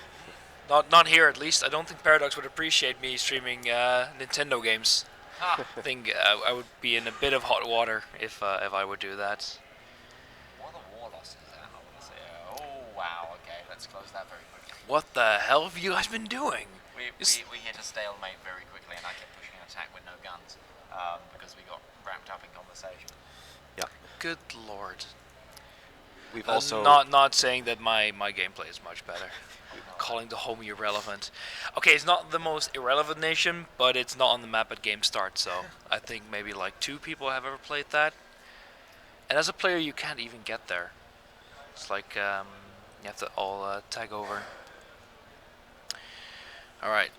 Speaker 4: Not here, at least. I don't think Paradox would appreciate me streaming Nintendo games. I think I would be in a bit of hot water if I would do that.
Speaker 2: What are the war losses? I want to say. Oh wow. Okay, let's close that very quickly.
Speaker 4: What the hell have you guys been doing?
Speaker 2: We hit a stalemate very quickly, and I kept pushing an attack with no guns because we got wrapped up in conversation.
Speaker 3: Yeah.
Speaker 4: Good lord.
Speaker 3: We've also
Speaker 4: not saying that my gameplay is much better. Calling the home irrelevant. Okay, it's not the most irrelevant nation, but it's not on the map at game start, so I think maybe like 2 people have ever played that. And as a player, you can't even get there. It's like you have to all tag over. Alright,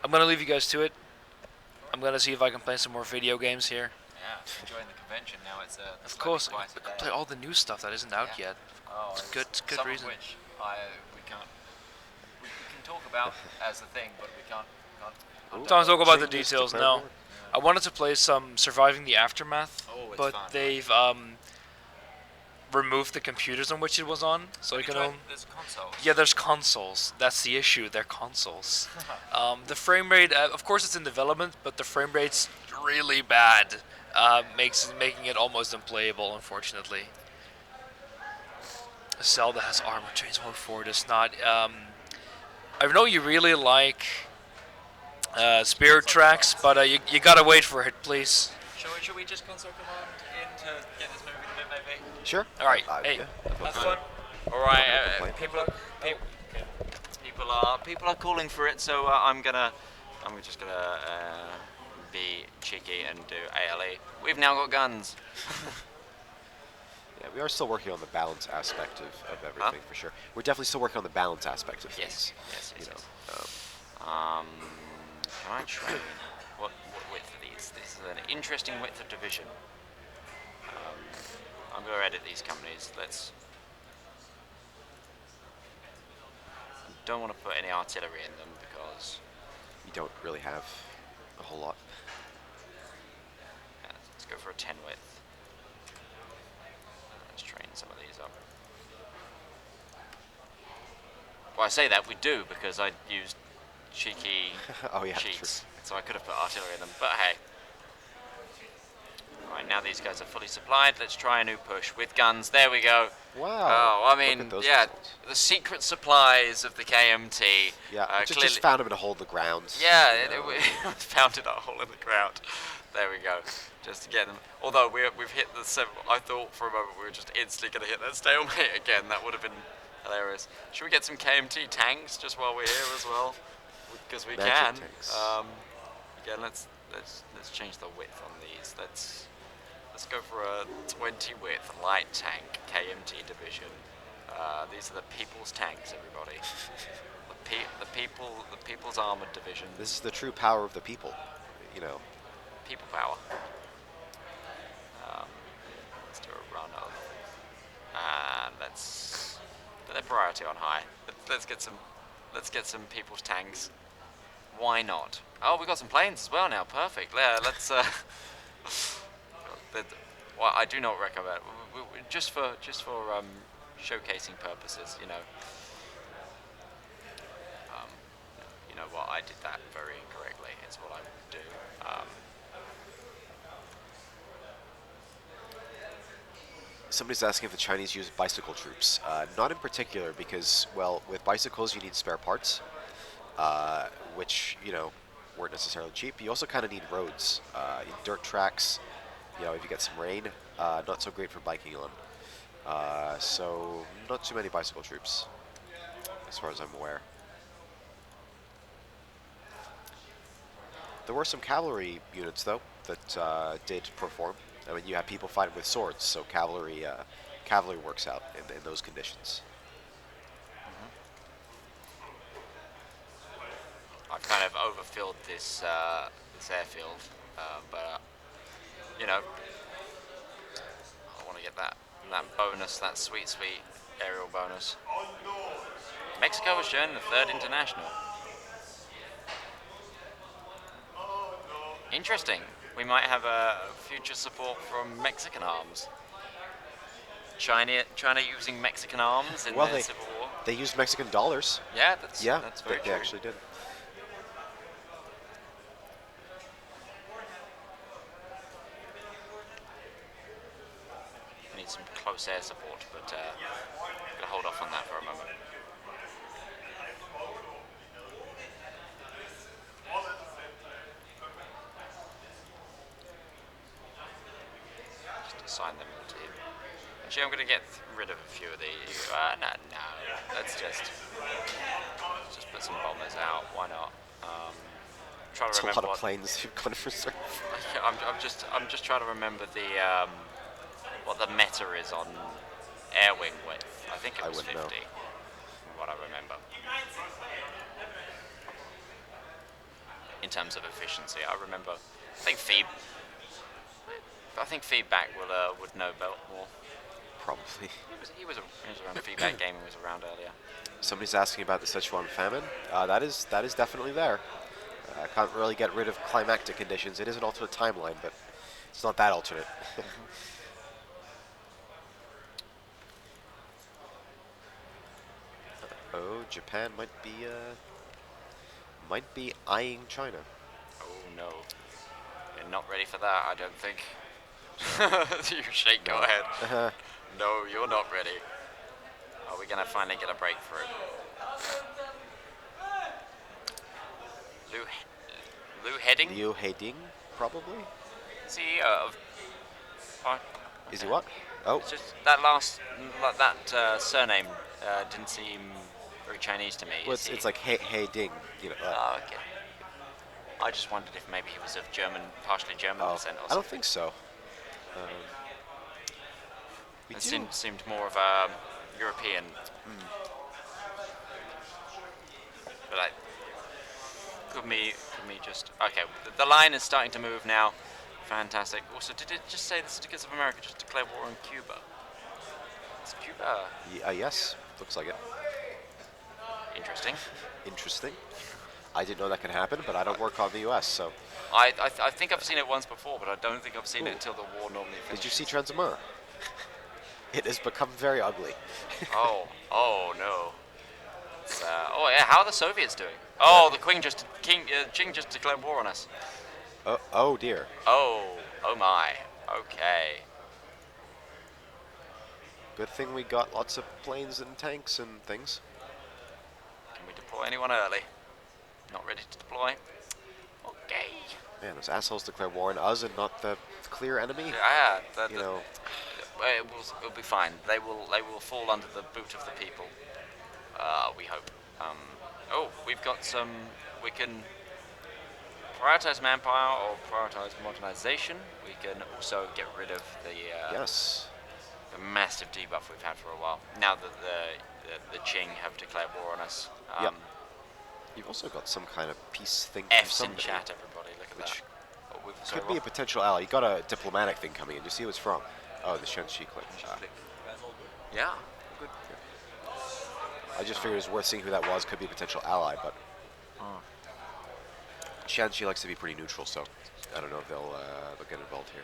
Speaker 4: I'm gonna leave you guys to it. I'm gonna see if I can play some more video games here.
Speaker 2: Yeah, enjoying the convention now. It's
Speaker 4: of course, I can play all the new stuff that isn't out yet.
Speaker 2: Oh,
Speaker 4: good
Speaker 2: some
Speaker 4: reason.
Speaker 2: Of which we can talk about as a thing, but we can't
Speaker 4: Don't talk about the details. No, I wanted to play some Surviving the Aftermath, but
Speaker 2: fun,
Speaker 4: they've removed the computers on which it was on, so you can.
Speaker 2: There's consoles.
Speaker 4: Yeah, there's consoles. That's the issue. They're consoles. The frame rate, of course, it's in development, but the frame rate's really bad. Making it almost unplayable, unfortunately. Zelda has armor trains mode 4. Does not. I know you really like Spirit tracks, but you gotta wait for it, please.
Speaker 2: Should we just console command in to get this moving a bit, maybe?
Speaker 3: Sure.
Speaker 4: All right. Hey,
Speaker 3: Yeah,
Speaker 4: have fun.
Speaker 2: All right.
Speaker 3: complain.
Speaker 2: People are calling for it, so I'm just gonna be cheeky and do ALE. We've now got guns.
Speaker 3: Yeah, we are still working on the balance aspect of everything for sure. We're definitely still working on the balance aspect of things.
Speaker 2: Yes.
Speaker 3: You know,
Speaker 2: Can I train? What width are these? This is an interesting width of division. I'm going to edit these companies. Don't want to put any artillery in them because
Speaker 3: you don't really have a whole lot.
Speaker 2: let's go for a 10 width. Let's train some of these up. Well, I say that we do because I used cheeky
Speaker 3: Oh yeah,
Speaker 2: cheats, so I could have put artillery in them. But hey. Right, now these guys are fully supplied. Let's try a new push with guns. There we go.
Speaker 3: Wow.
Speaker 2: Oh, I mean,
Speaker 3: Look at those
Speaker 2: yeah,
Speaker 3: results.
Speaker 2: the secret supplies of the KMT.
Speaker 3: Yeah, just
Speaker 2: clearly,
Speaker 3: found him to hold the ground.
Speaker 2: yeah,
Speaker 3: you
Speaker 2: it
Speaker 3: know.
Speaker 2: was founded a hole in the ground. There we go. Just to get them. Although we've hit the seven. I thought for a moment we were just instantly going to hit that stalemate again. That would have been hilarious. Should we get some KMT tanks just while we're here as well? Because we
Speaker 3: Magic
Speaker 2: can.
Speaker 3: tanks.
Speaker 2: Again, let's change the width on these. Let's go for a 20 width light tank KMT division. These are the people's tanks, everybody. The people's armored division.
Speaker 3: This is the true power of the people. You know.
Speaker 2: People power. Let's do a run of, and let's put their priority on high. Let's get some people's tanks. Why not? Oh, we got some planes as well now. Perfect. Yeah, let's. Well, I do not recommend just for showcasing purposes. You know what? I did that very incorrectly. It's what I would do.
Speaker 3: Somebody's asking if the Chinese use bicycle troops. Not in particular, because, well, with bicycles you need spare parts, which, you know, weren't necessarily cheap. You also kind of need roads, dirt tracks. You know, if you get some rain, not so great for biking on. So, not too many bicycle troops, as far as I'm aware. There were some cavalry units, though, that did perform. I mean, you have people fighting with swords, so cavalry works out in those conditions.
Speaker 2: I've kind of overfilled this airfield, but you know, I want to get that bonus, that sweet aerial bonus. Mexico has joined the 3rd International. Interesting. We might have a future support from Mexican arms. China using Mexican arms in the Civil War.
Speaker 3: They used Mexican dollars.
Speaker 2: Yeah, that's very
Speaker 3: they
Speaker 2: true.
Speaker 3: actually did.
Speaker 2: I need some close air support, but I'm going to hold off on that for a moment. Just assign them to him. Actually, I'm going to get rid of a few of these. No. Let's just put some bombers out. Why not? Try to
Speaker 3: It's a
Speaker 2: remember
Speaker 3: lot of planes you've gone for reserve.
Speaker 2: I'm just trying to remember what the meta is on air wing width. I think it was 50.
Speaker 3: wouldn't know.
Speaker 2: From what I remember. In terms of efficiency, I remember. I think feedback would know about more.
Speaker 3: Probably.
Speaker 2: He was around. Feedback gaming was around earlier.
Speaker 3: Somebody's asking about the Sichuan famine. That is definitely there. Can't really get rid of climactic conditions. It is an alternate timeline, but it's not that alternate. Oh, Japan might be eyeing China.
Speaker 2: Oh no, you're not ready for that. I don't think. You shake. Go ahead. No, you're not ready. Are we gonna finally get a breakthrough? Heiding,
Speaker 3: Liu Heiding, probably.
Speaker 2: CEO of.
Speaker 3: Is he what? Oh,
Speaker 2: It's just that surname didn't seem very Chinese to me.
Speaker 3: well,
Speaker 2: Is he?
Speaker 3: it's like Heiding. You know.
Speaker 2: Oh, okay. I just wondered if maybe he was of German, partially German descent or
Speaker 3: I don't
Speaker 2: something.
Speaker 3: think so. We
Speaker 2: It
Speaker 3: do.
Speaker 2: seemed more of a European. But could me just okay. The line is starting to move now. Fantastic. Also, did it just say the Certificates of America just declare war on Cuba? It's Cuba.
Speaker 3: Yes, looks like it.
Speaker 2: Interesting.
Speaker 3: Interesting. I didn't know that could happen, but I don't work on the U.S., so.
Speaker 2: I think I've seen it once before, but I don't think I've seen it until the war normally finishes.
Speaker 3: Did you see Transamur? It has become very ugly.
Speaker 2: oh no. Oh yeah, how are the Soviets doing? Oh, the Qing just declared war on us.
Speaker 3: Oh dear.
Speaker 2: Oh my. Okay.
Speaker 3: Good thing we got lots of planes and tanks and things.
Speaker 2: Can we deploy anyone early? Not ready to deploy. Okay.
Speaker 3: Man, those assholes declare war on us and not the clear enemy.
Speaker 2: Yeah,
Speaker 3: You know.
Speaker 2: it'll be fine. They will fall under the boot of the people. We hope. We've got some. We can prioritize manpower or prioritize modernization. We can also get rid of the
Speaker 3: Yes.
Speaker 2: the massive debuff we've had for a while. Now that the Qing have declared war on us.
Speaker 3: Yep. You've also got some kind of peace thing.
Speaker 2: F's
Speaker 3: from
Speaker 2: in
Speaker 3: somebody,
Speaker 2: chat, everybody. Look at
Speaker 3: which
Speaker 2: that.
Speaker 3: could be a potential ally. You got a diplomatic thing coming in. Do you see who it's from? Oh, the Shenxi click.
Speaker 2: Yeah. Good.
Speaker 3: I just figured it was worth seeing who that was. Could be a potential ally, but Shenxi likes to be pretty neutral, so I don't know if they'll get involved here.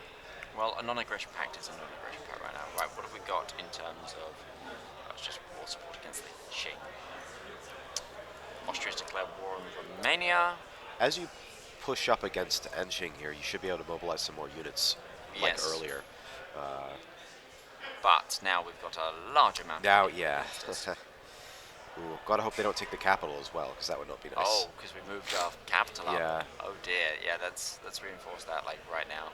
Speaker 2: Well, a non-aggression pact is a non-aggression pact right now. Right, what have we got in terms of... That's just war support against the Qing. Austria's declared war on Romania.
Speaker 3: As you push up against Anqing here, you should be able to mobilize some more units like
Speaker 2: Yes.
Speaker 3: earlier.
Speaker 2: But now we've got a large amount
Speaker 3: Now,
Speaker 2: of
Speaker 3: yeah. Ooh, gotta hope they don't take the capital as well, because that would not be nice.
Speaker 2: Oh, because we moved our capital up.
Speaker 3: Yeah.
Speaker 2: Oh dear. Yeah, let's reinforce that like right now.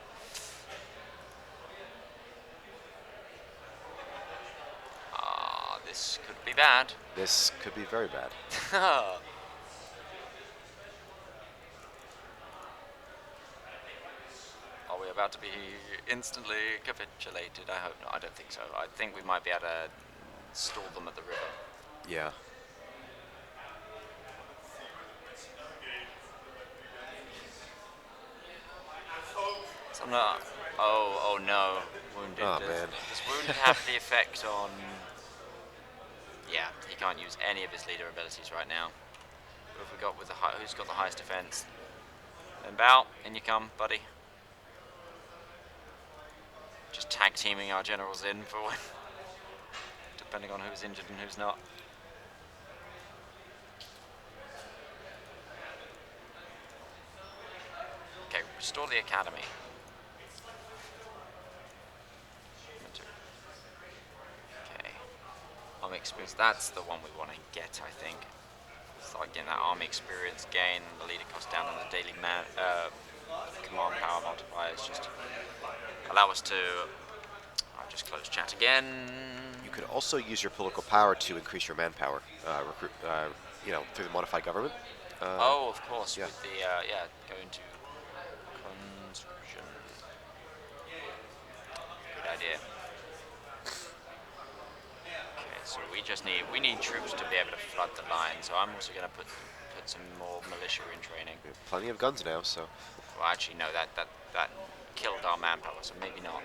Speaker 2: This could be bad.
Speaker 3: This could be very bad.
Speaker 2: Are we about to be instantly capitulated? I hope not. I don't think so. I think we might be able to stall them at the river.
Speaker 3: Yeah.
Speaker 2: So no. Oh no. Wounded.
Speaker 3: Oh,
Speaker 2: does,
Speaker 3: man.
Speaker 2: Does wounded have the effect on... Yeah, he can't use any of his leader abilities right now. Who have we got with who's got the highest defense? Then Bao, in you come, buddy. Just tag teaming our generals in for when, depending on who's injured and who's not. Okay, restore the academy. Okay, army experience. That's the one we want to get, I think. Start getting that army experience gain, the leader cost down, and the daily command power multipliers. Just allow us to. I'll just close chat again.
Speaker 3: You could also use your political power to increase your manpower, recruit, through the modified government.
Speaker 2: Oh, of course,
Speaker 3: yeah.
Speaker 2: with the going to conscription. Good idea. Okay, so we need troops to be able to flood the line. So I'm also going to put some more militia in training.
Speaker 3: We have plenty of guns now, so.
Speaker 2: Well, actually, no, that killed our manpower, so maybe not.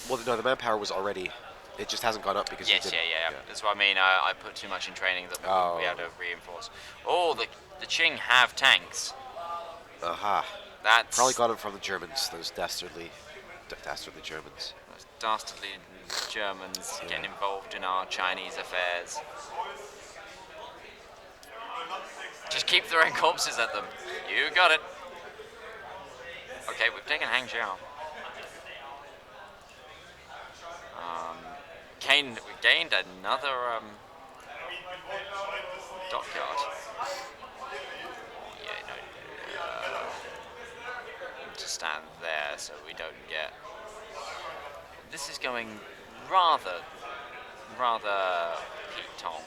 Speaker 3: Well, no, the manpower was already. It just hasn't gone up because you
Speaker 2: Yes,
Speaker 3: didn't.
Speaker 2: yeah. That's what I mean. I put too much in training that we had to reinforce. Oh, the Qing have tanks.
Speaker 3: Aha.
Speaker 2: That's
Speaker 3: Probably got them from the Germans. Those dastardly Germans.
Speaker 2: those dastardly Germans getting involved in our Chinese affairs. Just keep throwing corpses at them. You got it. Okay, we've taken Hangzhou. We gained another dockyard. Yeah, no. to stand there so we don't get. This is going rather Pete-tong.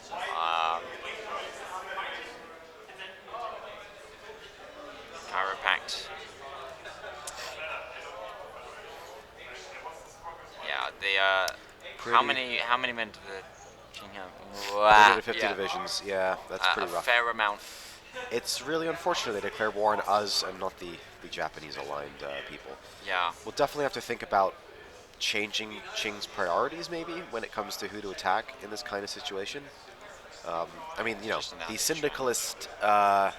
Speaker 2: Chiropact. Yeah, how many men do the Qing have? Wow.
Speaker 3: 350 divisions. Yeah, that's pretty
Speaker 2: A
Speaker 3: rough.
Speaker 2: fair amount.
Speaker 3: It's really unfortunate they declared war on us and not the Japanese aligned people.
Speaker 2: Yeah.
Speaker 3: We'll definitely have to think about changing Qing's priorities maybe when it comes to who to attack in this kind of situation. I mean,
Speaker 2: Just
Speaker 3: the
Speaker 2: another
Speaker 3: syndicalist, the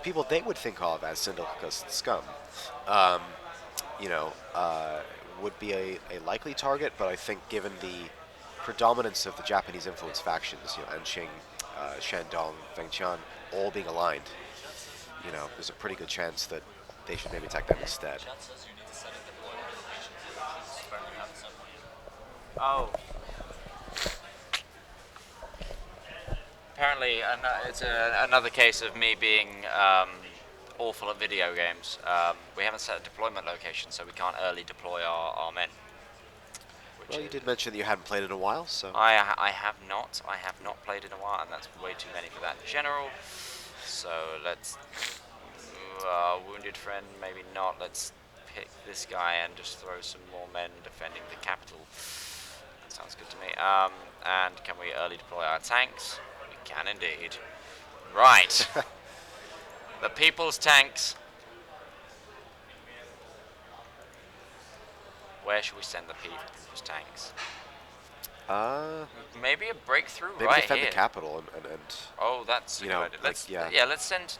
Speaker 3: people they would think of as syndicalist scum, would be a likely target, but I think given the predominance of the Japanese influence factions, Anqing, Shandong, Fengtian, all being aligned, there's a pretty good chance that they should maybe attack them instead.
Speaker 1: Chat says you need to set a deployment location. Apparently you haven't set one yet.
Speaker 2: Oh. Apparently, it's another case of me being awful at video games. We haven't set a deployment location, so we can't early deploy our men.
Speaker 3: Well, you did mention that you hadn't played in a while, so...
Speaker 2: I have not. I have not played in a while, and that's way too many for that in general. So let's... wounded friend, maybe not. Let's pick this guy and just throw some more men defending the capital. That sounds good to me. And can we early deploy our tanks? We can indeed. Right. The people's tanks. Where should we send the people's tanks? Maybe a breakthrough
Speaker 3: maybe
Speaker 2: right
Speaker 3: defend
Speaker 2: here.
Speaker 3: the capital and
Speaker 2: Oh, that's a good idea. Let's send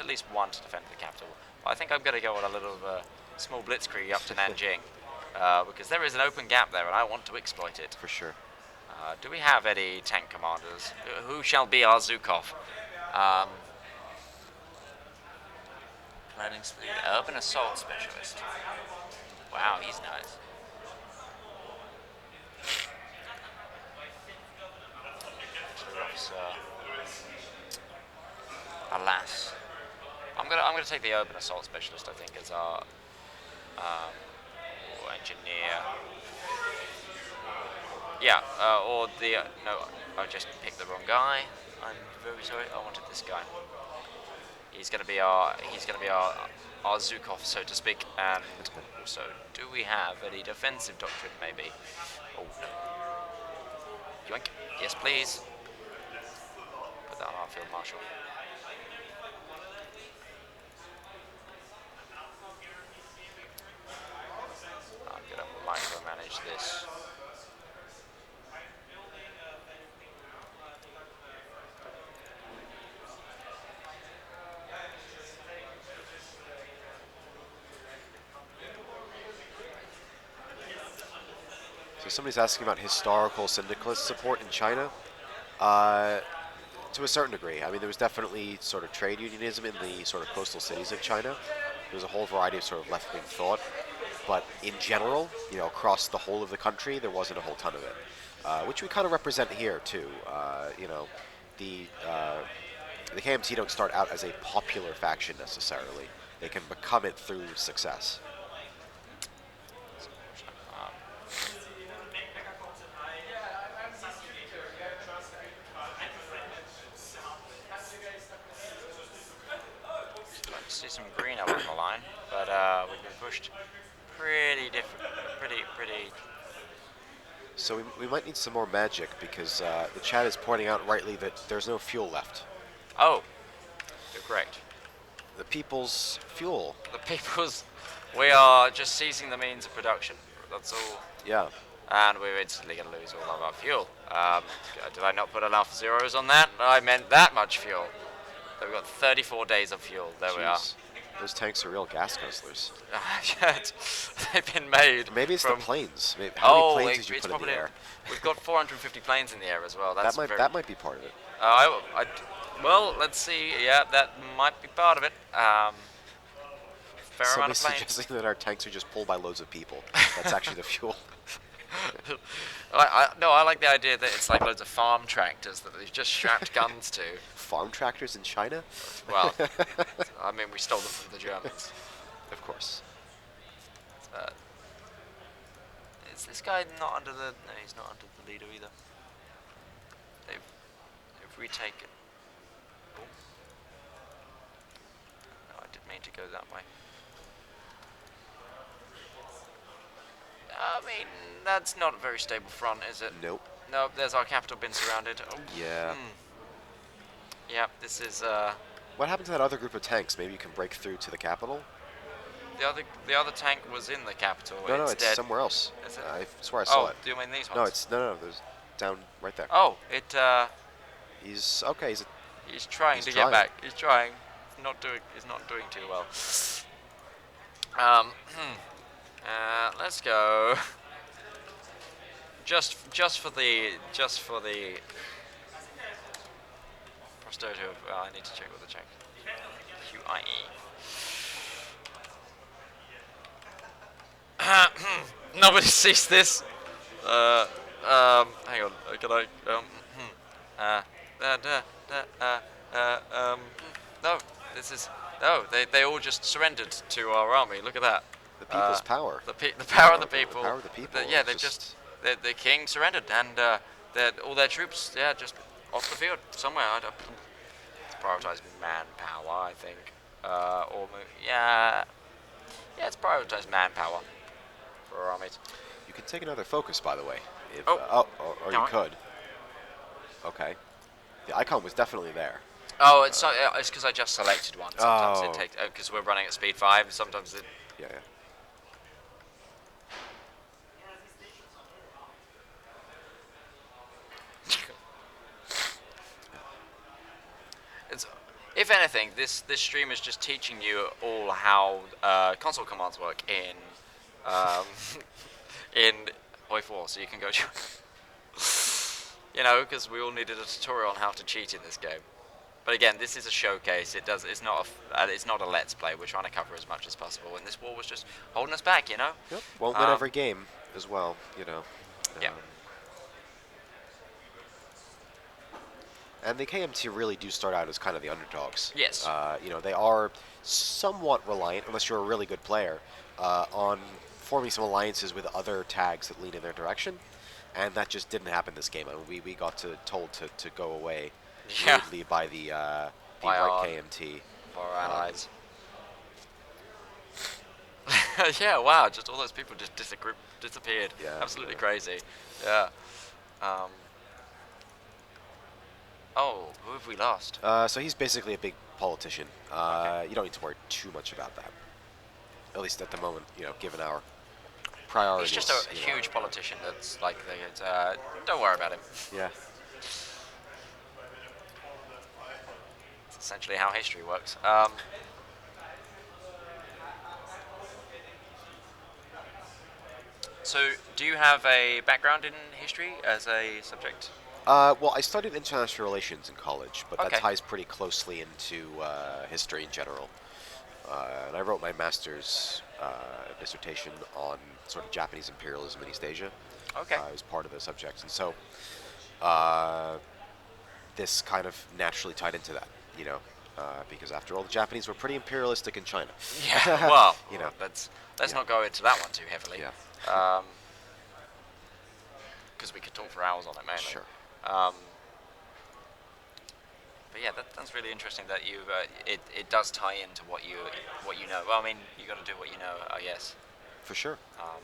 Speaker 2: at least one to defend the capital. I think I'm gonna go on a little small blitzkrieg up to Nanjing because there is an open gap there, and I want to exploit it.
Speaker 3: for sure.
Speaker 2: Do we have any tank commanders? Who shall be our Zhukov? Planning speed, urban assault specialist. Wow, he's nice. Alas, I'm gonna take the urban assault specialist. I think as our engineer. Yeah, or the no, I just picked the wrong guy. I'm very sorry. I wanted this guy. He's gonna be our Zhukov, so to speak. And also, do we have any defensive doctrine? Maybe. Oh no. Yoink. Yes, please. Put that on our field marshal. I'm gonna micromanage this.
Speaker 3: So somebody's asking about historical syndicalist support in China. To a certain degree. I mean, there was definitely sort of trade unionism in the sort of coastal cities of China. There was a whole variety of sort of left-wing thought. But in general, across the whole of the country, there wasn't a whole ton of it, which we kind of represent here too. The KMT don't start out as a popular faction necessarily. They can become it through success.
Speaker 2: See some green up on the line, but we've been pushed pretty.
Speaker 3: So we might need some more magic because the chat is pointing out rightly that there's no fuel left.
Speaker 2: Oh, you're correct.
Speaker 3: The people's fuel.
Speaker 2: The people's. We are just seizing the means of production. That's all.
Speaker 3: Yeah.
Speaker 2: And we're instantly going to lose all of our fuel. Did I not put enough zeros on that? I meant that much fuel. So we've got 34 days of fuel. There we are.
Speaker 3: Those tanks are real gas guzzlers.
Speaker 2: They've been made.
Speaker 3: Maybe it's
Speaker 2: from
Speaker 3: the planes. How many planes did you
Speaker 2: it's
Speaker 3: put in the air?
Speaker 2: We've got 450 planes in the air as well. That's
Speaker 3: that might be part of it.
Speaker 2: Well, let's see. Yeah, that might be part of it. Fair amount of
Speaker 3: Somebody's
Speaker 2: planes.
Speaker 3: suggesting that our tanks are just pulled by loads of people. That's actually the fuel.
Speaker 2: I like the idea that it's like loads of farm tractors that they've just strapped guns to.
Speaker 3: Farm tractors in China?
Speaker 2: Well, I mean, we stole them from the Germans.
Speaker 3: Of course.
Speaker 2: Is this guy not under the? No, he's not under the leader either. They've retaken. Oh. No, I didn't mean to go that way. I mean, that's not a very stable front, is it?
Speaker 3: Nope.
Speaker 2: Nope. There's our capital been surrounded. Oh.
Speaker 3: Yeah.
Speaker 2: Yep. This is
Speaker 3: What happened to that other group of tanks? Maybe you can break through to the capital?
Speaker 2: the other tank was in the capital.
Speaker 3: No,
Speaker 2: it's
Speaker 3: it's
Speaker 2: dead.
Speaker 3: somewhere else.
Speaker 2: Is it?
Speaker 3: I swear I saw
Speaker 2: Oh,
Speaker 3: it.
Speaker 2: do you mean these ones?
Speaker 3: No, it's no. There's down right there.
Speaker 2: Oh, it.
Speaker 3: He's okay.
Speaker 2: He's trying
Speaker 3: He's
Speaker 2: to
Speaker 3: trying.
Speaker 2: get back. He's trying. He's not doing too well. Let's go. Just for the posterity of. I need to check what the check. QIE. Nobody sees this. Hang on. Can I? No. This is. No. They all just surrendered to our army. Look at that.
Speaker 3: The people's power.
Speaker 2: The power of the people.
Speaker 3: The power of the people.
Speaker 2: Yeah, they just. The king surrendered, and all their troops, just off the field somewhere. It's prioritized manpower, I think. It's prioritized manpower for our armies.
Speaker 3: You can take another focus, by the way. If,
Speaker 2: Oh.
Speaker 3: Or you could. Okay. The icon was definitely there.
Speaker 2: Oh, it's because I just selected one. Sometimes
Speaker 3: Oh.
Speaker 2: it takes because we're running at speed 5. Sometimes it.
Speaker 3: Yeah.
Speaker 2: If anything, this stream is just teaching you all how console commands work in in Hoi4, so you can go. Because we all needed a tutorial on how to cheat in this game. But again, this is a showcase. It's not a let's play. We're trying to cover as much as possible, and this war was just holding us back.
Speaker 3: Yep. Won't win every game as well.
Speaker 2: Yeah.
Speaker 3: And the KMT really do start out as kind of the underdogs.
Speaker 2: Yes.
Speaker 3: They are somewhat reliant, unless you're a really good player, on forming some alliances with other tags that lean in their direction, and that just didn't happen this game. I mean, we got told to go away rudely by the white KMT.
Speaker 2: Our allies. Yeah, wow, just all those people just disappeared.
Speaker 3: Yeah.
Speaker 2: Absolutely crazy. Yeah. Oh, who have we lost?
Speaker 3: So he's basically a big politician.
Speaker 2: Okay.
Speaker 3: You don't need to worry too much about that. At least at the moment, given our priorities.
Speaker 2: He's just a huge politician that's like, don't worry about him.
Speaker 3: Yeah.
Speaker 2: It's essentially how history works. So, do you have a background in history as a subject?
Speaker 3: Well, I studied international relations in college, but
Speaker 2: Okay.
Speaker 3: that ties pretty closely into history in general. And I wrote my master's dissertation on sort of Japanese imperialism in East Asia.
Speaker 2: Okay.
Speaker 3: It was part of the subject, and so this kind of naturally tied into that, because after all, the Japanese were pretty imperialistic in China.
Speaker 2: Yeah. Well, let's
Speaker 3: Yeah.
Speaker 2: not go into that one too heavily.
Speaker 3: Yeah.
Speaker 2: Because we could talk for hours on it, mainly.
Speaker 3: Sure.
Speaker 2: But yeah, that's really interesting that you it does tie into what you know. Well, I mean, you got to do what you know, I guess.
Speaker 3: For sure.
Speaker 2: Um,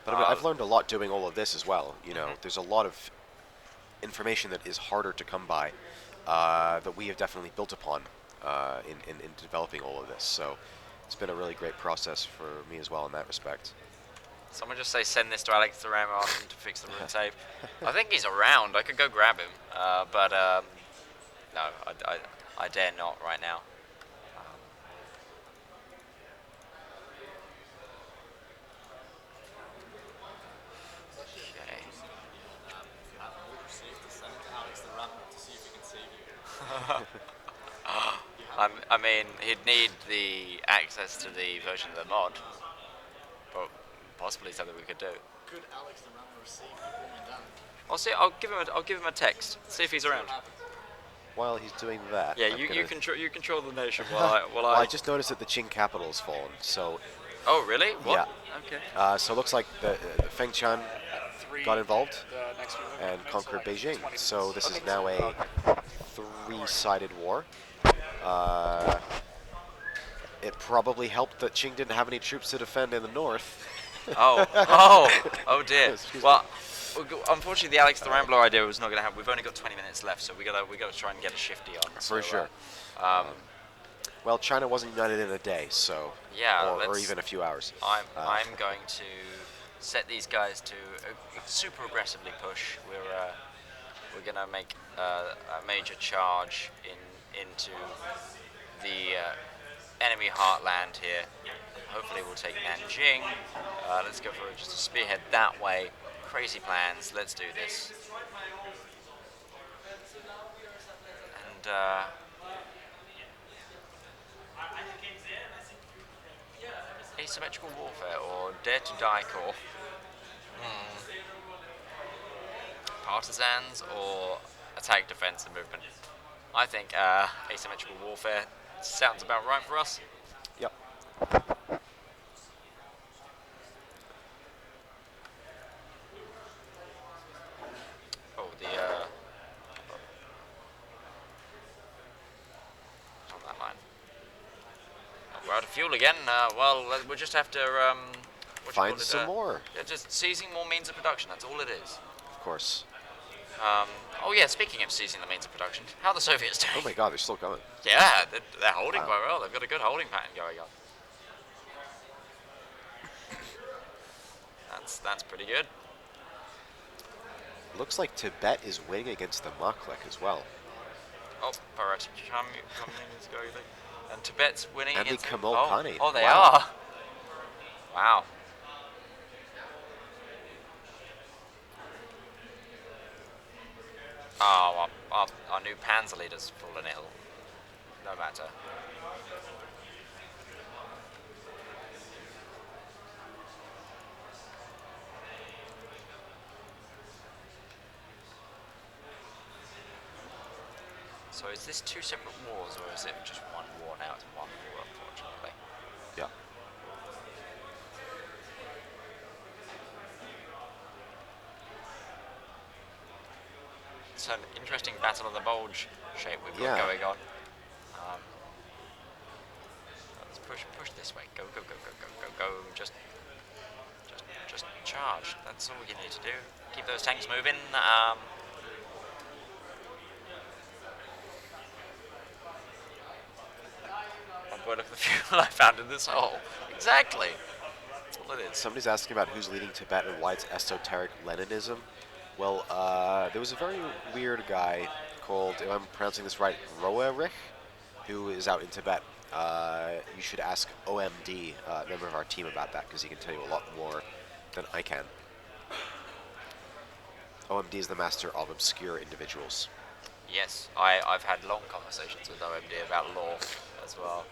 Speaker 3: But I mean, I've learned a lot doing all of this as well.
Speaker 2: Mhm.
Speaker 3: There's a lot of information that is harder to come by that we have definitely built upon in developing all of this. So it's been a really great process for me as well in that respect.
Speaker 2: Someone just say send this to Alex the Ram, ask him to fix the rune tape. I think he's around. I could go grab him, but no, I dare not right now. Okay. I mean, he'd need the access to the version of the mod, but possibly something we could do.
Speaker 1: Could Alex the Ram receive the woman down?
Speaker 2: I'll see. I'll give him a text. See if he's around.
Speaker 3: while he's doing that,
Speaker 2: Yeah,
Speaker 3: I'm
Speaker 2: you
Speaker 3: gonna-
Speaker 2: control the nation while I
Speaker 3: Well, I just noticed that the Qing capital has fallen. So,
Speaker 2: Oh really? What?
Speaker 3: yeah.
Speaker 2: Okay.
Speaker 3: So it looks like the Feng Chan got involved
Speaker 1: The next few
Speaker 3: and
Speaker 1: minutes,
Speaker 3: conquered
Speaker 1: so like
Speaker 3: Beijing.
Speaker 1: 20
Speaker 3: So
Speaker 1: minutes.
Speaker 3: this is
Speaker 1: Okay.
Speaker 3: now a three-sided war. It probably helped that Qing didn't have any troops to defend in the north.
Speaker 2: Oh dear.
Speaker 3: Excuse
Speaker 2: Well, unfortunately, the Alex the Rambler idea was not going to happen. We've only got 20 minutes left, so we gotta try and get a shifty on. So,
Speaker 3: For sure.
Speaker 2: Um,
Speaker 3: Well, China wasn't united in a day, so
Speaker 2: Yeah,
Speaker 3: or even a few hours.
Speaker 2: I'm going to set these guys to super aggressively push. We're gonna make a major charge into the enemy heartland here. Hopefully we'll take Nanjing. Let's go for just a spearhead that way. Crazy plans. Let's do this. And asymmetrical warfare or dare to die core. Partisans or attack, defense, and movement. I think asymmetrical warfare sounds about right for us.
Speaker 3: Yep.
Speaker 2: Oh, on that line. Oh, we're out of fuel again. Well, we'll just have to what you
Speaker 3: Find
Speaker 2: call it,
Speaker 3: some more.
Speaker 2: Yeah, just seizing more means of production. That's all it is.
Speaker 3: Of course.
Speaker 2: Oh yeah, speaking of seizing the means of production, how are the Soviets doing?
Speaker 3: Oh my God, they're still going.
Speaker 2: Yeah, they're holding
Speaker 3: Wow.
Speaker 2: quite well. They've got a good holding pattern going on. That's pretty good.
Speaker 3: Looks like Tibet is winning against the Maklik as well.
Speaker 2: Oh, Bharat is going there. And Tibet's winning
Speaker 3: And the
Speaker 2: against...
Speaker 3: Kamil
Speaker 2: oh,
Speaker 3: Khani.
Speaker 2: oh, they
Speaker 3: Wow.
Speaker 2: are. Wow. Oh, our new Panzer leader's fallen ill. No matter. So is this two separate wars, or is it just one war now? It's one war, unfortunately.
Speaker 3: Yeah.
Speaker 2: It's an interesting Battle of the Bulge shape we've got
Speaker 3: Yeah.
Speaker 2: going on. Let's push this way. Go, go, go, go, go, go, go. Just charge. That's all you need to do. Keep those tanks moving. Oh boy, look at the fuel I found in this hole. Exactly. That's all it is.
Speaker 3: Somebody's asking about who's leading Tibet and why it's esoteric Leninism. Well, there was a very weird guy called, if I'm pronouncing this right, Roerich, who is out in Tibet. You should ask OMD, a member of our team, about that, because he can tell you a lot more than I can. OMD is the master of obscure individuals.
Speaker 2: Yes, I've had long conversations with OMD about law as well.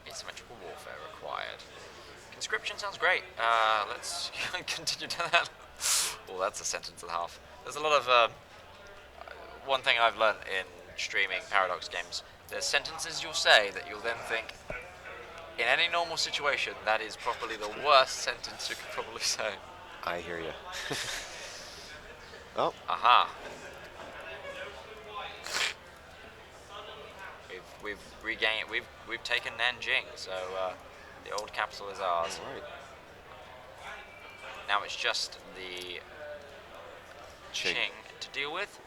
Speaker 2: Asymmetrical warfare required. Conscription sounds great. Let's continue to that. Oh, that's a sentence and a half. There's a lot of... one thing I've learned in streaming Paradox games, there's sentences you'll say that you'll then think, in any normal situation, that is probably the worst sentence you could probably say.
Speaker 3: I hear you. Oh,
Speaker 2: Aha. We've regained. We've taken Nanjing, so the old capital is ours.
Speaker 3: all right.
Speaker 2: Now it's just the
Speaker 3: Qing.
Speaker 2: Qing to deal with.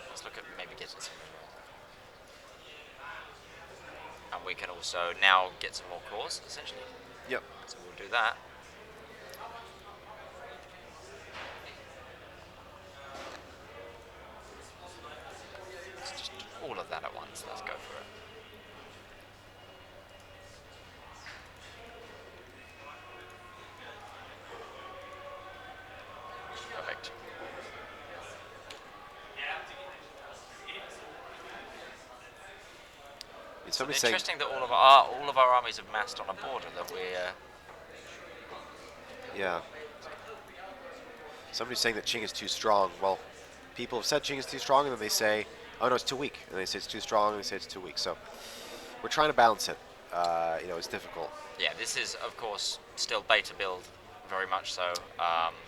Speaker 2: Let's look at maybe getting some as well. And we can also now get some more cores, essentially.
Speaker 3: Yep.
Speaker 2: So we'll do that. Let's just do all of that at once. Let's go for it. Perfect.
Speaker 3: It's somebody saying,
Speaker 2: Interesting that all of our armies have massed on a border that we.
Speaker 3: yeah. Somebody's saying that Qing is too strong. Well, people have said Qing is too strong, and then they say, oh no, it's too weak. And they say it's too strong, and they say it's too weak. So we're trying to balance it. You know, it's difficult.
Speaker 2: Yeah, this is of course still beta build, very much so.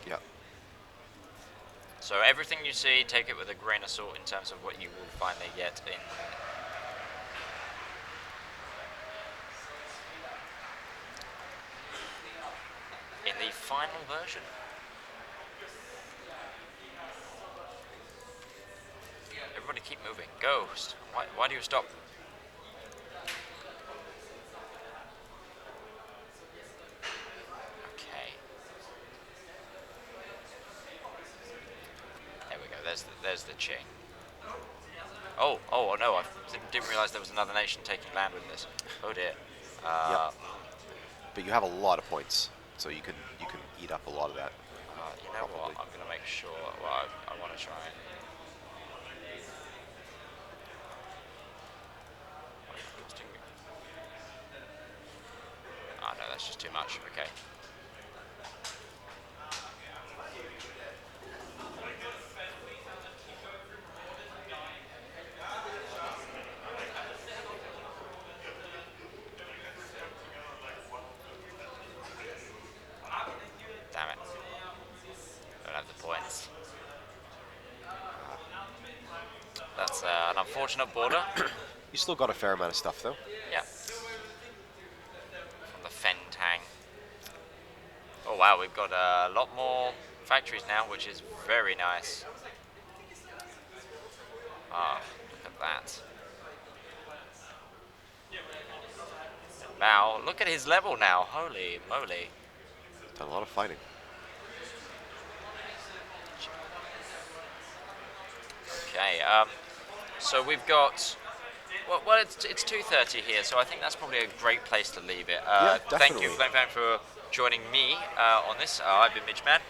Speaker 3: Yeah.
Speaker 2: So everything you see, take it with a grain of salt in terms of what you will finally get in the final version. Everybody keep moving. Ghost. Why do you stop? Okay. There we go. There's the Qing. Oh no! I didn't realize there was another nation taking land with this. Oh dear.
Speaker 3: Yep. But you have a lot of points, so you can eat up a lot of that.
Speaker 2: You know what? I'm gonna make sure. Well, I want to try and. Oh no, that's just too much. Okay. Damn it. Don't have the points. That's an unfortunate border.
Speaker 3: You still got a fair amount of stuff, though.
Speaker 2: Yeah. From the Fentang. Oh wow, we've got a lot more factories now, which is very nice. Ah, look at that. Now, look at his level now. Holy moly.
Speaker 3: Done a lot of fighting.
Speaker 2: Okay, so we've got. Well, it's 2:30 here, so I think that's probably a great place to leave it.
Speaker 3: Yeah,
Speaker 2: thank you,
Speaker 3: definitely.
Speaker 2: Flamefang, for joining me on this. I've been Midgeman,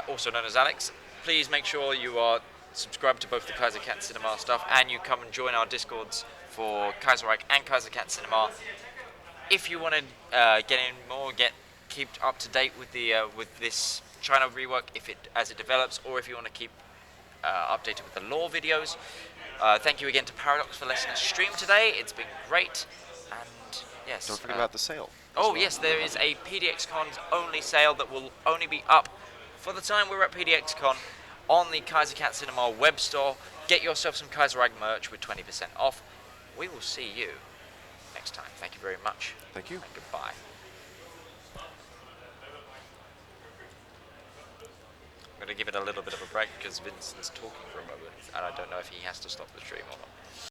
Speaker 2: also known as Alex. Please make sure you are subscribed to both the Kaiser Cat Cinema stuff, and you come and join our Discords for Kaiserreich and Kaiser Cat Cinema. If you want to get in more, keep up to date with the with this China rework as it develops, or if you want to keep updated with the lore videos. Thank you again to Paradox for letting us stream today. It's been great, and yes.
Speaker 3: Don't forget about the sale.
Speaker 2: Oh yes, there is a PDX-CON only sale that will only be up for the time we're at PDX-CON on the Kaiser Cat Cinema web store. Get yourself some Kaiserreich merch with 20% off. We will see you next time. Thank you very much.
Speaker 3: Thank you.
Speaker 2: And goodbye. I'm going to give it a little bit of a break because Vincent's talking for a moment, and I don't know if he has to stop the stream or not.